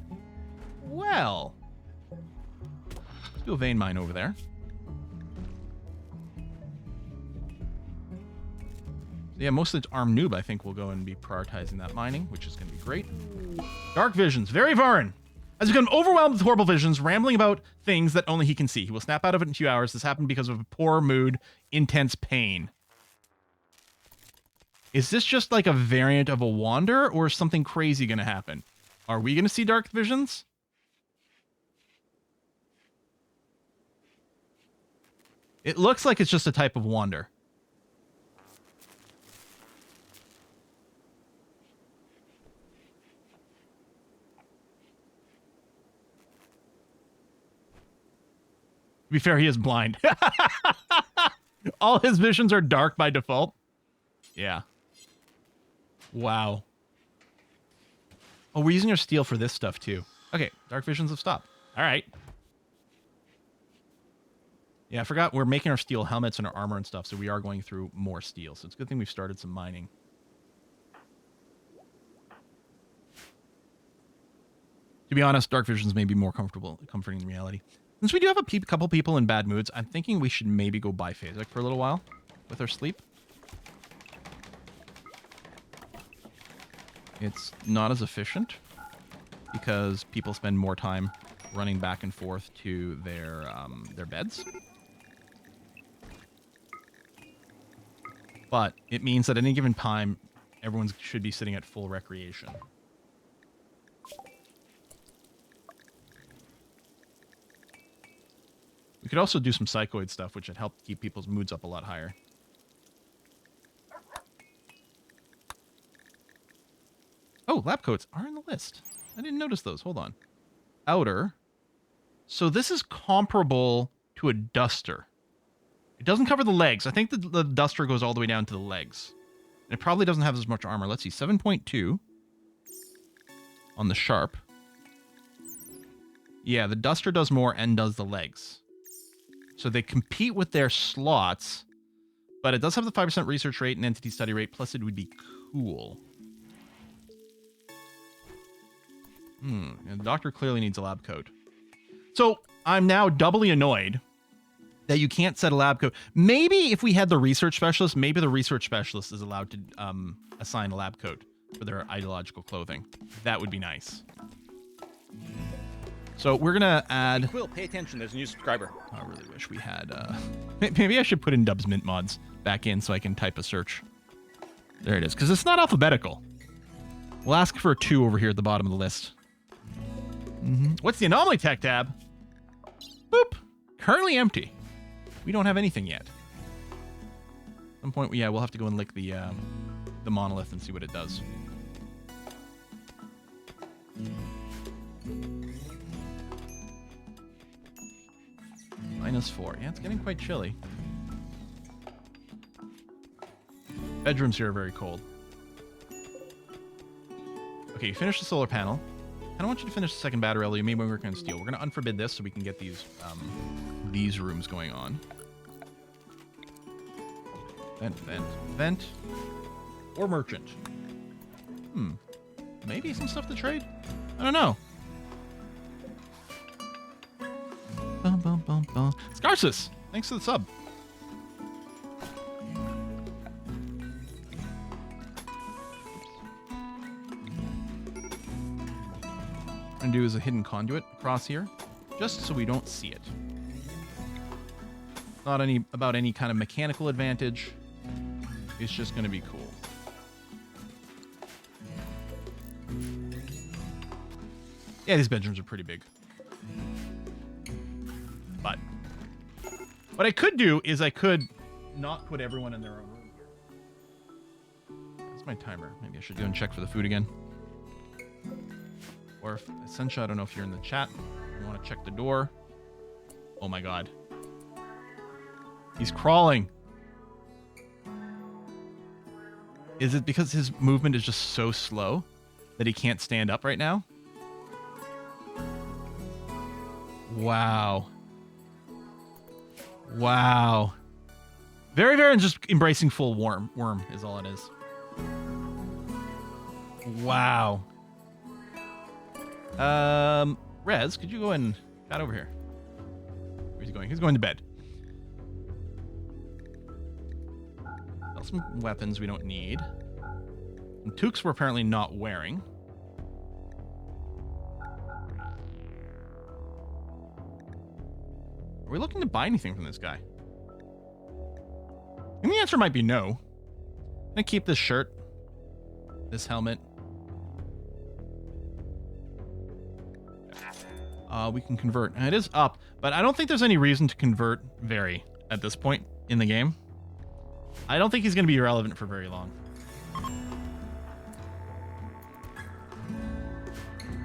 Well, let's do a vein mine over there. So yeah, most of the armed noob, I think, will go and be prioritizing that mining, which is going to be great. Dark visions. Very Varan has become overwhelmed with horrible visions, rambling about things that only he can see. He will snap out of it in a few hours. This happened because of a poor mood, intense pain. Is this just like a variant of a wander, or is something crazy going to happen? Are we going to see dark visions? It looks like it's just a type of wander. To be fair, he is blind. All his visions are dark by default. Yeah. Wow. Oh, we're using our steel for this stuff too. Okay, dark visions have stopped. All right. Yeah, I forgot we're making our steel helmets and our armor and stuff, so we are going through more steel. So it's a good thing we've started some mining. be honest, dark visions may be more comforting than reality. Since we do have a couple people in bad moods, I'm thinking we should maybe go biphasic for a little while with our sleep. It's not as efficient because people spend more time running back and forth to their beds. But it means that at any given time, everyone should be sitting at full recreation. We could also do some psychoid stuff, which would help keep people's moods up a lot higher. Oh, lab coats are in the list. I didn't notice those. Hold on. Outer. So this is comparable to a duster. It doesn't cover the legs. I think the duster goes all the way down to the legs. And it probably doesn't have as much armor. Let's see. 7.2 on the sharp. Yeah, the duster does more and does the legs. So they compete with their slots, but it does have the 5% research rate and entity study rate, plus it would be cool. And the doctor clearly needs a lab coat. So I'm now doubly annoyed that you can't set a lab coat. Maybe if we had the research specialist, maybe the research specialist is allowed to assign a lab coat for their ideological clothing. That would be nice. So we're going to add... Quilleau, pay attention. There's a new subscriber. I really wish we had... maybe I should put in Dub's Mint mods back in so I can type a search. There it is, because it's not alphabetical. We'll ask for a 2 over here at the bottom of the list. What's the Anomaly Tech tab? Boop. Currently empty. We don't have anything yet. At some point, yeah, we'll have to go and lick the monolith and see what it does. -4. Yeah, it's getting quite chilly. Bedrooms here are very cold. Okay, you finished the solar panel. I don't want you to finish the second battery, although you may work on steel. We're going to unforbid this so we can get these rooms going on. Vent. Or merchant. Maybe some stuff to trade? I don't know. Scarsus! Thanks for the sub. What I'm going to do is a hidden conduit across here, just so we don't see it. Not about any kind of mechanical advantage. It's just going to be cool. Yeah, these bedrooms are pretty big. But what I could do is I could not put everyone in their own room here. That's my timer. Maybe I should go and check for the food again. Or if Essential, I don't know if you're in the chat. You want to check the door. Oh my god. He's crawling. Is it because his movement is just so slow that he can't stand up right now? Wow. Wow. Very, very just embracing full worm is all it is. Wow. Rez, could you go and got over here? Where's he going? He's going to bed. Got some weapons we don't need. And toques we're apparently not wearing. Are we looking to buy anything from this guy? And the answer might be no. I'm gonna keep this shirt, this helmet. We can convert. And it is up, but I don't think there's any reason to convert Very at this point in the game. I don't think he's gonna be irrelevant for very long.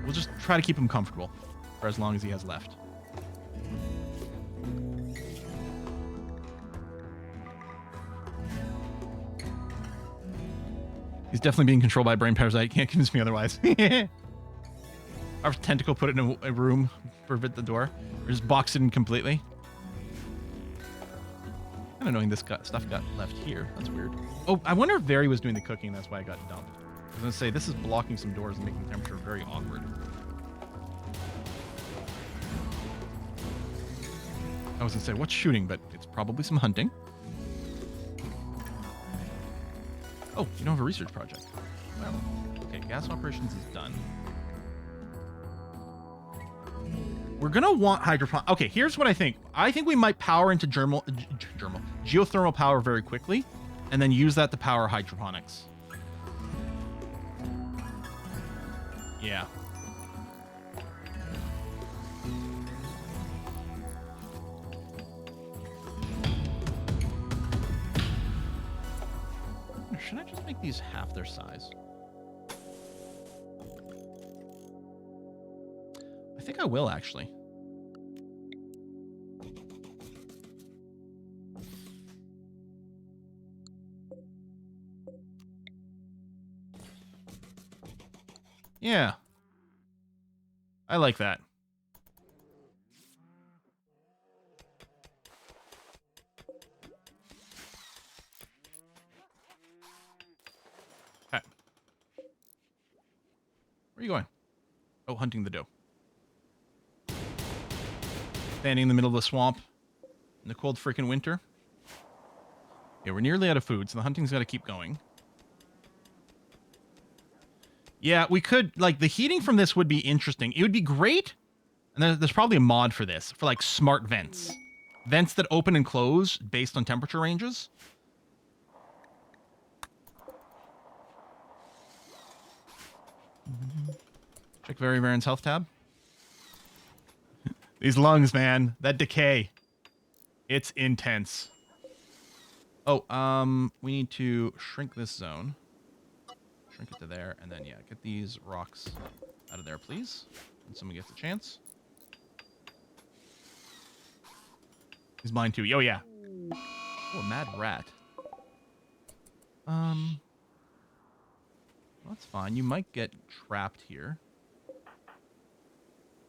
We'll just try to keep him comfortable for as long as he has left. He's definitely being controlled by a brain parasite. Can't convince me otherwise. Our tentacle put it in a room, forbid the door, or just box it in completely. Kind of knowing this stuff got left here. That's weird. Oh, I wonder if Very was doing the cooking. That's why it got dumped. I was gonna say this is blocking some doors and making the temperature very awkward. I was gonna say, what's shooting? But it's probably some hunting. Oh, you don't have a research project. Well, okay, gas operations is done. We're gonna want hydroponic. Okay, here's what I think. I think we might power into geothermal power very quickly, and then use that to power hydroponics. Yeah. Should I just make these half their size? I think I will, actually. Yeah. I like that. Okay. Where are you going? Oh, hunting the doe. Standing in the middle of the swamp in the cold freaking winter. Yeah, we're nearly out of food, so the hunting's got to keep going. Yeah, we could, like, the heating from this would be interesting. It would be great, and there's probably a mod for this, for, like, smart vents. Vents that open and close based on temperature ranges. Check Very Varen's health tab. These lungs, man. That decay. It's intense. Oh, we need to shrink this zone. Shrink it to there, and then, yeah, get these rocks out of there, please. When someone gets a chance. He's mine, too. Oh, yeah. Oh, a mad rat. That's fine. You might get trapped here.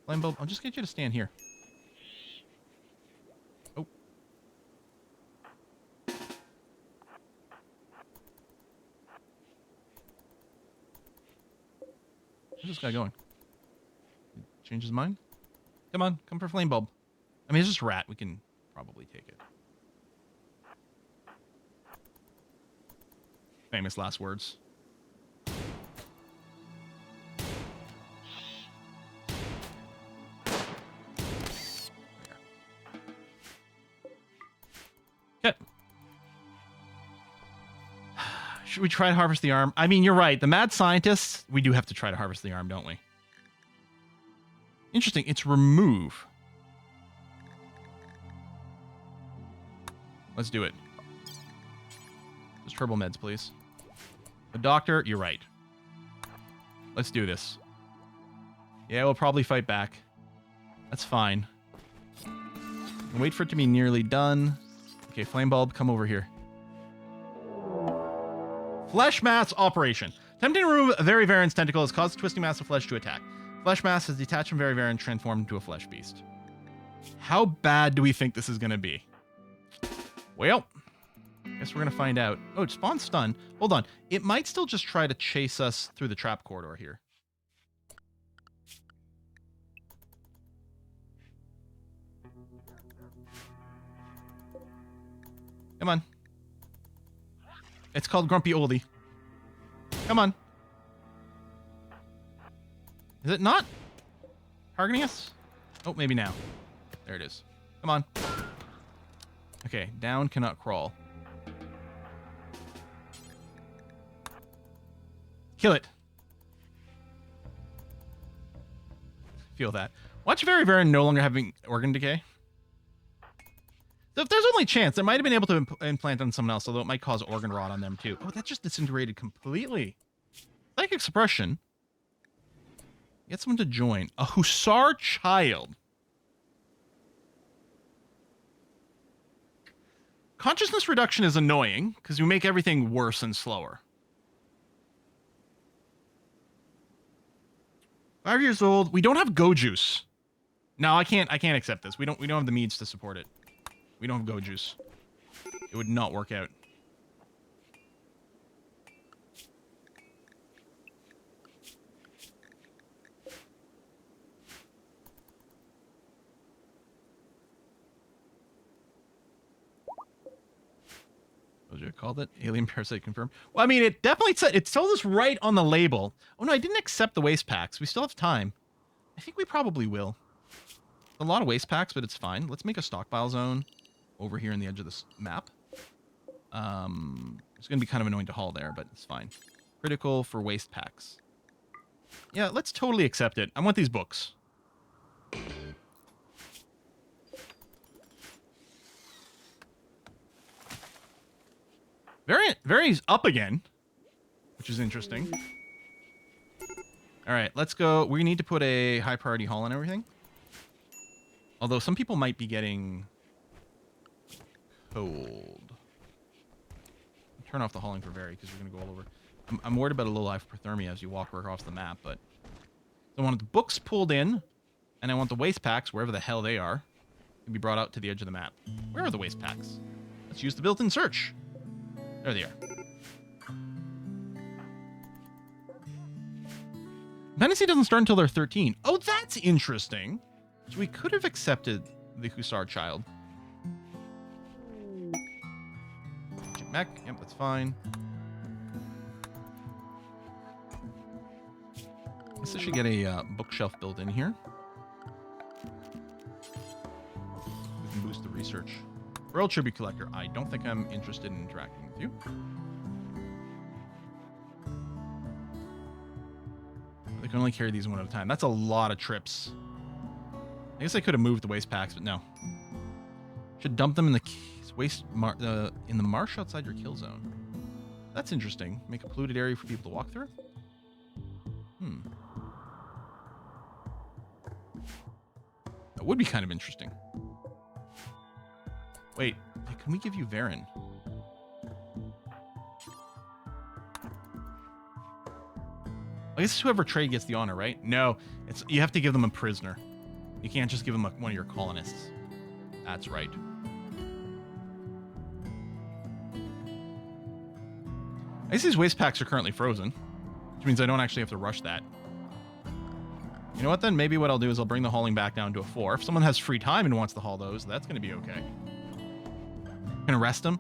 Flame bulb, I'll just get you to stand here. Oh. Where's this guy going? Change his mind? Come on, come for flame bulb. I mean, it's just rat. We can probably take it. Famous last words. Okay. Should we try to harvest the arm? I mean, you're right. The mad scientists, we do have to try to harvest the arm, don't we? Interesting. It's remove. Let's do it. Just turbo meds, please. The doctor, you're right. Let's do this. Yeah, we'll probably fight back. That's fine. And wait for it to be nearly done. Okay, flame bulb, come over here. Flesh mass operation. Attempting to remove a Very Varen's tentacle has caused a twisting mass of flesh to attack. Flesh mass has detached from Very Varen and transformed into a flesh beast. How bad do we think this is going to be? Well, guess we're going to find out. Oh, it spawned stun. Hold on. It might still just try to chase us through the trap corridor here. Come on. It's called Grumpy Oldie. Come on. Is it not targeting us? Oh, maybe now. There it is. Come on. Okay, down cannot crawl. Kill it. Feel that. Watch Very Varen no longer having organ decay. So if there's only a chance, there might have been able to implant on someone else, although it might cause organ rot on them too. Oh, that just disintegrated completely. Psychic suppression. Get someone to join. A Hussar child. Consciousness reduction is annoying because you make everything worse and slower. 5 years old. We don't have go juice. No, I can't accept this. We don't have the means to support it. We don't have go juice. It would not work out. you called it? Alien parasite confirmed. Well, I mean, it definitely said, it told us right on the label. Oh, no, I didn't accept the waste packs. We still have time. I think we probably will. A lot of waste packs, but it's fine. Let's make a stockpile zone over here in the edge of this map. It's going to be kind of annoying to haul there, but it's fine. Critical for waste packs. Yeah, let's totally accept it. I want these books. Very up again, which is interesting. All right, let's go. We need to put a high priority haul on everything. Although some people might be getting cold. Turn off the hauling for Very because we're going to go all over. I'm worried about a little hypothermia as you walk across the map, but I want the books pulled in, and I want the waste packs, wherever the hell they are, to be brought out to the edge of the map. Where are the waste packs? Let's use the built-in search. There they are. Fantasy doesn't start until they're 13. Oh, that's interesting. So we could have accepted the Hussar child. Mech. Yep, that's fine. Guess I should get a bookshelf built in here. We can boost the research. Royal Tribute Collector. I don't think I'm interested in interacting with you. They can only carry these one at a time. That's a lot of trips. I guess I could have moved the waste packs, but no. Should dump them in the in the marsh outside your kill zone. That's interesting. Make a polluted area for people to walk through. That would be kind of interesting. Wait, can we give you Varen? I guess whoever trade gets the honor, right? No, you have to give them a prisoner. You can't just give them one of your colonists. That's right. I guess these waste packs are currently frozen, which means I don't actually have to rush that. You know what then? Maybe what I'll do is I'll bring the hauling back down to a 4. If someone has free time and wants to haul those, that's going to be okay. Gonna rest them.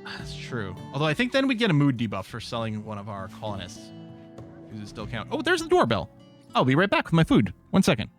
That's true. Although I think then we'd get a mood debuff for selling one of our colonists. Does it still count? Oh, there's the doorbell. I'll be right back with my food. 1 second.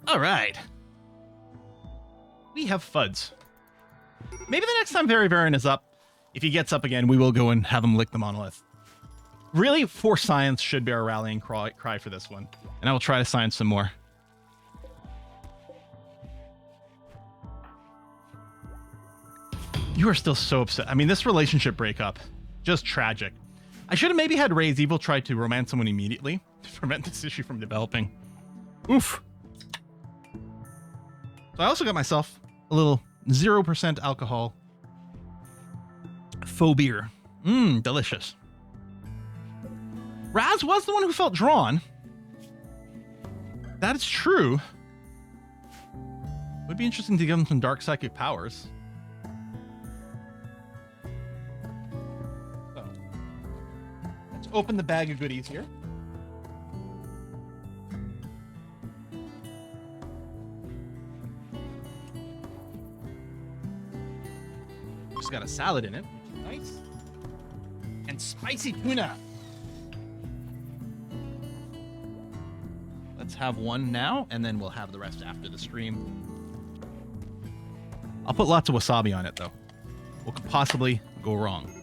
All right. We have Fuds. Maybe the next time Very Varen is up, if he gets up again, we will go and have him lick the monolith. Really, Force Science should be our rallying cry for this one. And I will try to science some more. You are still so upset. I mean, this relationship breakup, just tragic. I should have maybe had Ray's Evil try to romance someone immediately to prevent this issue from developing. Oof. So I also got myself a little 0% alcohol faux beer. Delicious. Raz was the one who felt drawn. That is true. Would be interesting to give him some dark psychic powers. So, let's open the bag of goodies here. Just got a salad in it, which is nice. And spicy tuna. Let's have one now, and then we'll have the rest after the stream. I'll put lots of wasabi on it, though. What could possibly go wrong?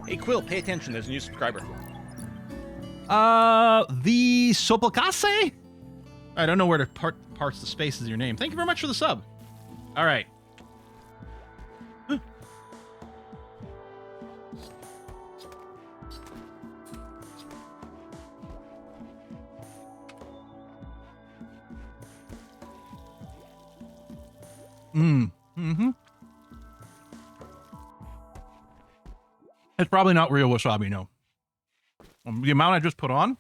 Hey, Quill, pay attention. There's a new subscriber. The Sopocase? I don't know where to parse the spaces of your name. Thank you very much for the sub. All right. It's probably not real wasabi, no. The amount I just put on,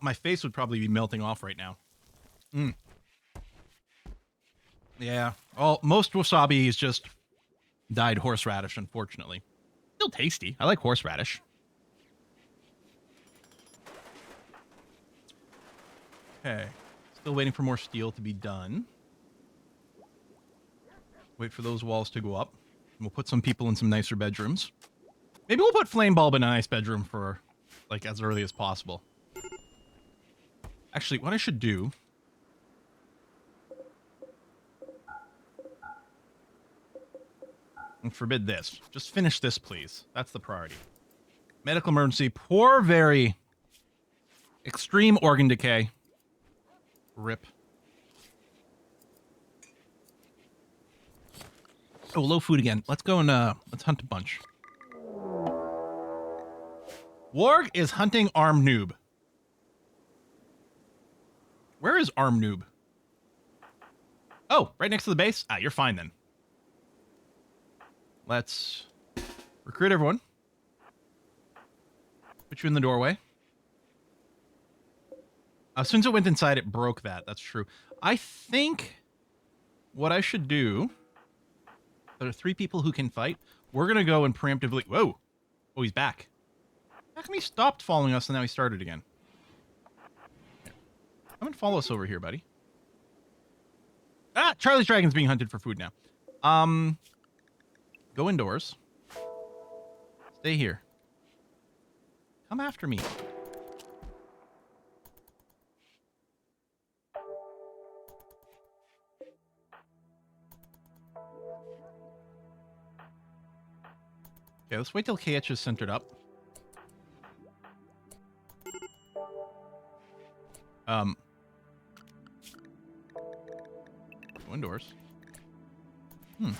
my face would probably be melting off right now. Yeah. Well, most wasabi is just dyed horseradish, unfortunately. Still tasty. I like horseradish. Okay. Still waiting for more steel to be done. Wait for those walls to go up. We'll put some people in some nicer bedrooms. Maybe we'll put Flame Bulb in a nice bedroom for, like, as early as possible. Actually, what I should do... and forbid this. Just finish this, please. That's the priority. Medical emergency. Poor, very... extreme organ decay. RIP. Oh, low food again. Let's go and, let's hunt a bunch. Warg is hunting Arm Noob. Where is Arm Noob? Oh, right next to the base? Ah, you're fine then. Let's recruit everyone. Put you in the doorway. As soon as it went inside, it broke that. That's true. I think what I should do... there are 3 people who can fight. We're going to go and preemptively... Whoa! Oh, he's back. How come he stopped following us and now he started again? Come and follow us over here, buddy. Ah! Charlie's Dragon's being hunted for food now. Go indoors. Stay here. Come after me. Okay, let's wait till KH is centered up. Go indoors. There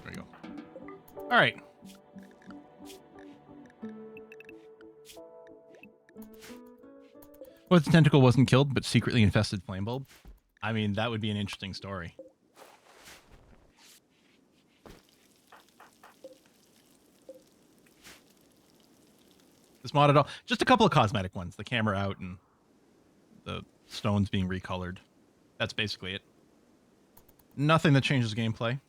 we go. All right. What if the tentacle wasn't killed, but secretly infested Flame Bulb? I mean, that would be an interesting story. This mod at all? Just a couple of cosmetic ones. The camera out and the stones being recolored. That's basically it. Nothing that changes gameplay.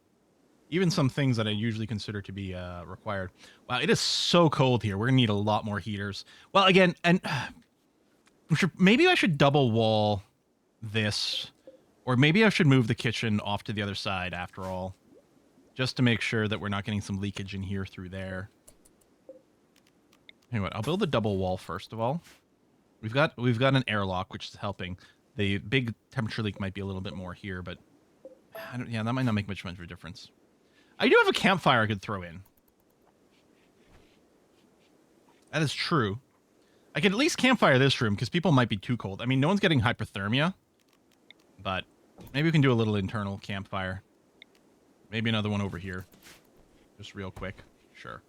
Even some things that I usually consider to be required. Wow, it is so cold here. We're going to need a lot more heaters. Well, again, and... maybe I should double wall this, or maybe I should move the kitchen off to the other side after all, just to make sure that we're not getting some leakage in here through there. Anyway, I'll build a double wall first of all. We've got an airlock, which is helping. The big temperature leak might be a little bit more here, but yeah, that might not make much of a difference. I do have a campfire I could throw in. That is true. I could at least campfire this room, because people might be too cold. I mean, no one's getting hypothermia, but maybe we can do a little internal campfire. Maybe another one over here. Just real quick. Sure.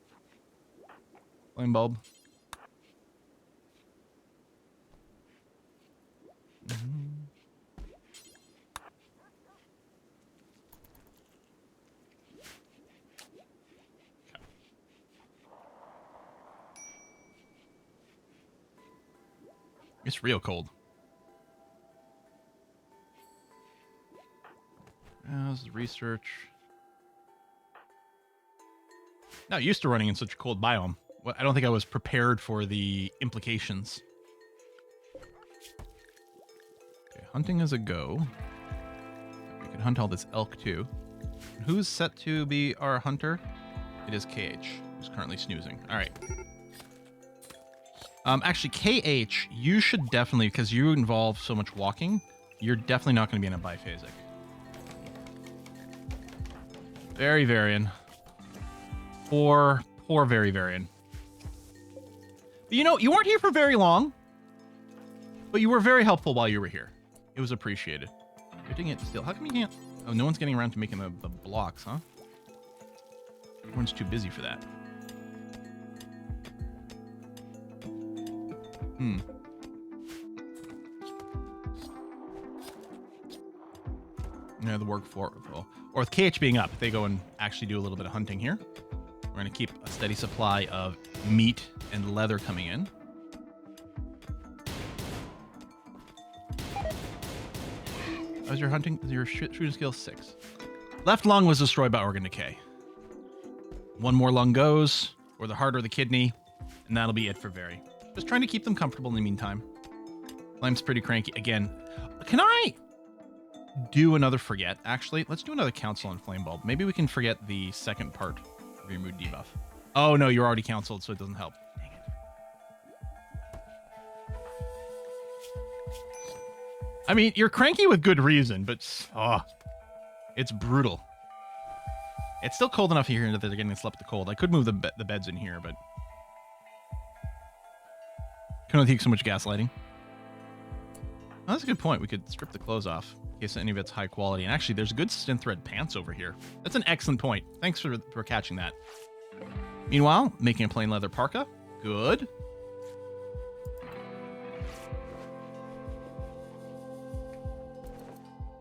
Flame bulb. It's real cold. How's the research? Not used to running in such a cold biome. Well, I don't think I was prepared for the implications. Okay, hunting is a go. hunt all this elk too. Who's set to be our hunter? It is KH, who's currently snoozing. All right. Actually, KH, you should definitely, because you involve so much walking, you're definitely not going to be in a biphasic. Very Varian. Poor Very Varian. But you know, you weren't here for very long, but you were very helpful while you were here. It was appreciated. You're doing it still. How come you can't? Oh, no one's getting around to making the blocks, huh? Everyone's too busy for that. Yeah, the work for or with KH being up, they go and actually do a little bit of hunting here. We're going to keep a steady supply of meat and leather coming in. How's your hunting? Your shooting skill 6. Left lung was destroyed by organ decay. One more lung goes, or the heart or the kidney, and that'll be it for Very. Just trying to keep them comfortable in the meantime. Flame's pretty cranky. Again, can I do another forget? Actually, let's do another council on Flame Bulb. Maybe we can forget the second part of your mood debuff. Oh, no, you're already counseled, so it doesn't help. Dang it. I mean, you're cranky with good reason, but it's brutal. It's still cold enough here that they're getting slept the cold. I could move the beds in here, but couldn't take so much gaslighting. Oh, that's a good point. We could strip the clothes off in case any of it's high quality. And actually, there's good synthread pants over here. That's an excellent point. Thanks for catching that. Meanwhile, making a plain leather parka. Good.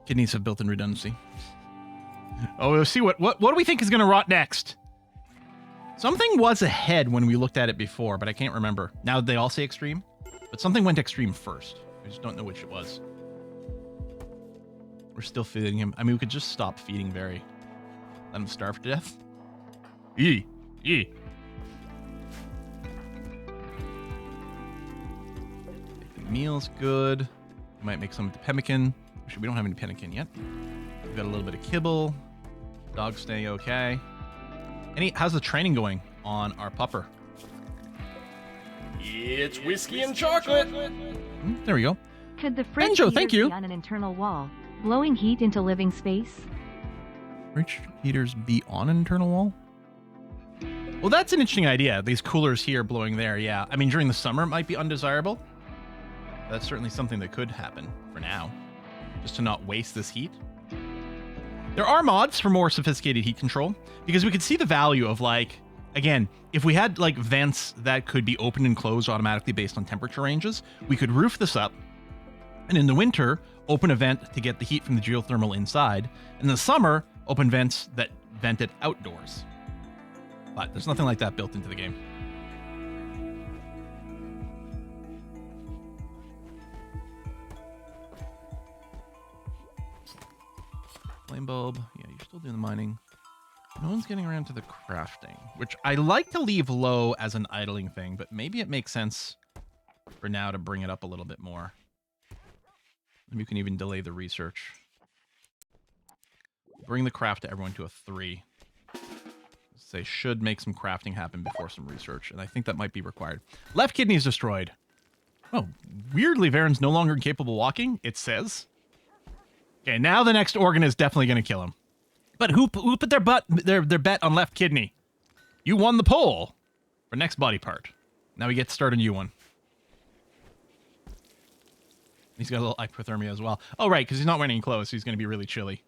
Kidneys have built-in redundancy. Oh, we'll see what do we think is going to rot next? Something was ahead when we looked at it before, but I can't remember. Now they all say extreme, but something went extreme first. I just don't know which it was. We're still feeding him. I mean, we could just stop feeding Very. Let him starve to death. Yee. Yee. The meal's good. We might make some with the pemmican. Actually, we don't have any pemmican yet. We've got a little bit of kibble. Dog's staying okay. How's the training going on our pupper? It's whiskey and chocolate. There we go. Could the fridge Benjo, heater thank be you. on an internal wall, blowing heat into living space? Fridge heaters be on an internal wall? Well, that's an interesting idea. These coolers here blowing there, yeah. I mean, during the summer it might be undesirable. That's certainly something that could happen for now. Just to not waste this heat. There are mods for more sophisticated heat control, because we could see the value of, like, again, if we had, like, vents that could be opened and closed automatically based on temperature ranges, we could roof this up, and in the winter, open a vent to get the heat from the geothermal inside, and in the summer, open vents that vent it outdoors. But there's nothing like that built into the game. Flame bulb. Yeah, you're still doing the mining. No one's getting around to the crafting, which I like to leave low as an idling thing, but maybe it makes sense for now to bring it up a little bit more. Maybe you can even delay the research. Bring the craft to everyone to a 3. Say should make some crafting happen before some research, and I think that might be required. Left kidney is destroyed. Oh, weirdly, Varen's no longer capable of walking, it says. Okay, now the next organ is definitely going to kill him. But who put their bet on left kidney? You won the poll for next body part. Now we get to start a new one. He's got a little hypothermia as well. Oh, right, because he's not wearing any clothes, so he's going to be really chilly.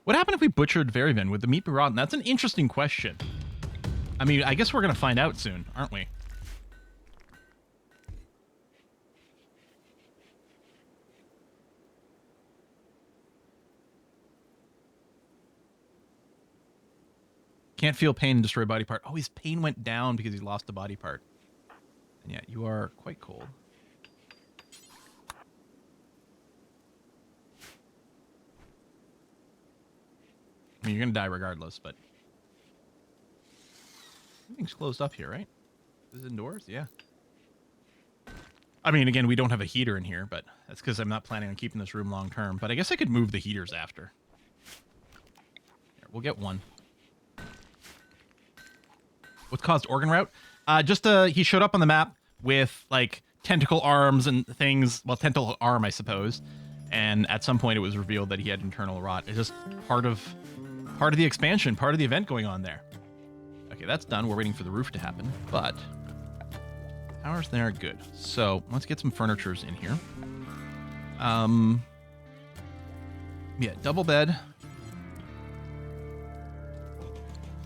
What happened if we butchered Verivan? Would the meat be rotten? That's an interesting question. I mean, I guess we're going to find out soon, aren't we? Can't feel pain and destroy body part. Oh, his pain went down because he lost a body part. And yeah, you are quite cold. I mean, you're going to die regardless, but... Everything's closed up here, right? This is indoors? Yeah. I mean, again, we don't have a heater in here, but that's because I'm not planning on keeping this room long term. But I guess I could move the heaters after. Here, we'll get one. What caused organ route? He showed up on the map with like tentacle arms and things. Well, tentacle arm, I suppose. And at some point, it was revealed that he had internal rot. It's just part of the expansion, part of the event going on there. Okay, that's done. We're waiting for the roof to happen, but power's there. Good. So let's get some furnitures in here. Yeah, double bed,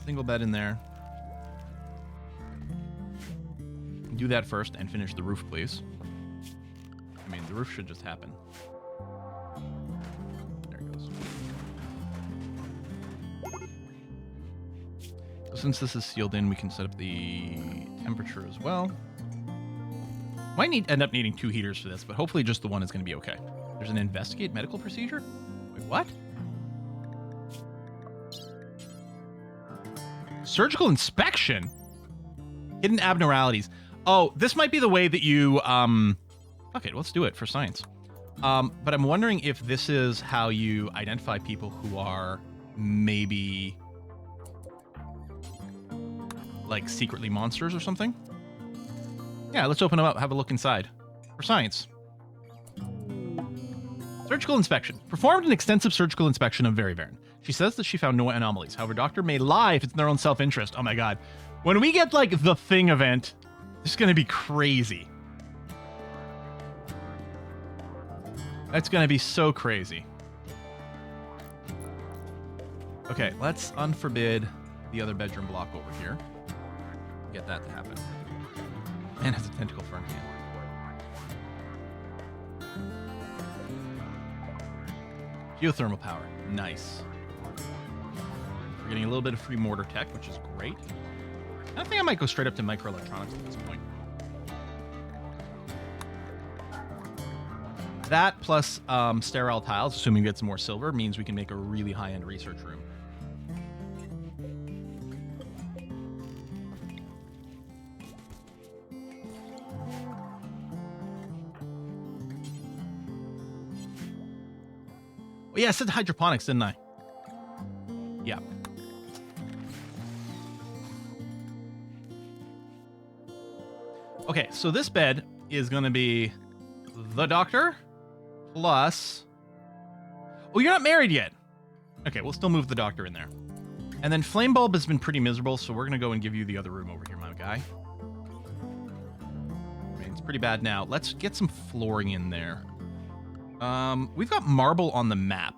single bed in there. Do that first and finish the roof, please. I mean, the roof should just happen. There it goes. So since this is sealed in, we can set up the temperature as well. Might end up needing 2 heaters for this, but hopefully just the one is going to be okay. There's an investigate medical procedure? Wait, what? Surgical inspection? Hidden abnormalities. Oh, this might be the way that you, okay, let's do it for science. But I'm wondering if this is how you identify people who are maybe like secretly monsters or something. Yeah, let's open them up, have a look inside. For science. Surgical inspection. Performed an extensive surgical inspection of Veryvern. She says that she found no anomalies. However, doctor may lie if it's in their own self-interest. Oh my god. When we get, like, the Thing event, this is gonna be crazy. That's gonna be so crazy. Okay, let's unforbid the other bedroom block over here. Get that to happen. Man, it's a tentacle for him. Geothermal power. Nice. We're getting a little bit of free mortar tech, which is great. I think I might go straight up to microelectronics at this point. That plus sterile tiles, assuming we get some more silver, means we can make a really high-end research room. Oh, yeah, I said hydroponics, didn't I? Yeah. Okay, so this bed is going to be the doctor plus... Oh, you're not married yet. Okay, we'll still move the doctor in there. And then Flame Bulb has been pretty miserable, so we're going to go and give you the other room over here, my guy. I mean, it's pretty bad now. Let's get some flooring in there. We've got marble on the map.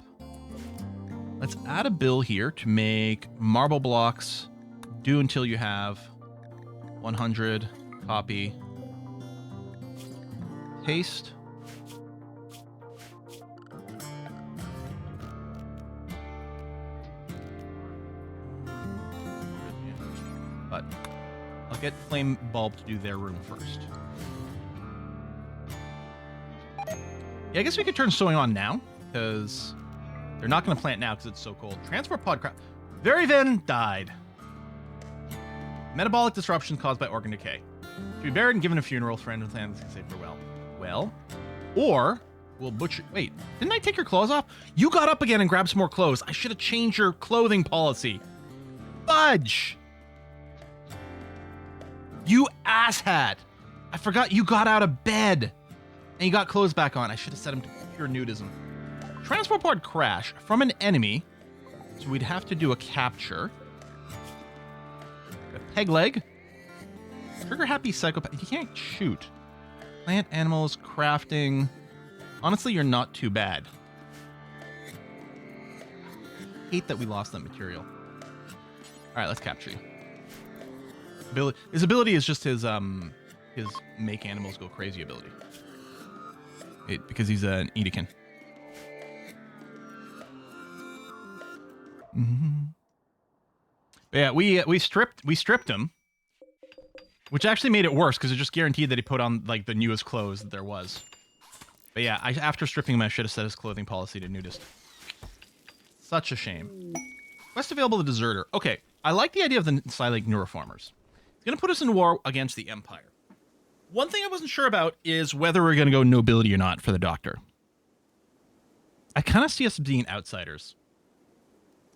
Let's add a bill here to make marble blocks do until you have 100. Copy. Paste. But I'll get Flame Bulb to do their room first. Yeah, I guess we could turn sewing on now, because they're not going to plant now because it's so cold. Transport pod crap. Veryvern died. Metabolic disruption caused by organ decay. To be buried and given a funeral, friends and family can say farewell. Well, or we'll butcher... Wait, didn't I take your clothes off? You got up again and grabbed some more clothes. I should have changed your clothing policy. Fudge! You asshat! I forgot you got out of bed. And you got clothes back on. I should have set him to pure nudism. Transport pod crash from an enemy. So we'd have to do a capture. A peg leg. Trigger happy psychopath. You can't shoot. Plant animals, crafting. Honestly, you're not too bad. Hate that we lost that material. Alright, let's capture you. His ability is just his make animals go crazy ability. Because he's an Edekin. Mm-hmm. Yeah, we stripped him, which actually made it worse because it just guaranteed that he put on like the newest clothes that there was. But yeah, after stripping him, I should have set his clothing policy to nudist. Such a shame. Quest available to Deserter. Okay, I like the idea of the Silent Neuroformers. It's gonna put us in war against the Empire. One thing I wasn't sure about is whether we're going to go nobility or not for the doctor. I kind of see us being outsiders.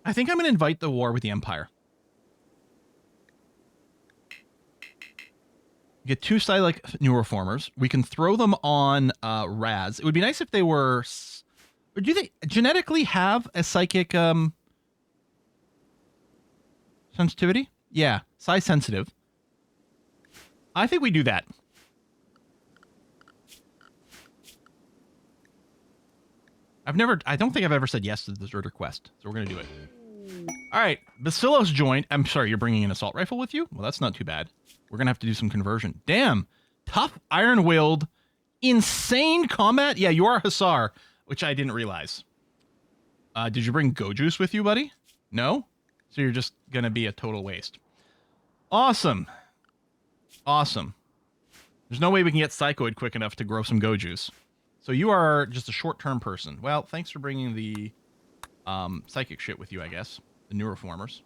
I think I'm going to invite the war with the Empire. Get 2 like new reformers. We can throw them on Raz. It would be nice if they were... Or do they genetically have a psychic sensitivity? Yeah, size sensitive. I think we do that. I don't think I've ever said yes to the deserter quest, so we're going to do it. All right, Basilos joined. I'm sorry, you're bringing an assault rifle with you? Well, that's not too bad. We're going to have to do some conversion. Damn, tough, iron-willed, insane combat? Yeah, you are Hussar, which I didn't realize. Did you bring Go-Juice with you, buddy? No? So you're just going to be a total waste. Awesome. Awesome. There's no way we can get Psychoid quick enough to grow some Go-Juice. So you are just a short-term person. Well, thanks for bringing the psychic shit with you, I guess. The new reformers.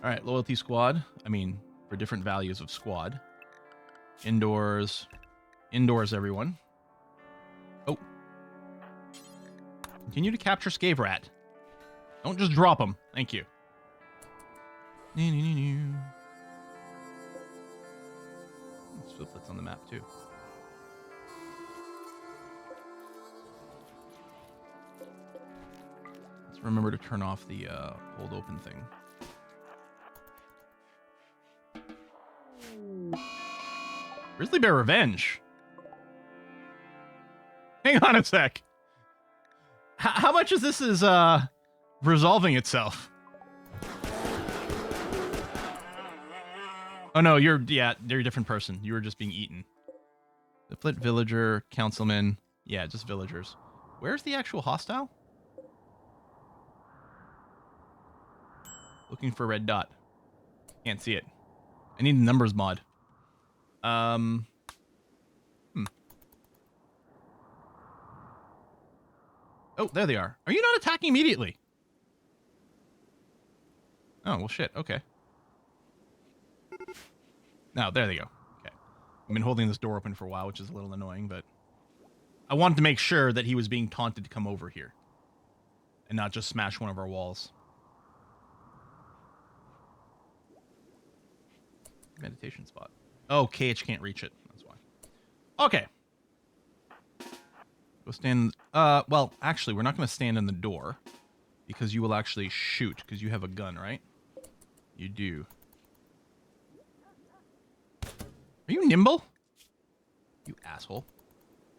All right, loyalty squad. I mean, for different values of squad. Indoors. Indoors, everyone. Oh. Continue to capture Scave Rat. Don't just drop him. Thank you. Swiftlet's on the map, too. Let's remember to turn off the hold open thing. Grizzly Bear Revenge. Hang on a sec. How much of this is resolving itself? Oh no, you're a different person. You were just being eaten. The Flit Villager, Councilman. Yeah, just villagers. Where's the actual hostile? Looking for a red dot. Can't see it. I need a numbers mod. Oh, there they are. Are you not attacking immediately? Oh, well, shit. Okay. No, there they go. Okay. I've been holding this door open for a while, which is a little annoying, but I wanted to make sure that he was being taunted to come over here and not just smash one of our walls. Meditation spot. Oh, KH can't reach it. That's why. Okay. Go stand... well, actually, we're not going to stand in the door because you will actually shoot because you have a gun, right? You do. Are you nimble? You asshole.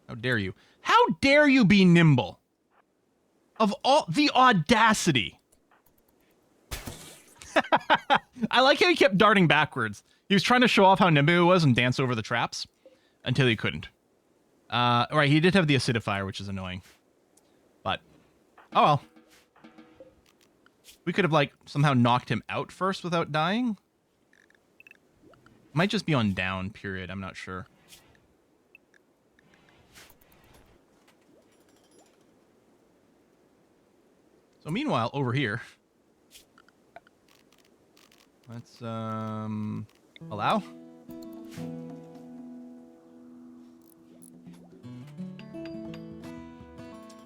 How dare you? How dare you be nimble? Of all... The audacity. I like how he kept darting backwards. He was trying to show off how nimble he was and dance over the traps until he couldn't. Right, he did have the acidifier, which is annoying. But, oh well. We could have, like, somehow knocked him out first without dying. Might just be on down, period. I'm not sure. So meanwhile, over here. Let's, allow?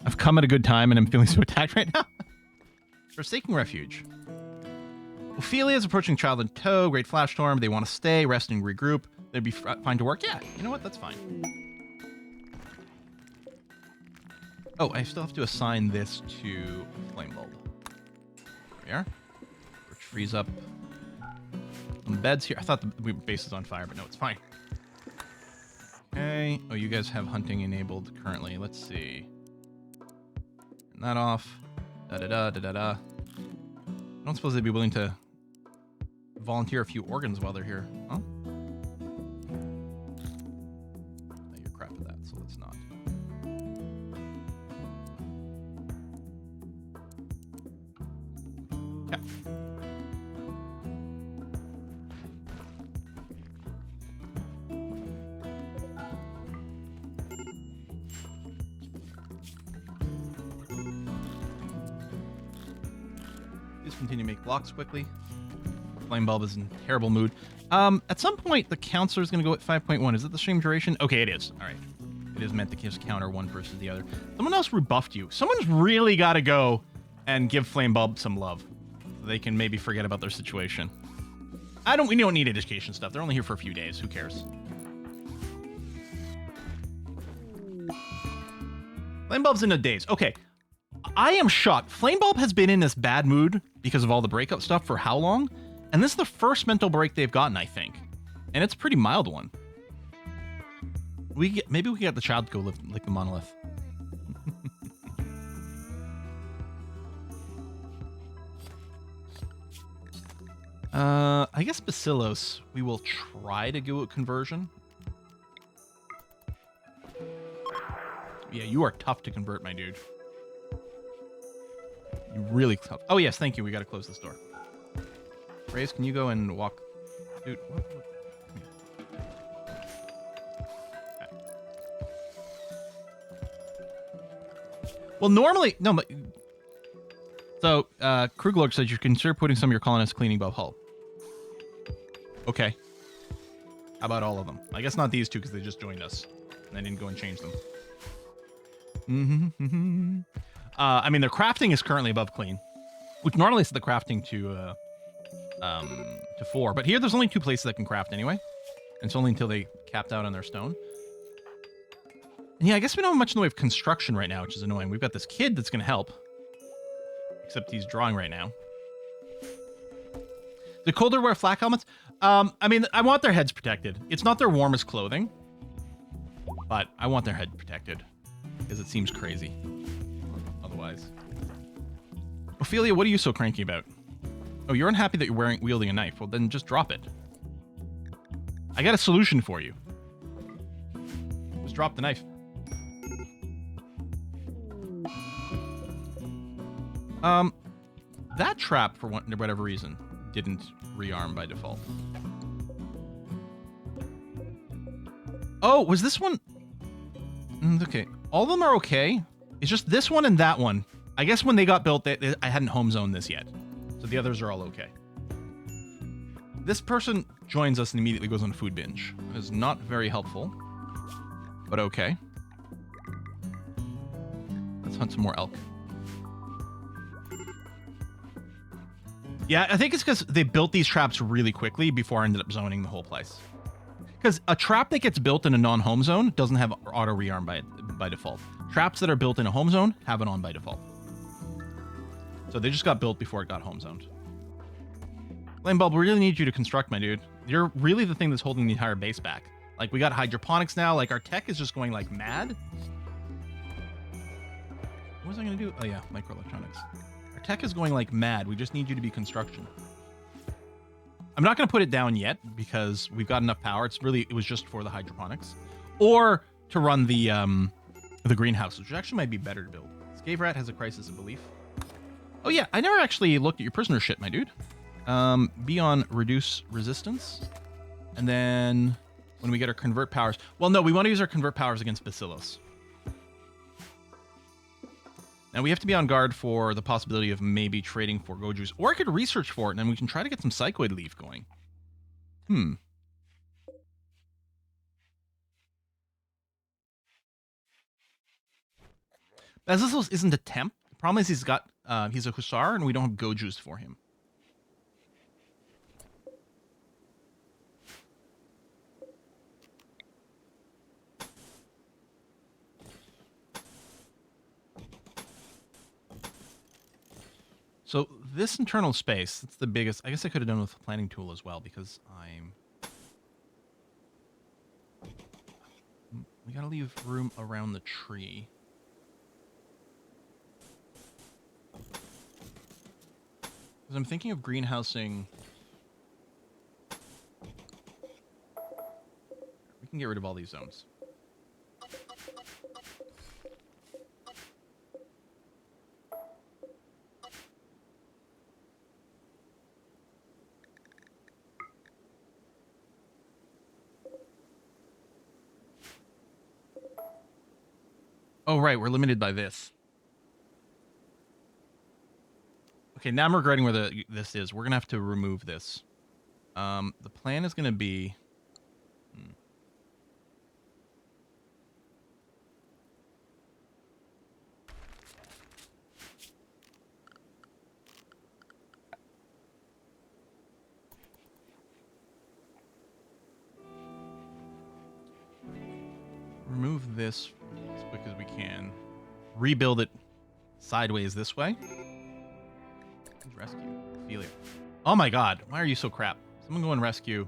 I've come at a good time and I'm feeling so attacked right now. Forsaking Refuge. Ophelia is approaching child in tow. Great flash storm. They want to stay, rest, and regroup. They'd be fine to work. Yeah, you know what? That's fine. Oh, I still have to assign this to Flame Bulb. There we are. Which frees up some beds here. I thought the base is on fire, but no, it's fine. Okay. Oh, you guys have hunting enabled currently. Let's see. Turn that off. Da-da-da, da-da-da. I don't suppose they'd be willing to volunteer a few organs while they're here. Huh? No, you're crap at that, so let's not. Yeah. continue to make blocks quickly. Flame Bulb is in terrible mood. At some point, the counselor is going to go at 5.1. Is it the stream duration? Okay, it is. All right. It is meant to just counter one versus the other. Someone else rebuffed you. Someone's really got to go and give Flame Bulb some love. So they can maybe forget about their situation. We don't need education stuff. They're only here for a few days. Who cares? Flame Bulb's in a daze. Okay. I am shocked. Flame Bulb has been in this bad mood because of all the breakup stuff for how long? And this is the first mental break they've gotten, I think. And it's a pretty mild one. Maybe we can get the child to go lick the monolith. I guess Bacillos, we will try to go a conversion. Yeah, you are tough to convert, my dude. You really tough. Oh, yes, thank you. We got to close this door. Raze, can you go and walk? Dude, what? Okay. Well, normally, no, but... So, Kruglorg says you consider putting some of your colonists cleaning above hull. Okay. How about all of them? I guess not these two because they just joined us. And I didn't go and change them. I mean, their crafting is currently above clean. Which normally is the crafting to 4. But here, there's only 2 places that can craft anyway. And it's only until they capped out on their stone. And yeah, I guess we don't have much in the way of construction right now, which is annoying. We've got this kid that's going to help. Except he's drawing right now. The colder wear flak helmets? I mean, I want their heads protected. It's not their warmest clothing. But I want their head protected. Because it seems crazy. Otherwise. Ophelia, what are you so cranky about? Oh, you're unhappy that you're wielding a knife. Well, then just drop it. I got a solution for you. Just drop the knife. That trap, for whatever reason, didn't rearm by default. Oh, was this one? Okay. All of them are okay. It's just this one and that one. I guess when they got built, I hadn't home zoned this yet. So the others are all okay. This person joins us and immediately goes on a food binge. It is not very helpful. But okay. Let's hunt some more elk. Yeah, I think it's because they built these traps really quickly before I ended up zoning the whole place. Because a trap that gets built in a non-home zone doesn't have auto rearm by default. Traps that are built in a home zone have it on by default. So they just got built before it got home zoned. Flame Bulb, we really need you to construct, my dude. You're really the thing that's holding the entire base back. Like, we got hydroponics now. Like, our tech is just going, like, mad. What was I going to do? Oh, yeah, microelectronics. Our tech is going, like, mad. We just need you to be construction. I'm not going to put it down yet because we've got enough power. It was just for the hydroponics. Or to run the greenhouse, which actually might be better to build. Scave Rat has a crisis of belief. Oh, yeah, I never actually looked at your prisoner shit, my dude. Be on reduce resistance. And then when we get our convert powers... Well, no, we want to use our convert powers against Bacillos. Now, we have to be on guard for the possibility of maybe trading for Gojus. Or I could research for it, and then we can try to get some Psychoid Leaf going. Bacillos isn't a temp. The problem is he's a Hussar, and we don't have Gojus for him. So this internal space, that's the biggest. I guess I could have done with a planning tool as well because we gotta leave room around the tree. Because I'm thinking of greenhousing. We can get rid of all these zones. Oh, right. We're limited by this. Okay, now I'm regretting where this is. We're gonna have to remove this. The plan is gonna be. Remove this as quick as we can. Rebuild it sideways this way. Who's rescue? Ophelia. Oh my god, why are you so crap? Someone go and rescue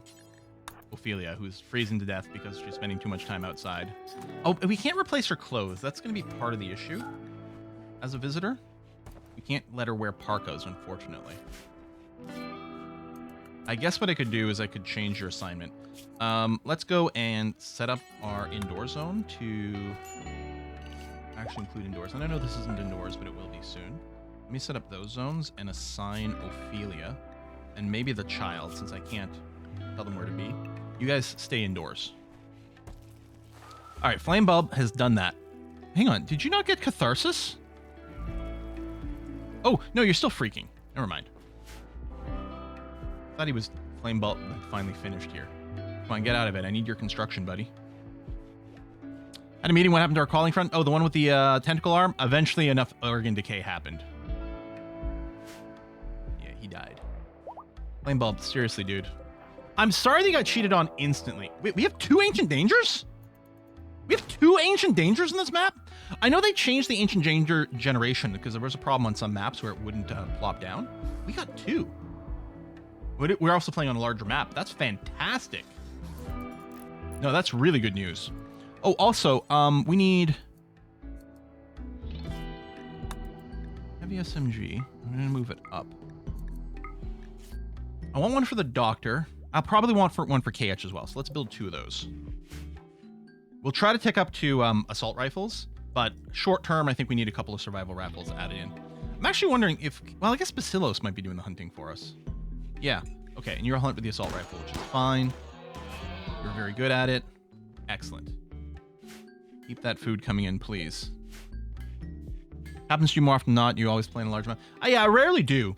Ophelia, who's freezing to death because she's spending too much time outside. Oh, we can't replace her clothes. That's going to be part of the issue as a visitor. We can't let her wear parkas, unfortunately. I guess what I could do is I could change your assignment. Let's go and set up our indoor zone to actually include indoors. And I know this isn't indoors, but it will be soon. Let me set up those zones and assign Ophelia and maybe the child, since I can't tell them where to be. You guys stay indoors. All right, Flame Bulb has done that. Hang on, did you not get Catharsis? Oh, no, you're still freaking. Never mind. Thought he was Flame Bulb finally finished here. Come on, get out of it. I need your construction, buddy. Had a meeting. What happened to our calling front? Oh, the one with the tentacle arm? Eventually enough organ decay happened. Yeah, he died. Flame Bulb, seriously, dude. I'm sorry they got cheated on instantly. Wait, we have 2 Ancient Dangers? We have 2 Ancient Dangers in this map? I know they changed the Ancient Danger generation because there was a problem on some maps where it wouldn't plop down. We got 2. We're also playing on a larger map. That's fantastic. No, that's really good news. Oh, also, we need heavy SMG. I'm gonna move it up. I want one for the doctor. I'll probably want one for KH as well. So let's build 2 of those. We'll try to take up to assault rifles, but short term, I think we need a couple of survival rifles added in. I'm actually wondering if, well, I guess Bacillos might be doing the hunting for us. Yeah. Okay, and you're a hunt with the assault rifle, which is fine. You're very good at it. Excellent. Keep that food coming in, please. Happens to you more often than not. You always play in a large map. Yeah, I rarely do.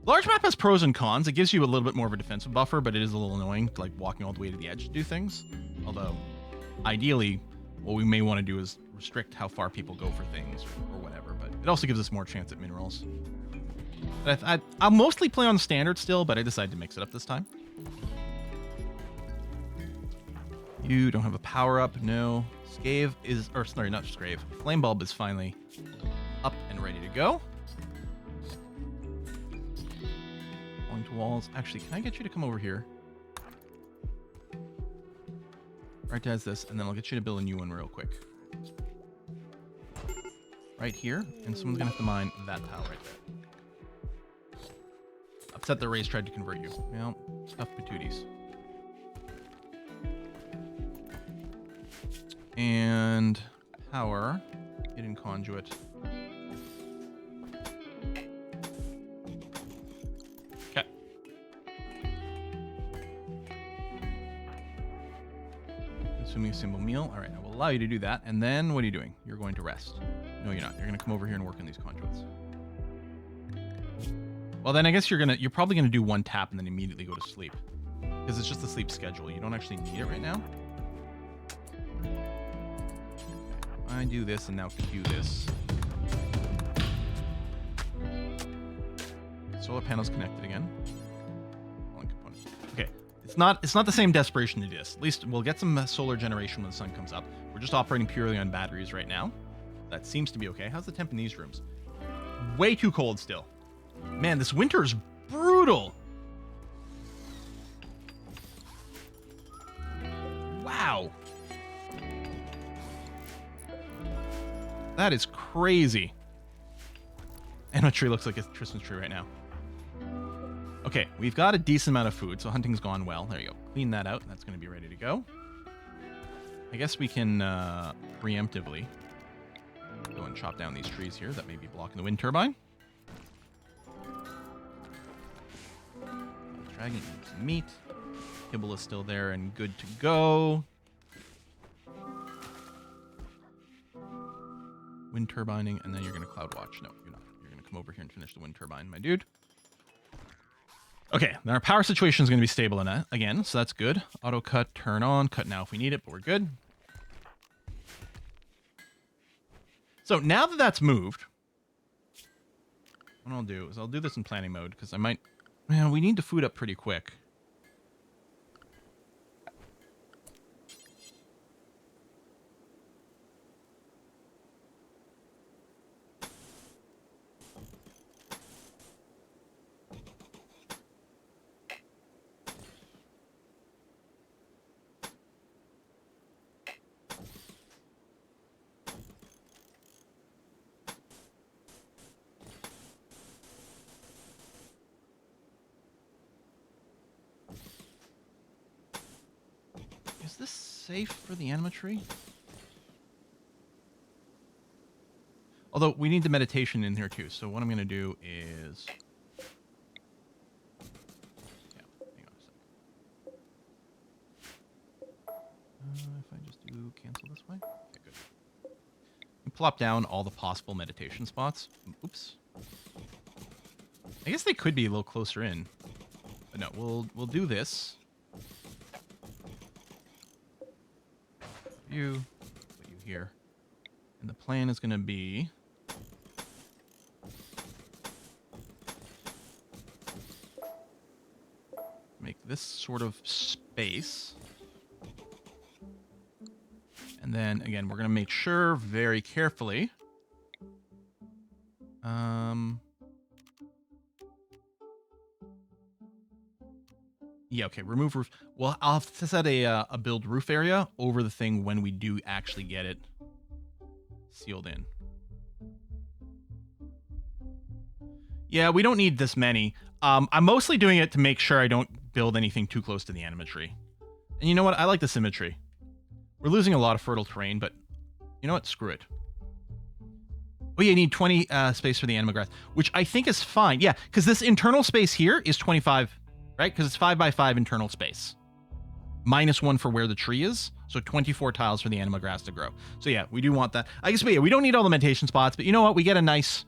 Large map has pros and cons. It gives you a little bit more of a defensive buffer, but it is a little annoying, like walking all the way to the edge to do things. Although, ideally, what we may want to do is restrict how far people go for things or whatever. But it also gives us more chance at minerals. But I'll mostly play on standard still, but I decided to mix it up this time. You don't have a power up, no. Scave is, or sorry, not Scave. Flame Bulb is finally up and ready to go. Going to walls. Actually, can I get you to come over here? Right as this, and then I'll get you to build a new one real quick. Right here, and someone's gonna have to mine that tile right there. Upset the race tried to convert you. Well, tough patooties. And power, hidden conduit. Okay. Consuming a simple meal. All right, I will allow you to do that. And then what are you doing? You're going to rest. No, you're not. You're going to come over here and work on these conduits. Well, then I guess you're probably gonna do 1 tap and then immediately go to sleep, because it's just the sleep schedule. You don't actually need it right now. I do this and now do this. Solar panels connected again. One component. Okay, it's not the same desperation to this. At least we'll get some solar generation when the sun comes up. We're just operating purely on batteries right now. That seems to be okay. How's the temp in these rooms? Way too cold still. Man, this winter is brutal. Wow. That is crazy. And a tree looks like a Christmas tree right now. Okay, we've got a decent amount of food, so hunting's gone well. There you go. Clean that out. That's going to be ready to go. I guess we can preemptively go and chop down these trees here that may be blocking the wind turbine. Dragon eats some meat. Kibble is still there and good to go. Wind turbining, and then you're going to cloud watch. No, you're not. You're going to come over here and finish the wind turbine, my dude. Okay, then our power situation is going to be stable in again, so that's good. Auto cut, turn on, cut now if we need it, but we're good. So now that that's moved, what I'll do is I'll do this in planning mode, because I might... Man, we need to food up pretty quick. Is this safe for the animatry? Although we need the meditation in here too, so what I'm going to do is... Yeah, hang on a sec. If I just do cancel this way? Okay, good. And plop down all the possible meditation spots. Oops. I guess they could be a little closer in. But no, we'll do this. You, put you here. And the plan is going to be... make this sort of space. And then, again, we're going to make sure very carefully. Yeah, okay, remove roof. Well, I'll have to set a build roof area over the thing when we do actually get it sealed in. Yeah, we don't need this many. I'm mostly doing it to make sure I don't build anything too close to the animatry. And you know what? I like the symmetry. We're losing a lot of fertile terrain, but you know what? Screw it. Oh, yeah, you need 20 space for the anima grass, which I think is fine. Yeah, because this internal space here is 25, right? Because it's 5 by 5 internal space. -1 for where the tree is. So 24 tiles for the anima grass to grow. So yeah, we do want that. I guess, but yeah, we don't need all the meditation spots, but you know what? We get a nice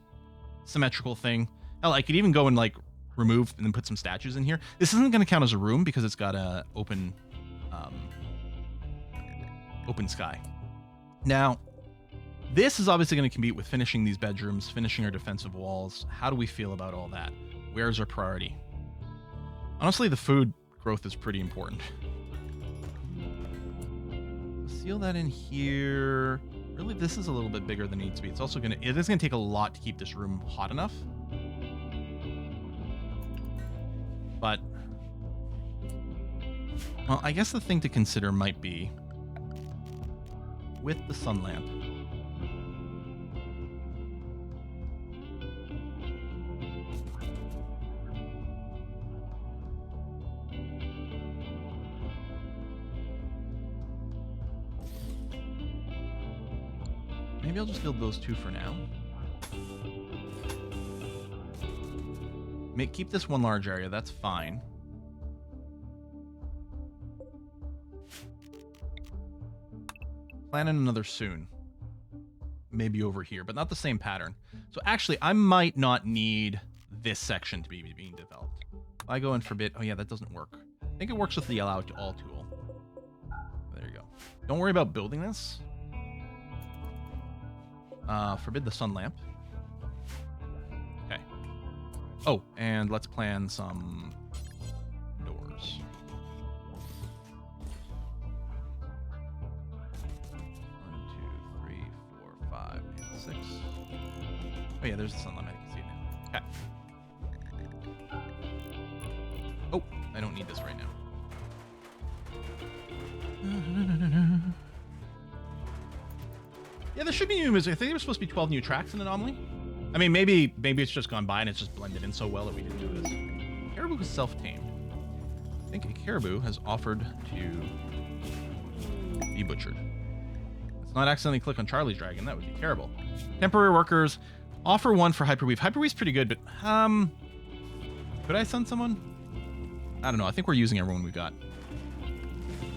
symmetrical thing. Hell, I could even go and like remove and then put some statues in here. This isn't going to count as a room because it's got a open sky. Now, this is obviously going to compete with finishing these bedrooms, finishing our defensive walls. How do we feel about all that? Where's our priority? Honestly, the food growth is pretty important. Seal that in here. Really, this is a little bit bigger than it needs to be. It's also going to... It is going to take a lot to keep this room hot enough. But... Well, I guess the thing to consider might be... with the sun lamp. Maybe I'll just build those two for now. Keep this one large area, that's fine. Plan in another soon. Maybe over here, but not the same pattern. So actually, I might not need this section to be being developed. If I go and forbid... Oh yeah, that doesn't work. I think it works with the allow to all tool. There you go. Don't worry about building this. Forbid the sun lamp. Okay. Oh, and let's plan some doors. 1, 2, 3, 4, 5, and 6. Oh yeah, there's the sun lamp. I can see it now. Okay. Oh, I don't need this right now. Yeah, there should be new music. I think there was supposed to be 12 new tracks in Anomaly. I mean, maybe it's just gone by and it's just blended in so well that we didn't do this. Caribou is self-tamed. I think a caribou has offered to be butchered. Let's not accidentally click on Charlie's dragon. That would be terrible. Temporary workers. Offer 1 for Hyperweave. Hyperweave's pretty good, but could I send someone? I don't know. I think we're using everyone we've got.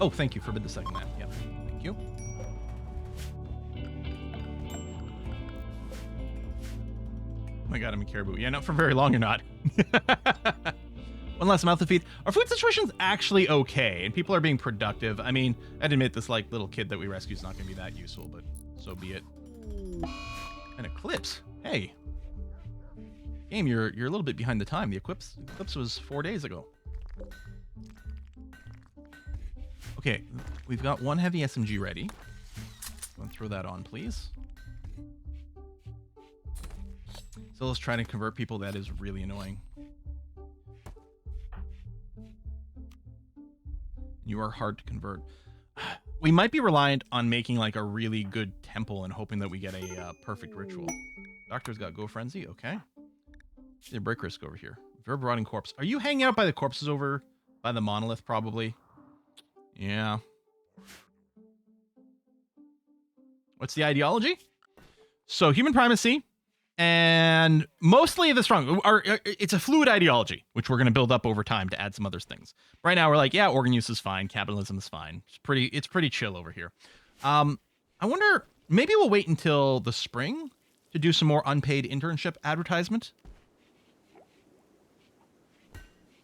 Oh, thank you. Forbid the second map. Yep. Thank you. my god, I'm a caribou. Yeah, not for very long, you're not. One less mouth to feed. Our food situation's actually okay, and people are being productive. I mean, I'd admit this like little kid that we rescue is not going to be that useful, but so be it. An eclipse. Hey, game, you're a little bit behind the time. The eclipse was 4 days ago. Okay, we've got one heavy SMG ready. I'll throw that on, please. So let's try to convert people. That is really annoying. You are hard to convert. We might be reliant on making like a really good temple and hoping that we get a perfect ritual. Doctor's got Go Frenzy. Okay. The break risk over here. Verb rotting corpse. Are you hanging out by the corpses over by the monolith? Probably. Yeah. What's the ideology? So human primacy and mostly the strong. It's a fluid ideology, which we're going to build up over time to add some other things. Right now, we're like, yeah, organ use is fine. Capitalism is fine. It's pretty chill over here. I wonder, maybe we'll wait until the spring to do some more unpaid internship advertisement.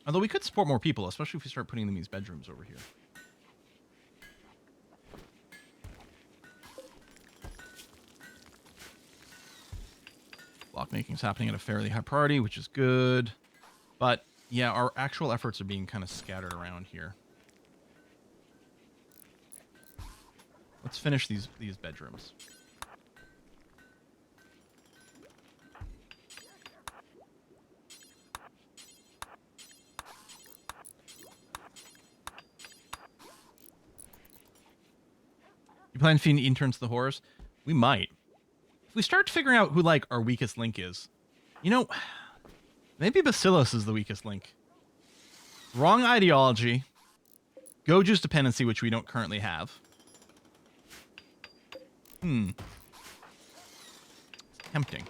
Although we could support more people, especially if we start putting them in these bedrooms over here. Block making is happening at a fairly high priority, which is good. But yeah, our actual efforts are being kind of scattered around here. Let's finish these bedrooms. You plan to feed interns to the horrors? We might. If we start figuring out who, like, our weakest link is, you know, maybe Bacillus is the weakest link. Wrong ideology. Goju's dependency, which we don't currently have. It's tempting.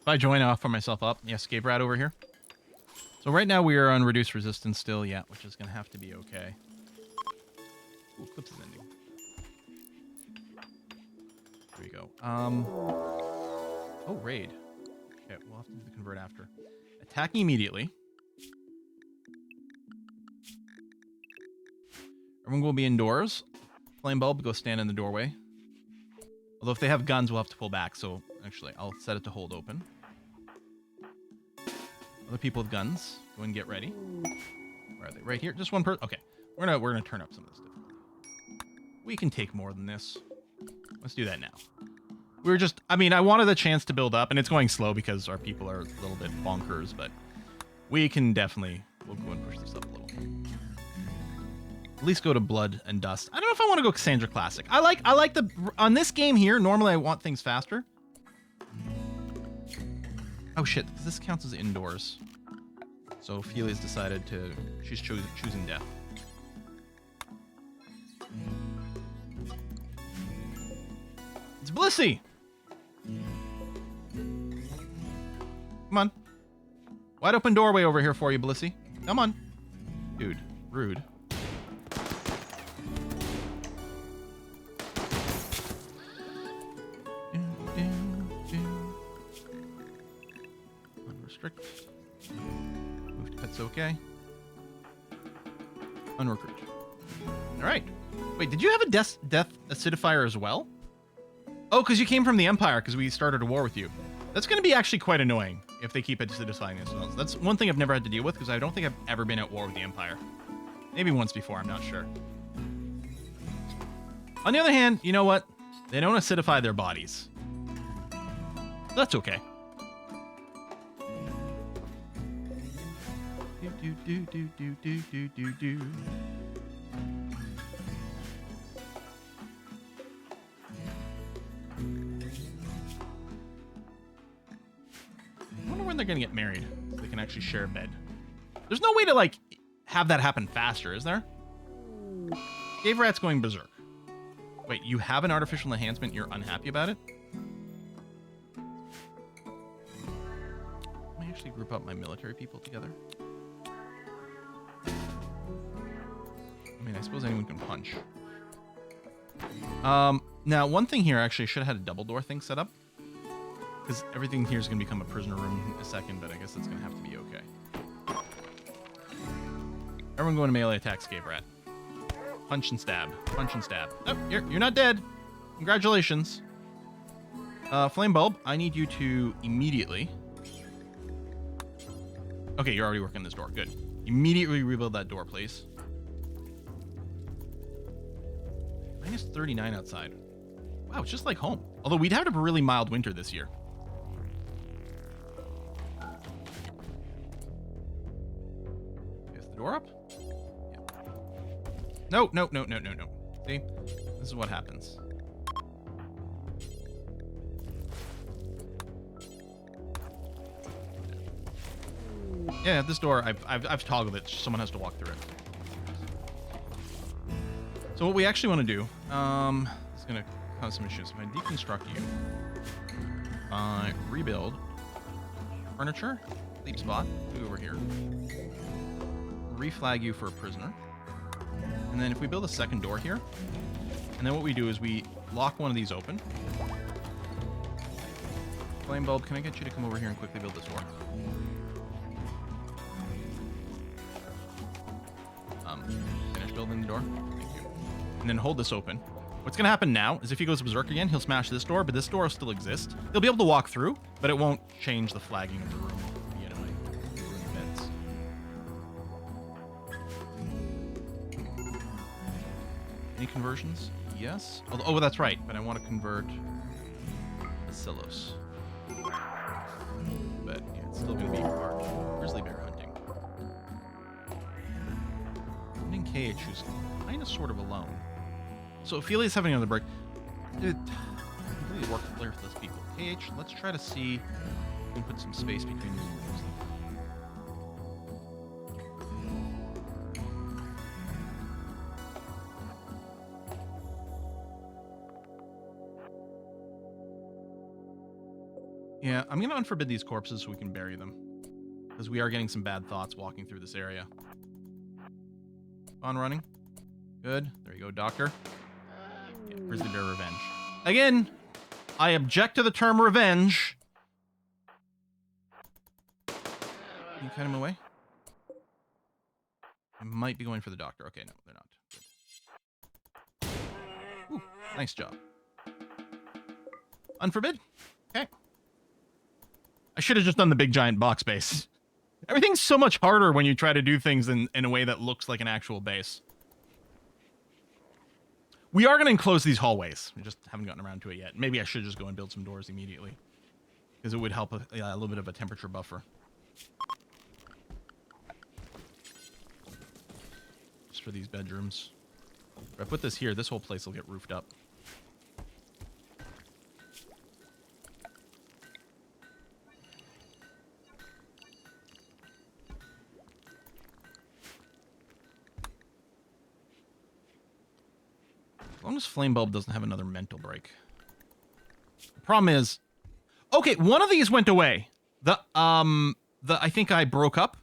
If I join, I'll offer myself up. Yeah, escape rat over here. So right now we are on reduced resistance still, yeah, which is going to have to be okay. Ooh, Eclipse is ending. Here we go. Oh, raid. Okay, we'll have to do the convert after. Attacking immediately. Everyone will be indoors. Flame bulb, go stand in the doorway. Although if they have guns, we'll have to pull back. So actually, I'll set it to hold open. Other people with guns, go and get ready. Where are they? Right here. Just one person. Okay, we're gonna turn up some of this difficulty. We can take more than this. Let's do that now. We're just. I mean, I wanted a chance to build up, and it's going slow because our people are a little bit bonkers, but we can definitely. We'll go and push this up a little. At least go to Blood and Dust. I don't know if I want to go Cassandra Classic. I like the on this game here. Normally, I want things faster. Oh shit! This counts as indoors. So Ophelia's decided to. She's choosing death. It's Blissey. Come on. Wide open doorway over here for you, Blissey. Come on, dude. Rude. Move to pets, okay. Unrecruit. All right. Wait, did you have a death acidifier as well? Oh, because you came from the Empire because we started a war with you. That's going to be actually quite annoying if they keep acidifying us. That's one thing I've never had to deal with because I don't think I've ever been at war with the Empire. Maybe once before, I'm not sure. On the other hand, you know what? They don't acidify their bodies. That's okay. Do. I wonder when they're gonna get married so they can actually share a bed. There's no way to like have that happen faster, is there? Cave Rat's going berserk. Wait, you have an artificial enhancement, you're unhappy about it? actually group up my military people together. I mean, I suppose anyone can punch. Now, one thing here, actually, I should have had a double door thing set up. Because everything here is going to become a prisoner room in a second, but I guess that's going to have to be okay. Everyone going to melee attack, Escape Rat. Punch and stab. Punch and stab. Oh, you're not dead. Congratulations. Flame Bulb, I need you to immediately... Okay, you're already working this door. Good. Immediately rebuild that door, please. Minus 39 outside. Wow, it's just like home. Although we'd have a really mild winter this year. Is the door up? Yeah. No. See? This is what happens. Yeah, this door, I've toggled it. Someone has to walk through it. So what we actually want to do, is going to cause some issues. If I deconstruct you, rebuild furniture, sleep spot, move over here, reflag you for a prisoner, and then if we build a second door here, and then what we do is we lock one of these open. Flame Bulb, can I get you to come over here and quickly build this door? Finish building the door. Thank you. And then hold this open. What's going to happen now is if he goes berserk again, he'll smash this door, but this door will still exist. He'll be able to walk through, but it won't change the flagging of the room. The enemy beds. Any conversions? Yes. Oh, that's right. But I want to convert Silos. But yeah, it's still going to be hard. Grizzly bear hunting. KH, who's kind of sort of alone. So Ophelia's having another break. It completely worked with worthless people. KH, let's try to see if we can put some space between you and Grizzly. Yeah, I'm going to unforbid these corpses so we can bury them. Because we are getting some bad thoughts walking through this area. On running. Good. There you go, Doctor. Yeah, Grizzly Bear Revenge. Again, I object to the term revenge. Can you cut him away? I might be going for the Doctor. Okay, no, they're not. Good. Ooh, nice job. Unforbid. Okay. I should have just done the big giant box base. Everything's so much harder when you try to do things in a way that looks like an actual base. We are going to enclose these hallways. We just haven't gotten around to it yet. Maybe I should just go and build some doors immediately. Because it would help a little bit of a temperature buffer. Just for these bedrooms. If I put this here, this whole place will get roofed up. As long as Flame Bulb doesn't have another mental break. The problem is... Okay, one of these went away. The I think I broke up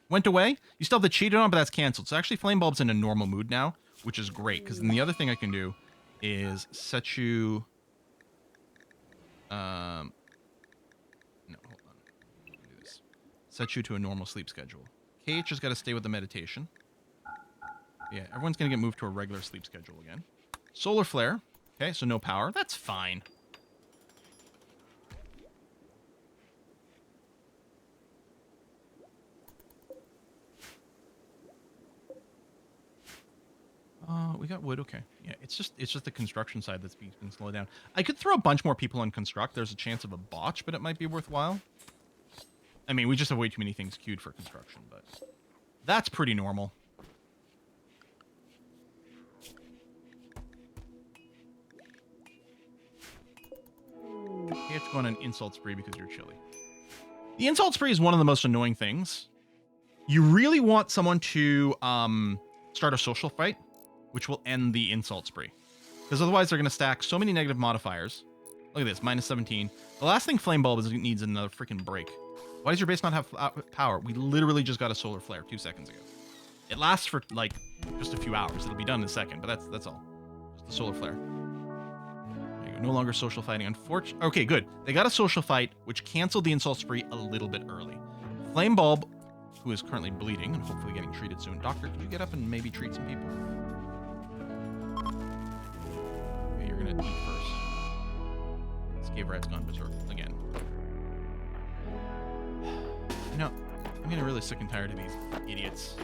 went away. You still have the cheated on, but that's canceled. So actually Flame Bulb's in a normal mood now, which is great. Because then the other thing I can do is set you... No, hold on. Let me do this. Set you to a normal sleep schedule. KH has got to stay with the meditation. Yeah, everyone's going to get moved to a regular sleep schedule again. Solar flare. Okay, so no power. That's fine. We got wood. Okay. Yeah, it's just the construction side that's been slowed down. I could throw a bunch more people on construct. There's a chance of a botch, but it might be worthwhile. I mean, we just have way too many things queued for construction, but that's pretty normal. You have to go on an insult spree because you're chilly. The insult spree is one of the most annoying things. You really want someone to start a social fight, which will end the insult spree. Because otherwise they're going to stack so many negative modifiers. Look at this, minus 17. The last thing Flame Bulb needs is another freaking break. Why does your base not have power? We literally just got a solar flare 2 seconds ago. It lasts for like just a few hours. It'll be done in a second, but that's all. Just the solar flare. There you go. No longer social fighting. Unfortunately, okay, good. They got a social fight, which canceled the insult spree a little bit early. Flame Bulb, who is currently bleeding and hopefully getting treated soon. Doctor, could you get up and maybe treat some people? Okay, you're gonna eat first. This cave rat's gone berserk again. You know, I'm getting really sick and tired of these idiots.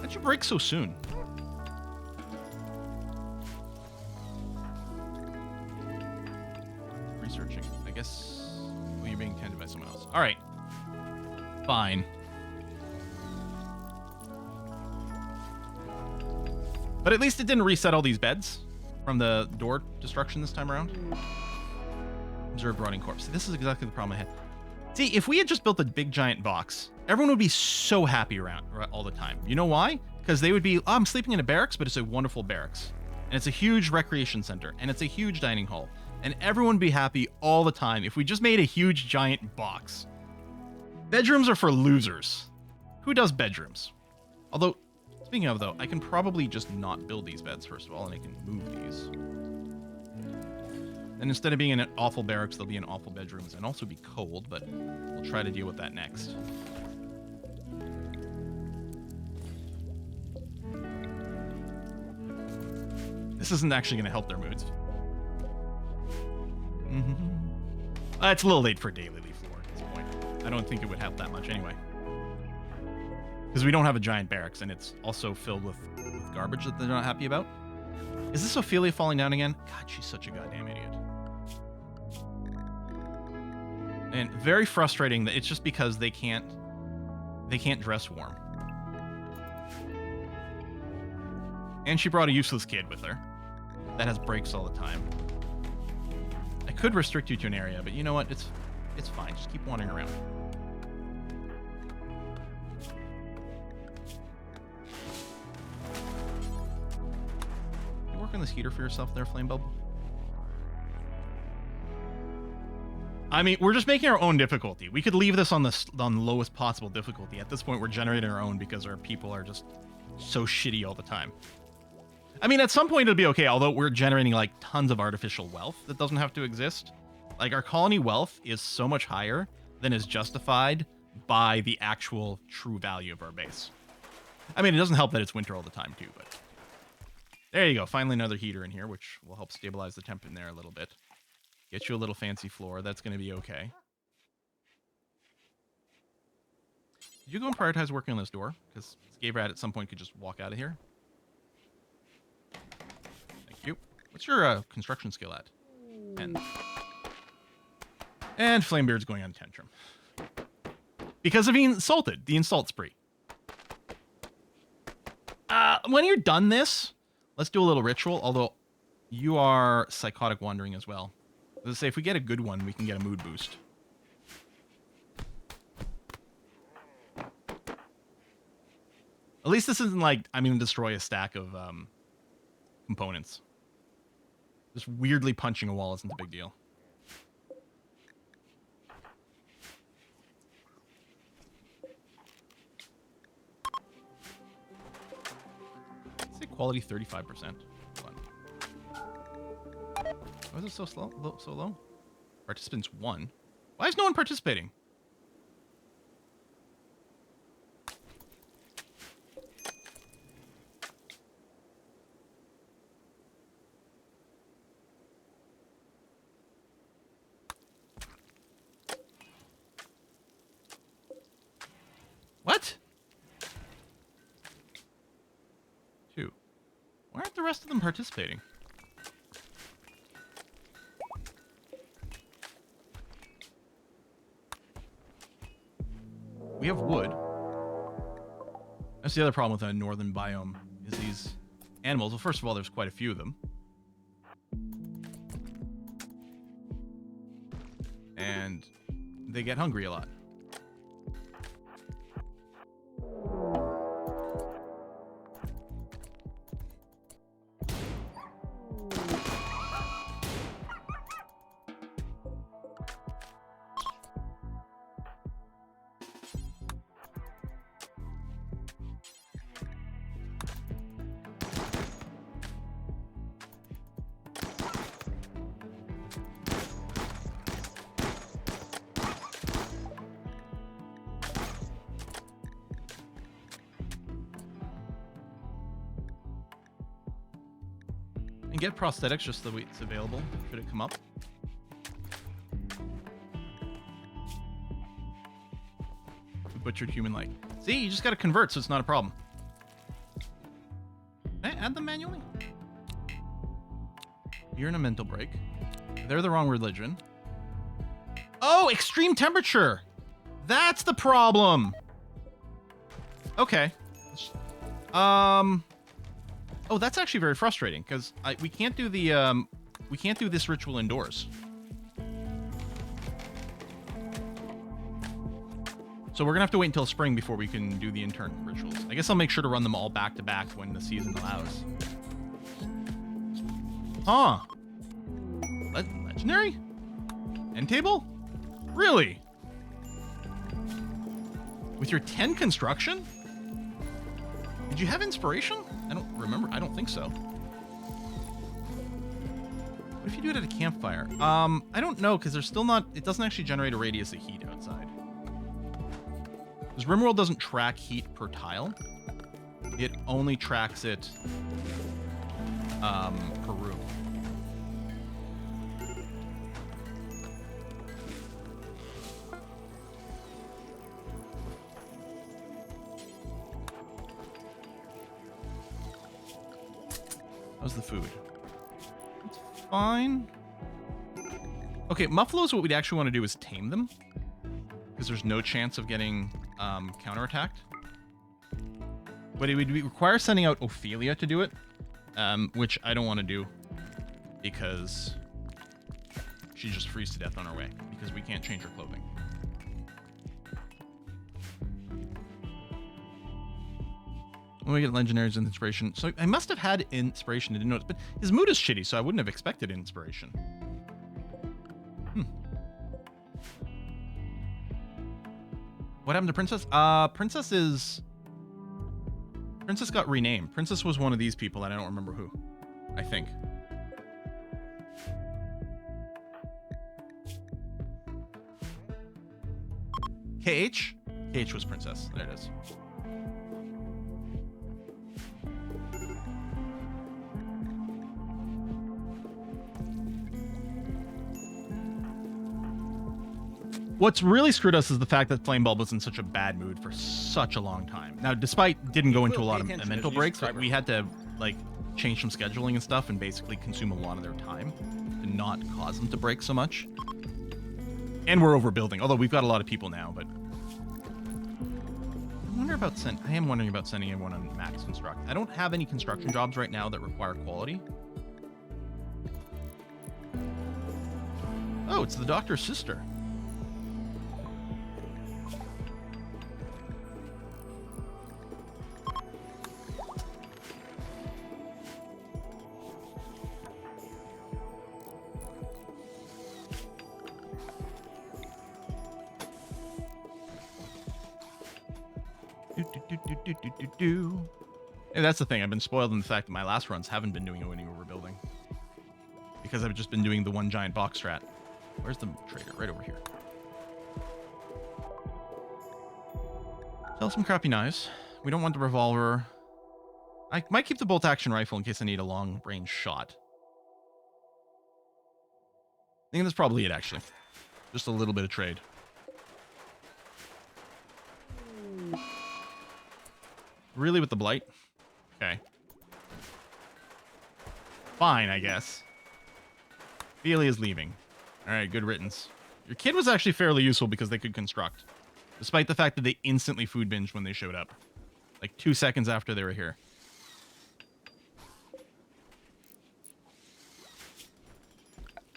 How'd you break so soon? Researching. I guess... well, you're being tended by someone else. Alright. Fine. But at least it didn't reset all these beds from the door destruction this time around. Observed rotting corpse. See, this is exactly the problem I had. See, if we had just built a big giant box, everyone would be so happy around all the time. You know why? Because they would be, oh, I'm sleeping in a barracks, but it's a wonderful barracks. And it's a huge recreation center. And it's a huge dining hall. And everyone would be happy all the time if we just made a huge giant box. Bedrooms are for losers. Who does bedrooms? Although, speaking of though, I can probably just not build these beds first of all, and I can move these. And instead of being in an awful barracks, they'll be in awful bedrooms and also be cold, but we'll try to deal with that next. This isn't actually going to help their moods. It's a little late for daily leaf lore at this point. I don't think it would help that much anyway. Because we don't have a giant barracks, and it's also filled with garbage that they're not happy about. Is this Ophelia falling down again? God, she's such a goddamn idiot. And very frustrating that it's just because they can't dress warm. And she brought a useless kid with her that has breaks all the time. I could restrict you to an area, but you know what? It's fine. Just keep wandering around. You work on this heater for yourself there, Flame Bulb? I mean, we're just making our own difficulty. We could leave this on the lowest possible difficulty. At this point, we're generating our own because our people are just so shitty all the time. I mean, at some point it'll be okay, although we're generating like tons of artificial wealth that doesn't have to exist. Like our colony wealth is so much higher than is justified by the actual true value of our base. I mean, it doesn't help that it's winter all the time too, but there you go. Finally another heater in here, which will help stabilize the temp in there a little bit. Get you a little fancy floor. That's going to be okay. Did you go and prioritize working on this door? Because Skaverat at some point could just walk out of here. Thank you. What's your construction skill at? 10. And Flamebeard's going on tantrum. Because of being insulted. The insult spree. When you're done this, let's do a little ritual. Although, you are psychotic wandering as well. Let's say if we get a good one, we can get a mood boost. At least this isn't like I'm going to destroy a stack of components. Just weirdly punching a wall isn't a big deal. Let's say quality 35%. Why is it so slow? So low? Participants 1. Why is no one participating? What? 2. Why aren't the rest of them participating? We have wood. That's the other problem with a northern biome, is these animals. Well, first of all, there's quite a few of them. And they get hungry a lot. And get prosthetics just the way it's available. Should it come up? Butchered human like. See, you just got to convert, so it's not a problem. Can I add them manually? You're in a mental break. They're the wrong religion. Oh, extreme temperature. That's the problem. Okay. Oh, that's actually very frustrating because we can't do the we can't do this ritual indoors. So we're gonna have to wait until spring before we can do the intern rituals. I guess I'll make sure to run them all back to back when the season allows. Huh? Legendary? End table? Really? With your 10 construction? Did you have inspiration? I don't remember. I don't think so. What if you do it at a campfire? I don't know, because there's still not... It doesn't actually generate a radius of heat outside. Because RimWorld doesn't track heat per tile. It only tracks it per room. How's the food? It's fine. Okay, Muffalo's what we'd actually want to do is tame them. Because there's no chance of getting counterattacked. But it would require sending out Ophelia to do it. Which I don't want to do. Because she just freezes to death on her way. Because we can't change her clothing. When we get legendaries and inspiration. So I must have had inspiration. I didn't notice. But his mood is shitty, so I wouldn't have expected inspiration. What happened to Princess? Princess got renamed. Princess was one of these people, and I don't remember who. I think. KH? KH was Princess. There it is. What's really screwed us is the fact that Flamebulb was in such a bad mood for such a long time. Now, despite didn't go into a lot of mental breaks, but we had to like change some scheduling and stuff and basically consume a lot of their time to not cause them to break so much. And we're overbuilding, although we've got a lot of people now, but I am wondering about sending everyone on max construct. I don't have any construction jobs right now that require quality. Oh, it's the doctor's sister. And that's the thing. I've been spoiled in the fact that my last runs haven't been doing any overbuilding. Because I've just been doing the one giant box strat. Where's the trader? Right over here. Sell some crappy knives. We don't want the revolver. I might keep the bolt action rifle in case I need a long range shot. I think that's probably it, actually. Just a little bit of trade. Really with the blight? Okay. Fine, I guess. Ophelia's leaving. Alright, good riddance. Your kid was actually fairly useful because they could construct. Despite the fact that they instantly food binged when they showed up. Like 2 seconds after they were here.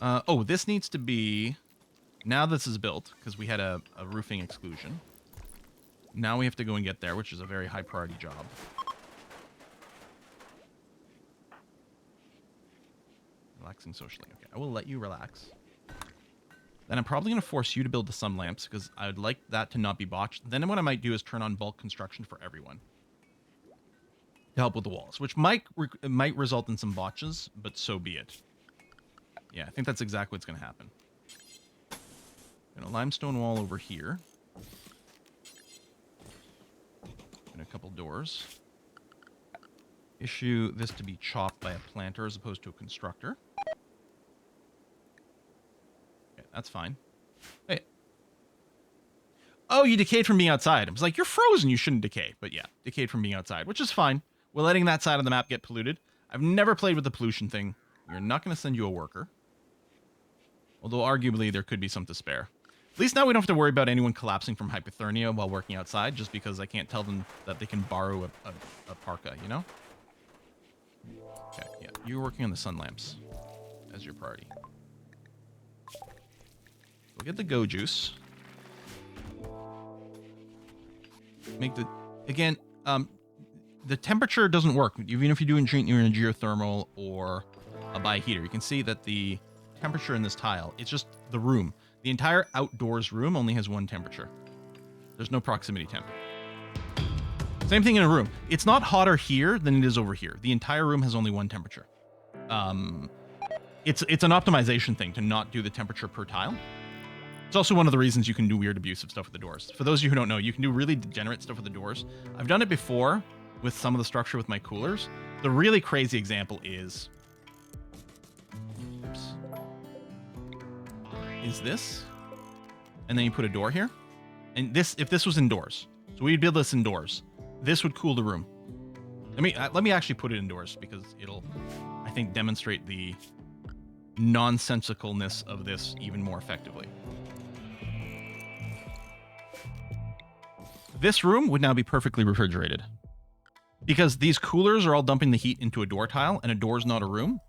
Oh, this needs to be... Now this is built, because we had a roofing exclusion. Now we have to go and get there, which is a very high priority job. Relaxing socially. Okay, I will let you relax. Then I'm probably going to force you to build the sun lamps, because I would like that to not be botched. Then what I might do is turn on bulk construction for everyone. To help with the walls, which might result in some botches, but so be it. Yeah, I think that's exactly what's going to happen. And a limestone wall over here. And a couple doors. Issue this to be chopped by a planter as opposed to a constructor. Okay, that's fine. Hey. Oh, you decayed from being outside. I was like, you're frozen. You shouldn't decay. But yeah, decayed from being outside, which is fine. We're letting that side of the map get polluted. I've never played with the pollution thing. We're not going to send you a worker. Although arguably there could be some to spare. At least now we don't have to worry about anyone collapsing from hypothermia while working outside, just because I can't tell them that they can borrow a parka, you know? Okay, yeah. You're working on the sun lamps as your priority. We'll get the go juice. Make the... Again, the temperature doesn't work. Even if you do you're in a geothermal or a bi-heater. You can see that the temperature in this tile, it's just the room. The entire outdoors room only has one temperature. There's no proximity temp. Same thing in a room. It's not hotter here than it is over here. The entire room has only one temperature. It's an optimization thing to not do the temperature per tile. It's also one of the reasons you can do weird abusive stuff with the doors. For those of you who don't know, you can do really degenerate stuff with the doors. I've done it before with some of the structure with my coolers. The really crazy example is... Oops. Is this. And then you put a door here. And this, if this was indoors. So we'd build this indoors. This would cool the room. Let me actually put it indoors because it'll, I think, demonstrate the nonsensicalness of this even more effectively. This room would now be perfectly refrigerated. Because these coolers are all dumping the heat into a door tile, and a door is not a room.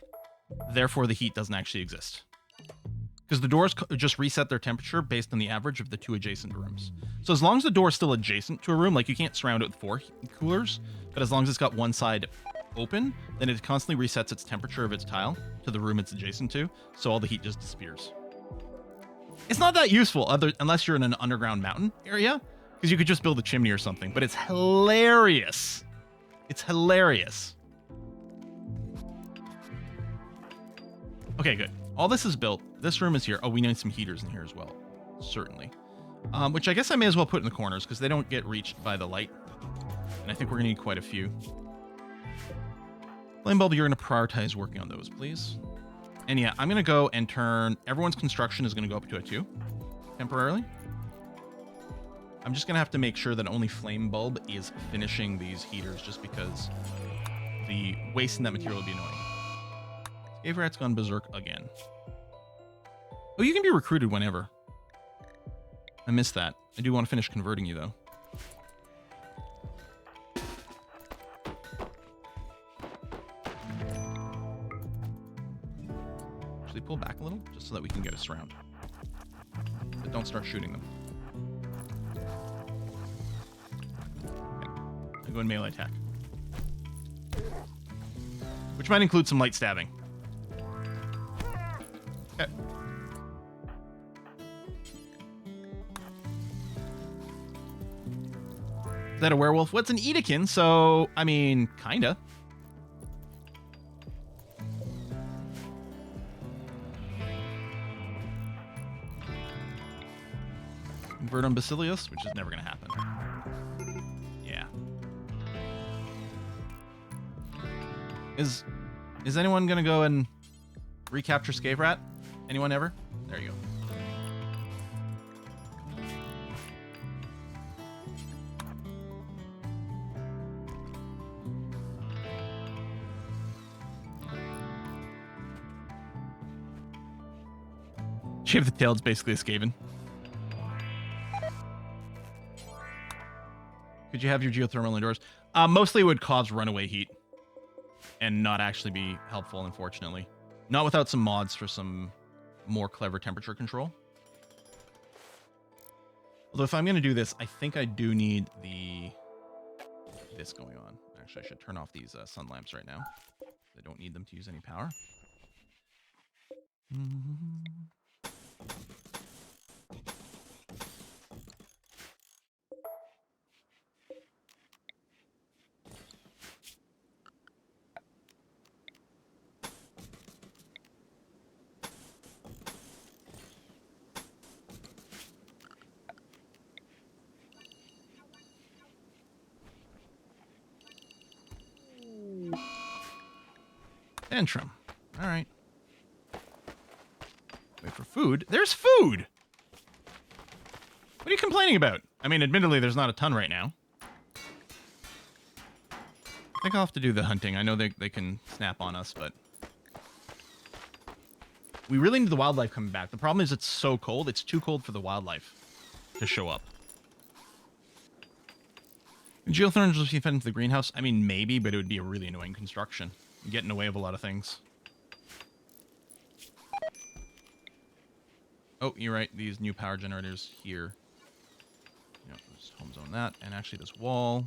Therefore, the heat doesn't actually exist. Because the doors just reset their temperature based on the average of the two adjacent rooms. So as long as the door is still adjacent to a room, like you can't surround it with 4 coolers, but as long as it's got one side open, then it constantly resets its temperature of its tile to the room it's adjacent to, so all the heat just disappears. It's not that useful unless you're in an underground mountain area, because you could just build a chimney or something, but it's hilarious. It's hilarious. Okay, good. All this is built. This room is here. Oh, we need some heaters in here as well. Certainly. Which I guess I may as well put in the corners because they don't get reached by the light. And I think we're going to need quite a few. Flame bulb, you're going to prioritize working on those, please. And yeah, I'm going to go and turn... Everyone's construction is going to go up to a 2. Temporarily. I'm just going to have to make sure that only flame bulb is finishing these heaters just because the waste in that material would be annoying. Cave rat's gone berserk again. Oh, you can be recruited whenever. I missed that. I do want to finish converting you, though. Actually, pull back a little, just so that we can get a surround. But don't start shooting them. Okay. I go in melee attack. Which might include some light stabbing. Okay. Is that a werewolf? What's an Edekin? So, I mean, kinda. Convert on Basilius, which is never gonna happen. Yeah. Is anyone gonna go and recapture Scave Rat? Anyone ever? There you go. Shave the tail, it's basically a Skaven. Could you have your geothermal indoors? Mostly it would cause runaway heat and not actually be helpful, unfortunately. Not without some mods for some more clever temperature control. Although if I'm going to do this, I think I do need this going on. Actually, I should turn off these sun lamps right now. I don't need them to use any power. Tantrum. All right. Wait for food. There's food! What are you complaining about? I mean, admittedly, there's not a ton right now. I think I'll have to do the hunting. I know they can snap on us, but... We really need the wildlife coming back. The problem is it's so cold. It's too cold for the wildlife to show up. Geothermal will be fed into the greenhouse? I mean, maybe, but it would be a really annoying construction. You get in the way of a lot of things. Oh, you're right. These new power generators here. You know, just home zone that. And actually this wall.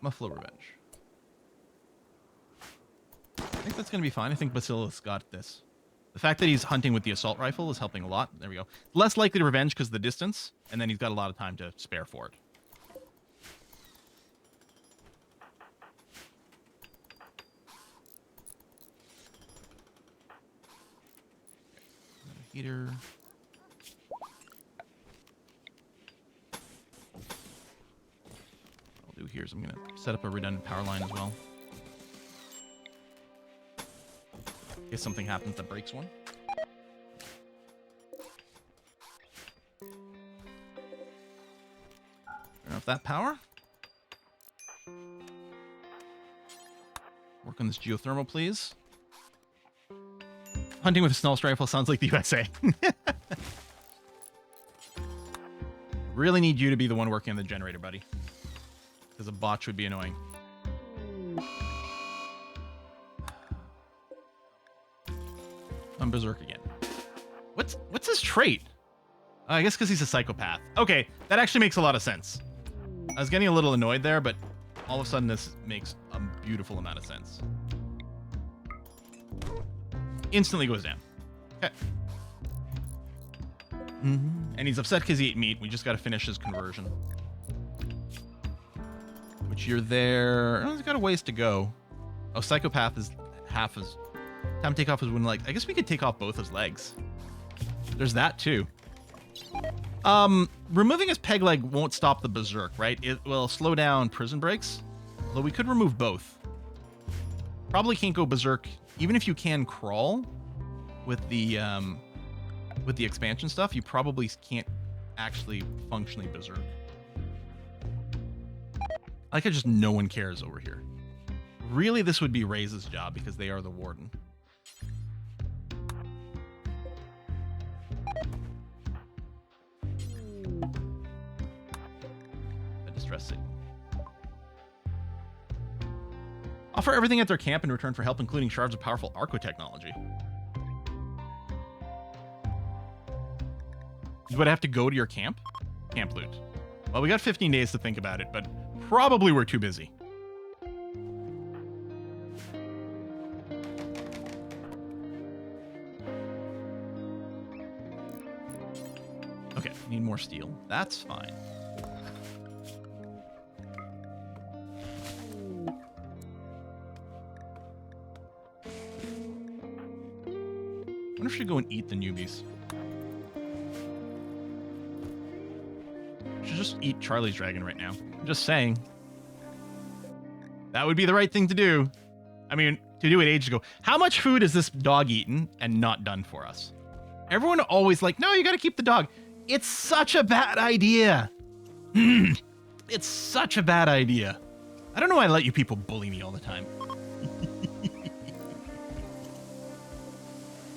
Muffalo Revenge. I think that's going to be fine. I think Basilisk got this. The fact that he's hunting with the assault rifle is helping a lot. There we go. Less likely to revenge because of the distance, and then he's got a lot of time to spare for it. Another heater. What I'll do here is I'm going to set up a redundant power line as well. In case something happens that breaks one. Turn off that power. Work on this geothermal, please. Hunting with a Snell's rifle sounds like the USA. Really need you to be the one working on the generator, buddy. Because a botch would be annoying. I'm Berserk again. What's his trait? I guess because he's a psychopath. Okay, that actually makes a lot of sense. I was getting a little annoyed there, but all of a sudden this makes a beautiful amount of sense. Instantly goes down. Okay. And he's upset because he ate meat. We just got to finish his conversion. Which you're there. Oh, he's got a ways to go. Oh, psychopath is half as... Time to take off his wooden leg. I guess we could take off both his legs. There's that too. Removing his peg leg won't stop the berserk, right? It will slow down prison breaks. Although we could remove both. Probably can't go berserk, even if you can crawl with the expansion stuff. You probably can't actually functionally berserk. I like how just no one cares over here. Really, this would be Ray's job because they are the warden. A distress signal. Offer everything at their camp in return for help, including shards of powerful Arco technology. Would I have to go to your camp? Camp loot. Well, we got 15 days to think about it, but probably we're too busy. Okay, need more steel. That's fine. I wonder if we should go and eat the newbies. Should just eat Charlie's dragon right now. I'm just saying. That would be the right thing to do. I mean, to do it ages ago. How much food has this dog eaten and not done for us? Everyone always like, no, you gotta keep the dog. It's such a bad idea. It's such a bad idea. I don't know why I let you people bully me all the time.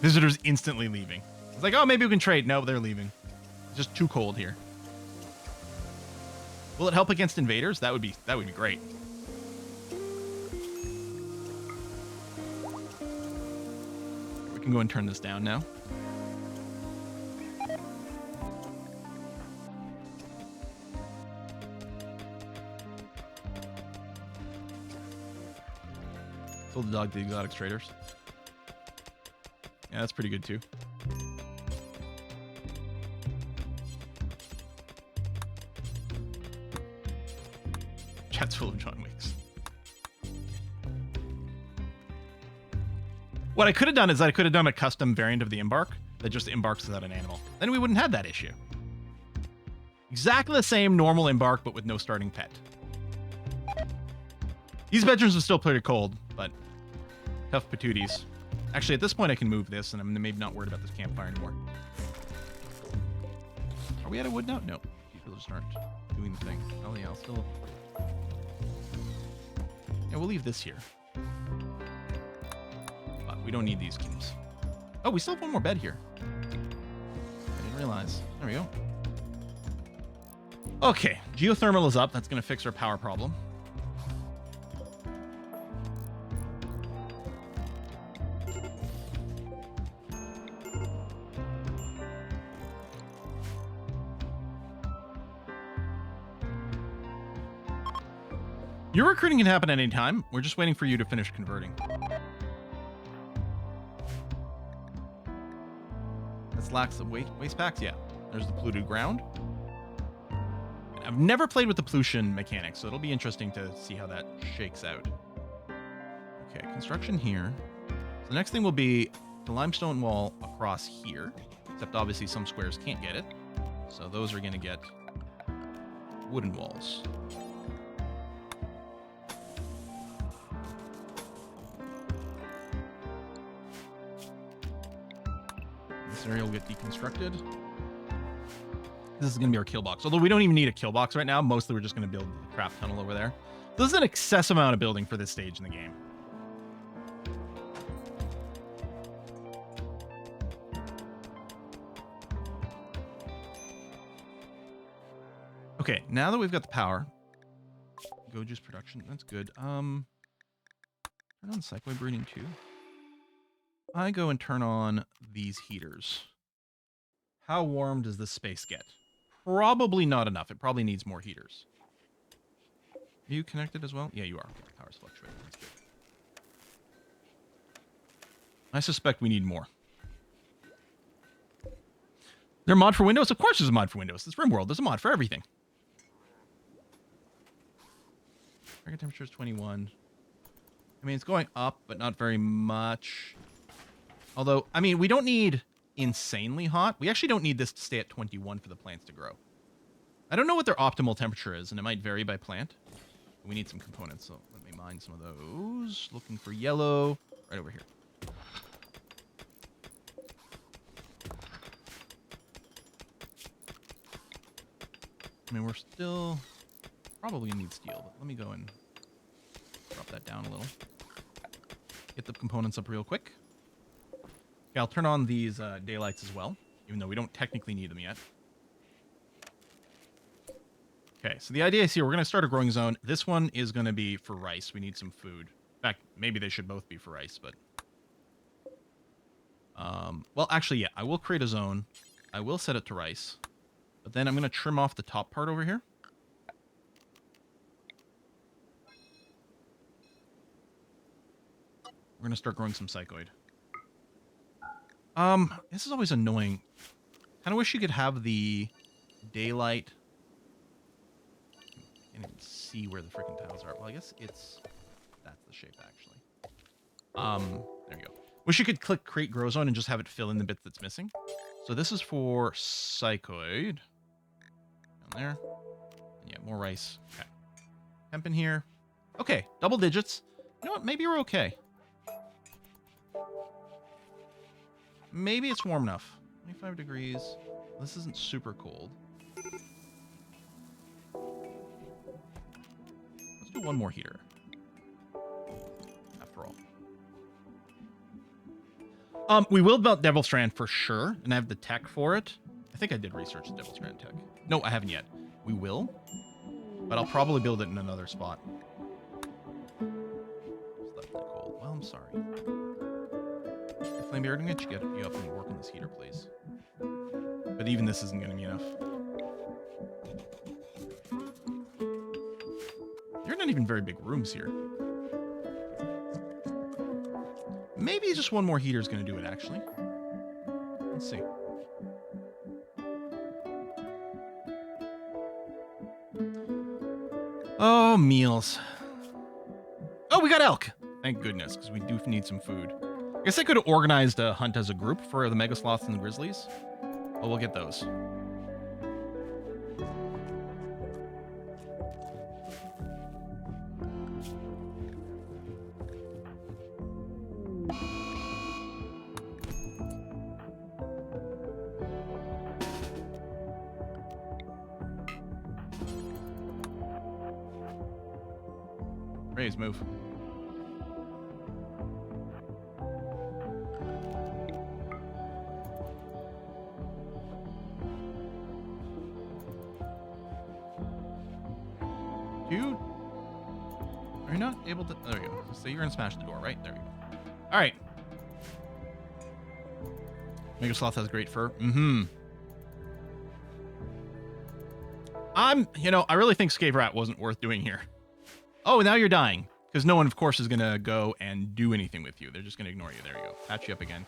Visitors instantly leaving. It's like, oh, maybe we can trade. No, they're leaving. It's just too cold here. Will it help against invaders? That would be great. We can go and turn this down now. Sold the dog to the exotic traders. Yeah, that's pretty good too. Chat's full of John Wicks. What I could have done is I could have done a custom variant of the embark that just embarks without an animal. Then we wouldn't have that issue. Exactly the same normal embark, but with no starting pet. These bedrooms are still pretty cold, but tough patooties. Actually, at this point, I can move this, and I'm maybe not worried about this campfire anymore. Are we out of wood now? No. People just aren't doing the thing. Oh, yeah, I'll still... Yeah, we'll leave this here. But we don't need these cubes. Oh, we still have one more bed here. I didn't realize. There we go. Okay, geothermal is up. That's going to fix our power problem. Your recruiting can happen at any time. We're just waiting for you to finish converting. This lacks the waste packs. Yeah, there's the polluted ground. I've never played with the pollution mechanics, so it'll be interesting to see how that shakes out. Okay, construction here. So the next thing will be the limestone wall across here, except obviously some squares can't get it. So those are going to get wooden walls. This area will get deconstructed. This is going to be our kill box. Although we don't even need a kill box right now. Mostly we're just going to build the craft tunnel over there. This is an excessive amount of building for this stage in the game. Okay, now that we've got the power. Go juice production. That's good. Turn on cycloid breeding too. I go and turn on these heaters. How warm does this space get? Probably not enough. It probably needs more heaters. Are you connected as well? Yeah, you are. Okay, power's fluctuating. That's good. I suspect we need more. Is there a mod for Windows? Of course there's a mod for Windows. It's RimWorld. There's a mod for everything. Target temperature is 21. I mean, it's going up, but not very much. Although, I mean, we don't need insanely hot. We actually don't need this to stay at 21 for the plants to grow. I don't know what their optimal temperature is, and it might vary by plant. We need some components, so let me mine some of those. Looking for yellow. Right over here. I mean, we're still probably need steel, but let me go and drop that down a little. Get the components up real quick. Okay, I'll turn on these daylights as well, even though we don't technically need them yet. Okay, so the idea is here, we're going to start a growing zone. This one is going to be for rice. We need some food. In fact, maybe they should both be for rice, but... well, actually, yeah, I will create a zone. I will set it to rice. But then I'm going to trim off the top part over here. We're going to start growing some psychoid. This is always annoying. Kind of wish you could have the daylight. I can't even see where the freaking tiles are. Well, I guess it's... That's the shape, actually. There you go. Wish you could click Create Grow Zone and just have it fill in the bits that's missing. So this is for psychoid. Down there. And yeah, more rice. Okay. Hemp in here. Okay, double digits. You know what? Maybe we're okay. Maybe it's warm enough. 25 degrees. This isn't super cold. Let's do one more heater. After all. We will build Devil Strand for sure, and I have the tech for it. I think I did research the Devil Strand tech. No, I haven't yet. We will, but I'll probably build it in another spot. It's left in the cold. Well, I'm sorry. Flamebeard, I'm going to get you up and work on this heater, please. But even this isn't going to be enough. They're not even very big rooms here. Maybe just one more heater is going to do it, actually. Let's see. Oh, meals. Oh, we got elk! Thank goodness, because we do need some food. I guess I could have organized a hunt as a group for the Mega Sloths and the Grizzlies. But we'll get those. Raise, move. Dude, are you not able to? There you go. So you're gonna smash the door, right? There you go. All right. Mega Sloth has great fur. Mm-hmm. I really think Scave Rat wasn't worth doing here. Oh, now you're dying. Because no one, of course, is going to go and do anything with you. They're just going to ignore you. There you go. Patch you up again.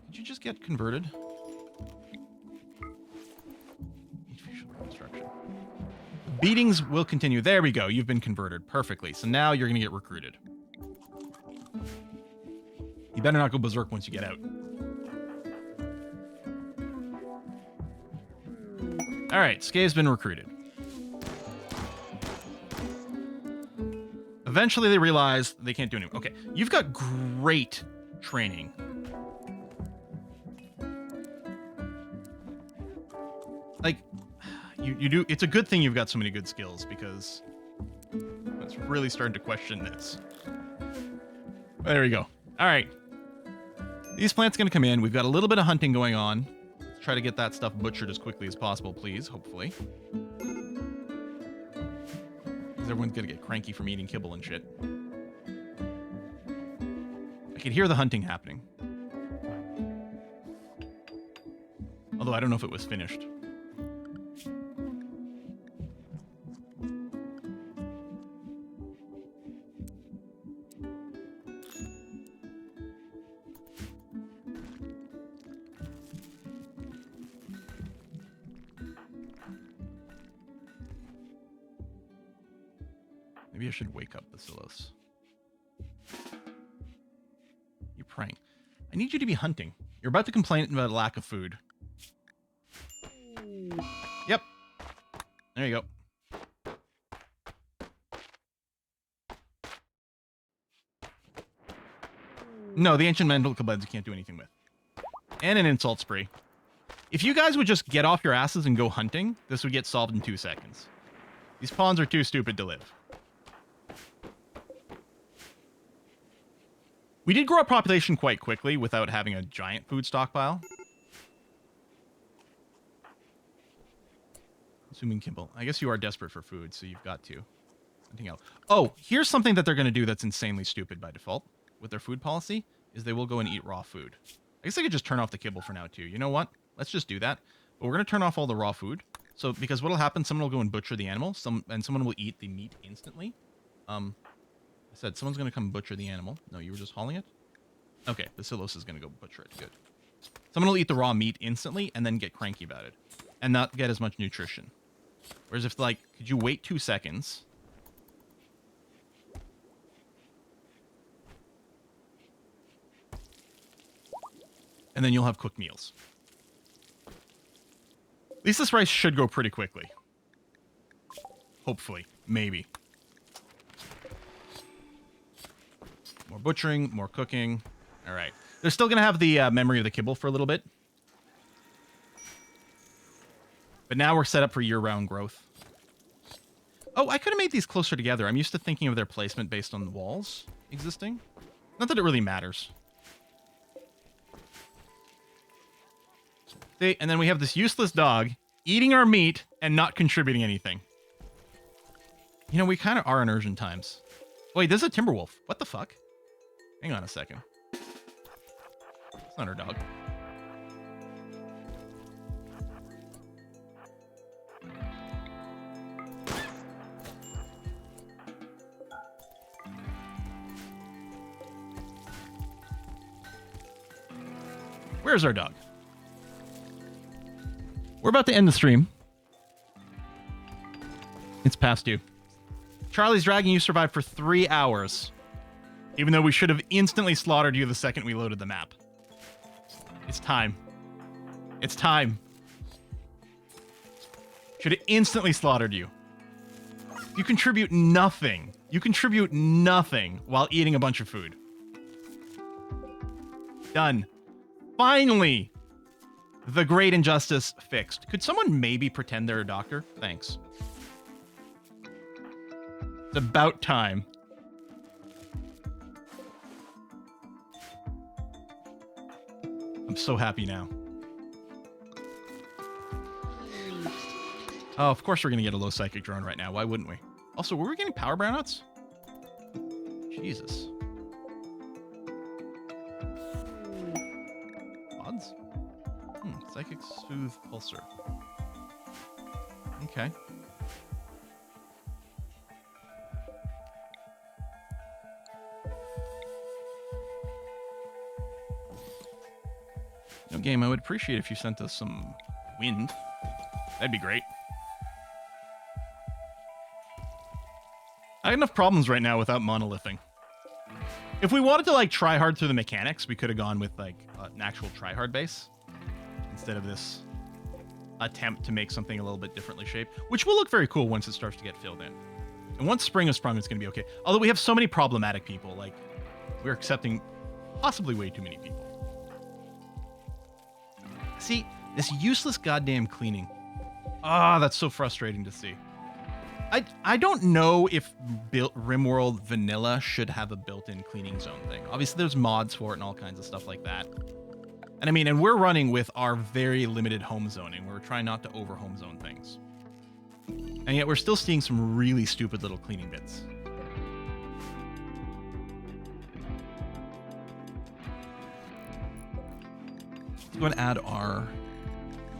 Did you just get converted? Facial reconstruction. Beatings will continue. There we go. You've been converted perfectly. So now you're going to get recruited. You better not go berserk once you get out. All right, Scave's been recruited. Eventually, they realize they can't do anything. Okay, you've got great training. Like, you do. It's a good thing you've got so many good skills because it's really starting to question this. There we go. All right. These plants going to come in. We've got a little bit of hunting going on. Let's try to get that stuff butchered as quickly as possible, please, hopefully. Because everyone's going to get cranky from eating kibble and shit. I could hear the hunting happening. Although I don't know if it was finished. Maybe I should wake up Bacillus. You're praying. I need you to be hunting. You're about to complain about a lack of food. Yep. There you go. No, the ancient medical beds you can't do anything with. And an insult spree. If you guys would just get off your asses and go hunting, this would get solved in 2 seconds. These pawns are too stupid to live. We did grow our population quite quickly without having a giant food stockpile. Consuming kibble. I guess you are desperate for food, so you've got to. Hunting out. Oh, here's something that they're going to do that's insanely stupid by default with their food policy, is they will go and eat raw food. I guess I could just turn off the kibble for now, too. You know what? Let's just do that. But we're going to turn off all the raw food. So, because what'll happen, someone will go and butcher the animal, and someone will eat the meat instantly. I said someone's going to come butcher the animal. No, you were just hauling it? Okay, Bacillus is going to go butcher it. Good. Someone will eat the raw meat instantly and then get cranky about it. And not get as much nutrition. Whereas if, like, could you wait 2 seconds? And then you'll have cooked meals. At least this rice should go pretty quickly. Hopefully. Maybe. More butchering, more cooking. All right. They're still going to have the memory of the kibble for a little bit. But now we're set up for year-round growth. Oh, I could have made these closer together. I'm used to thinking of their placement based on the walls existing. Not that it really matters. See, and then we have this useless dog eating our meat and not contributing anything. You know, we kind of are in urgent times. Wait, this is a timber wolf. What the fuck? Hang on a second. It's not our dog. Where's our dog? We're about to end the stream. It's past due. Charlie's Dragon, you survived for 3 hours. Even though we should have instantly slaughtered you the second we loaded the map. It's time. It's time. Should have instantly slaughtered you. You contribute nothing. You contribute nothing while eating a bunch of food. Done. Finally! The great injustice fixed. Could someone maybe pretend they're a doctor? Thanks. It's about time. I'm so happy now. Oh, of course we're going to get a low psychic drone right now. Why wouldn't we? Also, were we getting power brownouts? Jesus. Odds? Psychic Soothe Pulsar. Okay. No game, I would appreciate if you sent us some wind. That'd be great. I have enough problems right now without monolithing. If we wanted to like try hard through the mechanics, we could have gone with like an actual try hard base instead of this attempt to make something a little bit differently shaped, which will look very cool once it starts to get filled in. And once spring has sprung, it's going to be okay. Although we have so many problematic people, like we're accepting possibly way too many people. See, this useless goddamn cleaning. Ah, that's so frustrating to see. I don't know if RimWorld Vanilla should have a built-in cleaning zone thing. Obviously, there's mods for it and all kinds of stuff like that. And I mean, and we're running with our very limited home zoning. We're trying not to over home zone things. And yet we're still seeing some really stupid little cleaning bits. Let's go and add our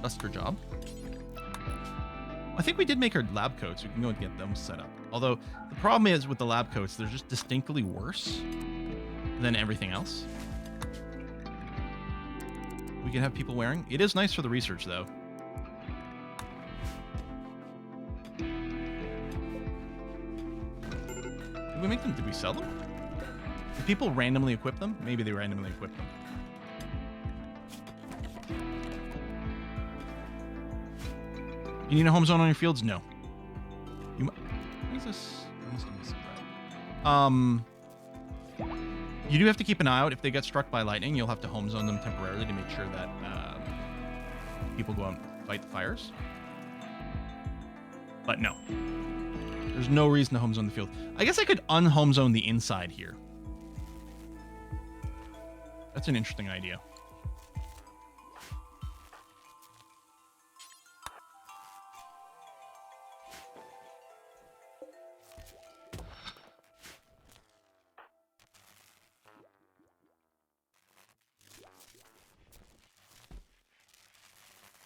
duster job. I think we did make our lab coats. We can go and get them set up. Although the problem is with the lab coats, they're just distinctly worse than everything else. We can have people wearing. It is nice for the research, though. Did we make them? Did we sell them? Did people randomly equip them? Maybe they randomly equip them. You need a home zone on your fields? No. You what is this? I must have missed it, right. You do have to keep an eye out. If they get struck by lightning, you'll have to home zone them temporarily to make sure that people go out and fight the fires. But no. There's no reason to home zone the field. I guess I could unhome zone the inside here. That's an interesting idea.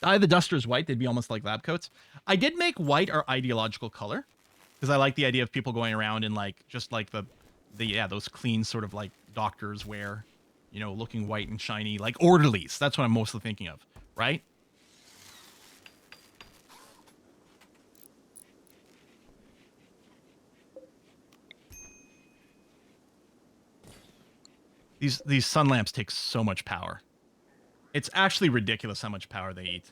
Dye the dusters white, they'd be almost like lab coats. I did make white our ideological color because I like the idea of people going around in like just like the those clean sort of like doctors wear, you know, looking white and shiny, like orderlies. That's what I'm mostly thinking of, right? These sun lamps take so much power. It's actually ridiculous how much power they eat.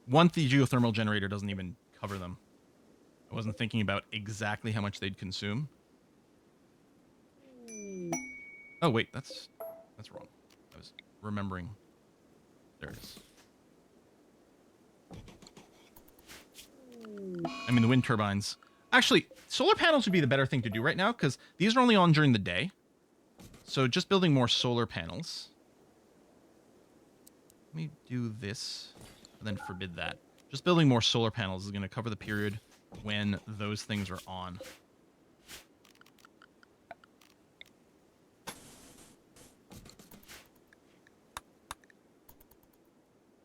One, the geothermal generator doesn't even cover them. I wasn't thinking about exactly how much they'd consume. Oh, wait, that's wrong. I was remembering. There it is. I mean, the wind turbines. Actually, solar panels would be the better thing to do right now because these are only on during the day. So just building more solar panels. Let me do this and then forbid that. Just building more solar panels is going to cover the period when those things are on.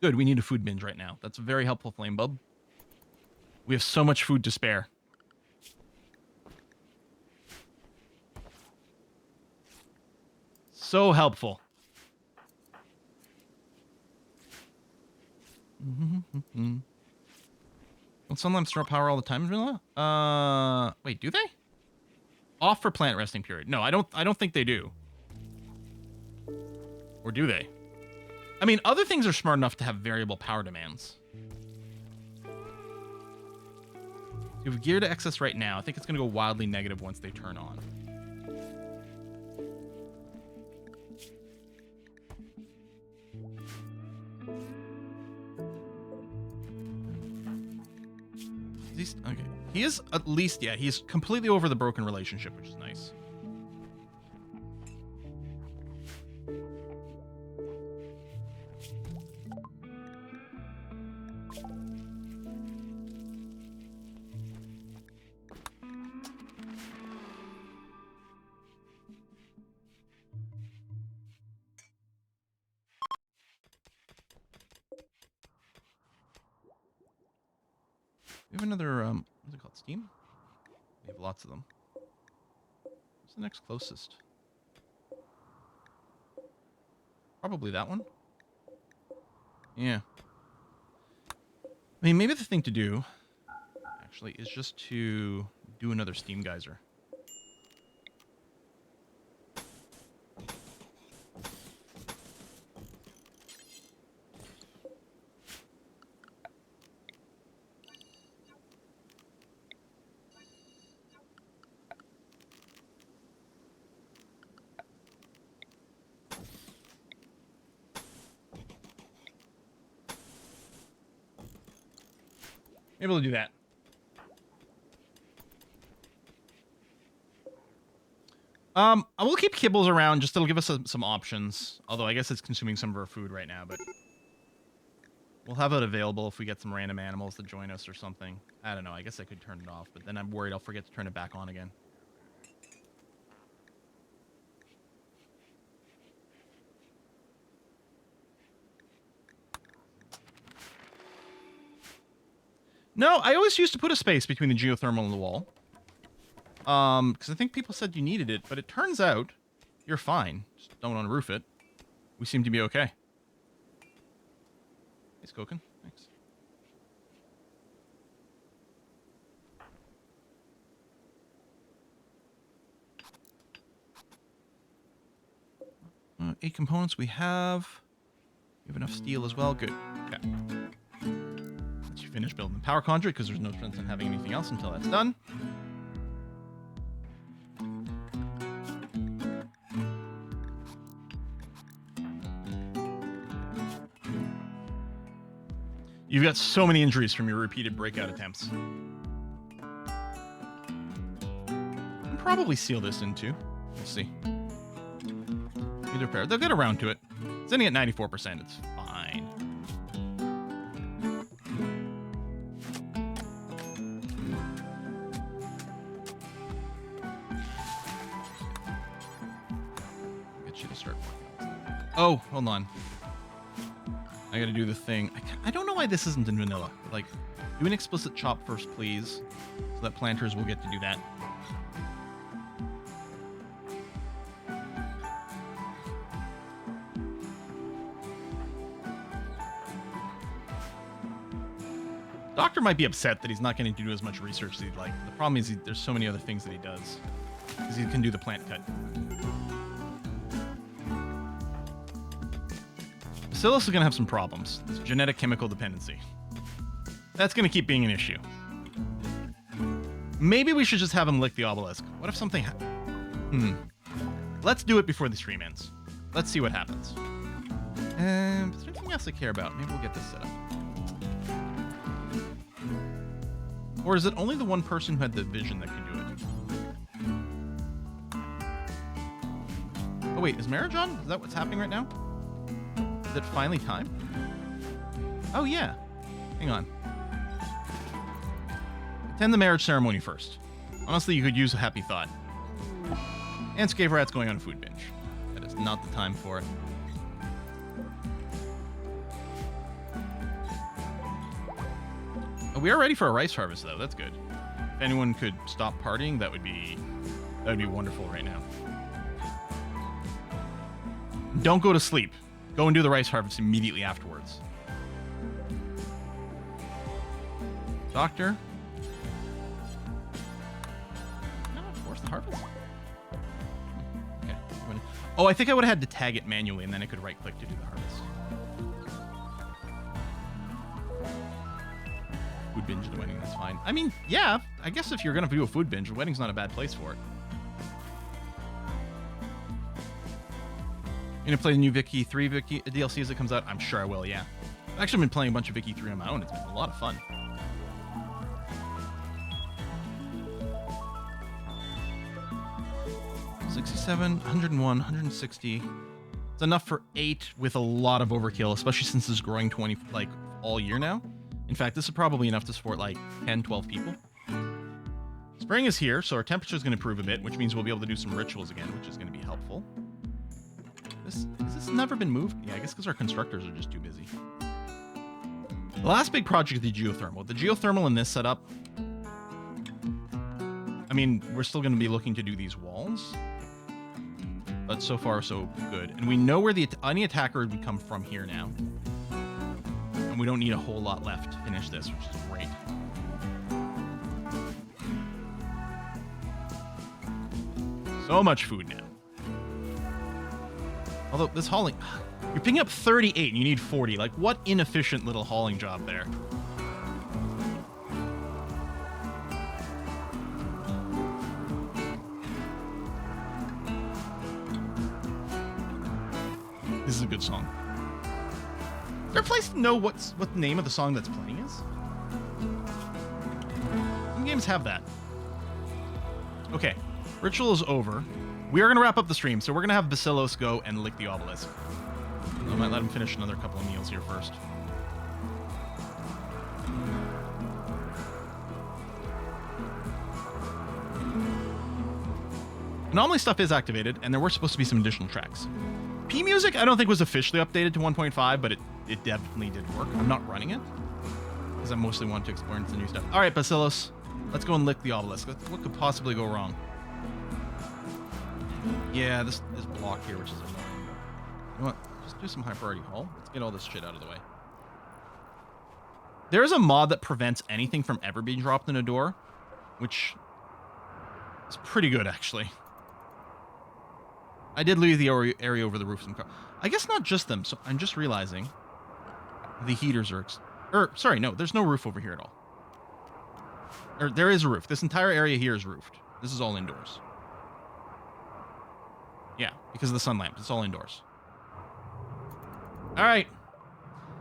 Good, we need a food binge right now. That's a very helpful flame bulb. We have so much food to spare. So helpful. Don't sun lamps draw power all the time, Vanilla? Wait, do they? Off for plant resting period. No, I don't think they do. Or do they? I mean, other things are smart enough to have variable power demands. You have gear to excess right now. I think it's going to go wildly negative once they turn on. He's okay. He is at least, yeah, he's completely over the broken relationship, which is nice. We have another, what's it called? Steam? We have lots of them. What's the next closest? Probably that one. Yeah. I mean, maybe the thing to do, actually, is just to do another steam geyser. Maybe we'll do that. I will keep kibbles around, just it'll give us some options. Although I guess it's consuming some of our food right now, but we'll have it available if we get some random animals to join us or something. I don't know. I guess I could turn it off, but then I'm worried I'll forget to turn it back on again. No, I always used to put a space between the geothermal and the wall. Because I think people said you needed it, but it turns out you're fine. Just don't unroof it. We seem to be okay. Thanks, Koken. Thanks. Eight components we have. We have enough steel as well. Good. Okay. Let you finish building the power conduit because there's no sense in having anything else until that's done. You've got so many injuries from your repeated breakout attempts. I'll probably seal this in too. We'll see. Either pair. They'll get around to it. It's ending at 94%. It's fine. Get you to start working. Oh, hold on. I gotta do the thing. I don't know why this isn't in vanilla. Like, do an explicit chop first, please, so that planters will get to do that. Doctor might be upset that he's not getting to do as much research as he'd like. The problem is there's so many other things that he does. Because he can do the plant cut. Bacillus is going to have some problems. This genetic chemical dependency. That's going to keep being an issue. Maybe we should just have him lick the obelisk. What if something... Let's do it before the stream ends. Let's see what happens. Is there anything else I care about? Maybe we'll get this set up. Or is it only the one person who had the vision that could do it? Oh wait, is marriage on? Is that what's happening right now? Is it finally time? Oh yeah. Hang on. Attend the marriage ceremony first. Honestly, you could use a happy thought. And Scave Rat's going on a food binge. That is not the time for it. Oh, we are ready for a rice harvest though. That's good. If anyone could stop partying, that would be wonderful right now. Don't go to sleep. Go and do the rice harvest immediately afterwards. Doctor? No, force the harvest. Okay. Oh, I think I would have had to tag it manually and then I could right click to do the harvest. Food binge at the wedding, that's fine. I mean, yeah, I guess if you're going to do a food binge, a wedding's not a bad place for it. You gonna play the new Vicky 3 DLC as it comes out? I'm sure I will, yeah. I've actually been playing a bunch of Vicky 3 on my own. It's been a lot of fun. 67, 101, 160. It's enough for 8 with a lot of overkill, especially since it's growing 20 like all year now. In fact, this is probably enough to support like 10, 12 people. Spring is here, so our temperature is going to improve a bit, which means we'll be able to do some rituals again, which is going to be helpful. Has this never been moved? Yeah, I guess because our constructors are just too busy. The last big project is the geothermal. The geothermal in this setup, I mean, we're still going to be looking to do these walls, but so far so good. And we know where any attacker would come from here now. And we don't need a whole lot left to finish this, which is great. So much food now. Although this hauling, you're picking up 38 and you need 40. Like, what inefficient little hauling job there. This is a good song. Is there a place to know what the name of the song that's playing is? Some games have that. Okay, ritual is over. We are going to wrap up the stream, so we're going to have Basilos go and lick the obelisk. I might let him finish another couple of meals here first. Anomaly stuff is activated, and there were supposed to be some additional tracks. P music, I don't think was officially updated to 1.5, but it definitely did work. I'm not running it, because I mostly want to explore into the new stuff. All right, Basilos, let's go and lick the obelisk. What could possibly go wrong? Yeah, this block here, which is annoying. You know what? Just do some high priority haul. Let's get all this shit out of the way. There is a mod that prevents anything from ever being dropped in a door, which is pretty good, actually. I did leave the area over the roof. I guess not just them. So I'm just realizing the heaters are... sorry, no, there's no roof over here at all. Or there is a roof. This entire area here is roofed. This is all indoors. Yeah, because of the sun lamp. It's all indoors. All right.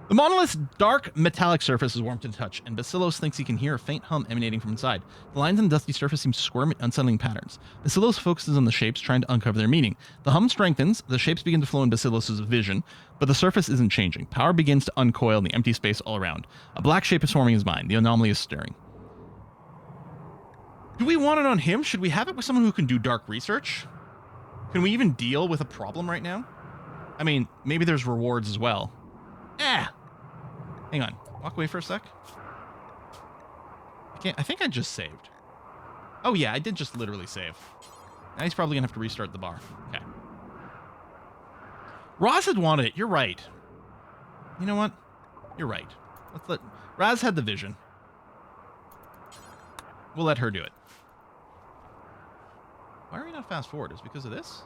The monolith's dark metallic surface is warm to the touch, and Basilos thinks he can hear a faint hum emanating from inside. The lines on the dusty surface seem to squirm in unsettling patterns. Basilos focuses on the shapes, trying to uncover their meaning. The hum strengthens, the shapes begin to flow in Basilos' vision, but the surface isn't changing. Power begins to uncoil in the empty space all around. A black shape is forming his mind. The anomaly is stirring. Do we want it on him? Should we have it with someone who can do dark research? Can we even deal with a problem right now? I mean, maybe there's rewards as well. Hang on. Walk away for a sec. I think I just saved. Oh, yeah, I did just literally save. Now he's probably going to have to restart the bar. Okay. Roz had wanted it. You're right. You know what? You're right. Raz had the vision. We'll let her do it. Why are we not fast forward? Is it because of this?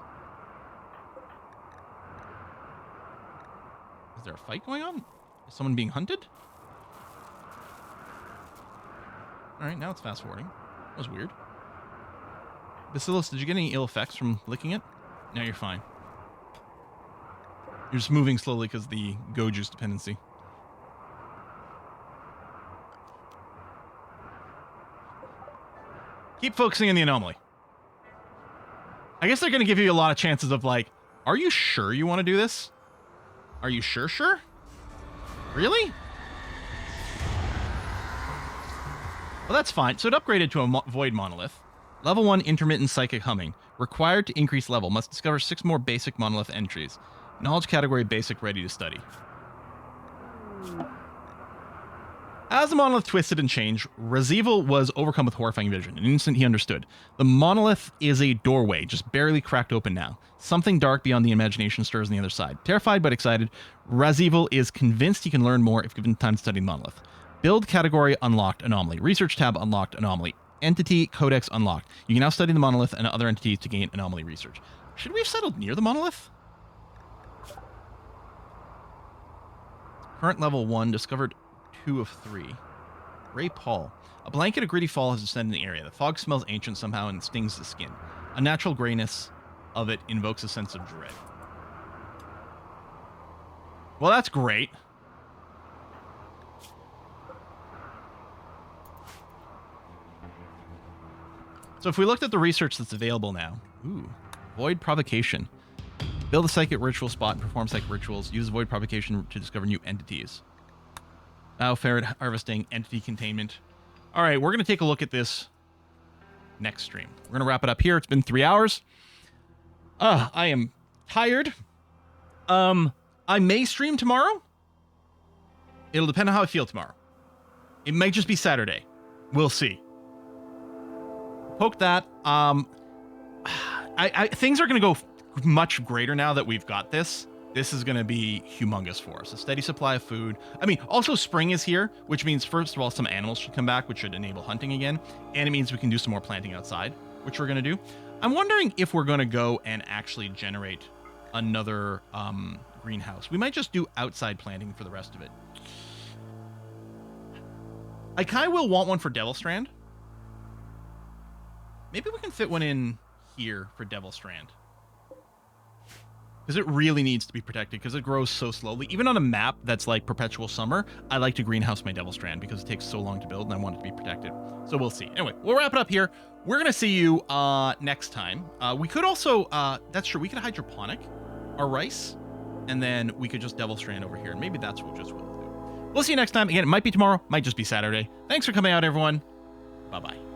Is there a fight going on? Is someone being hunted? Alright, now it's fast forwarding. That was weird. Basilos, did you get any ill effects from licking it? No, you're fine. You're just moving slowly because of the go juice dependency. Keep focusing on the anomaly. I guess they're going to give you a lot of chances of like, are you sure you want to do this? Are you sure? Really? Well, that's fine. So it upgraded to a void monolith. Level 1 intermittent psychic humming. Required to increase level. Must discover 6 more basic monolith entries. Knowledge category basic, ready to study. As the monolith twisted and changed, Raziel was overcome with horrifying vision. In an instant, he understood. The monolith is a doorway, just barely cracked open now. Something dark beyond the imagination stirs on the other side. Terrified but excited, Raziel is convinced he can learn more if given time to study the monolith. Build category unlocked, anomaly. Research tab unlocked, anomaly. Entity codex unlocked. You can now study the monolith and other entities to gain anomaly research. Should we have settled near the monolith? Current level 1, discovered 2 of 3. Ray Paul. A blanket of gritty fall has descended in the area. The fog smells ancient somehow and stings the skin. Unnatural grayness of it invokes a sense of dread. Well, that's great. So if we looked at the research that's available now... Ooh. Void Provocation. Build a psychic ritual spot and perform psychic rituals. Use Void Provocation to discover new entities. Ferret harvesting, entity containment. All right, we're going to take a look at this next stream. We're going to wrap it up here. It's been 3 hours. I am tired. I may stream tomorrow. It'll depend on how I feel tomorrow. It might just be Saturday. We'll see. Poke that. Things are going to go much greater now that we've got this. This is going to be humongous for us. A steady supply of food. I mean, also spring is here, which means, first of all, some animals should come back, which should enable hunting again. And it means we can do some more planting outside, which we're going to do. I'm wondering if we're going to go and actually generate another greenhouse. We might just do outside planting for the rest of it. I kind of will want one for Devil Strand. Maybe we can fit one in here for Devil Strand. Because it really needs to be protected because it grows so slowly. Even on a map that's like perpetual summer, I like to greenhouse my Devil Strand because it takes so long to build and I want it to be protected. So we'll see. Anyway, we'll wrap it up here. We're going to see you next time. We could also, that's true, we could hydroponic our rice and then we could just Devil Strand over here. And maybe that's what we'll do. We'll see you next time. Again, it might be tomorrow, might just be Saturday. Thanks for coming out, everyone. Bye-bye.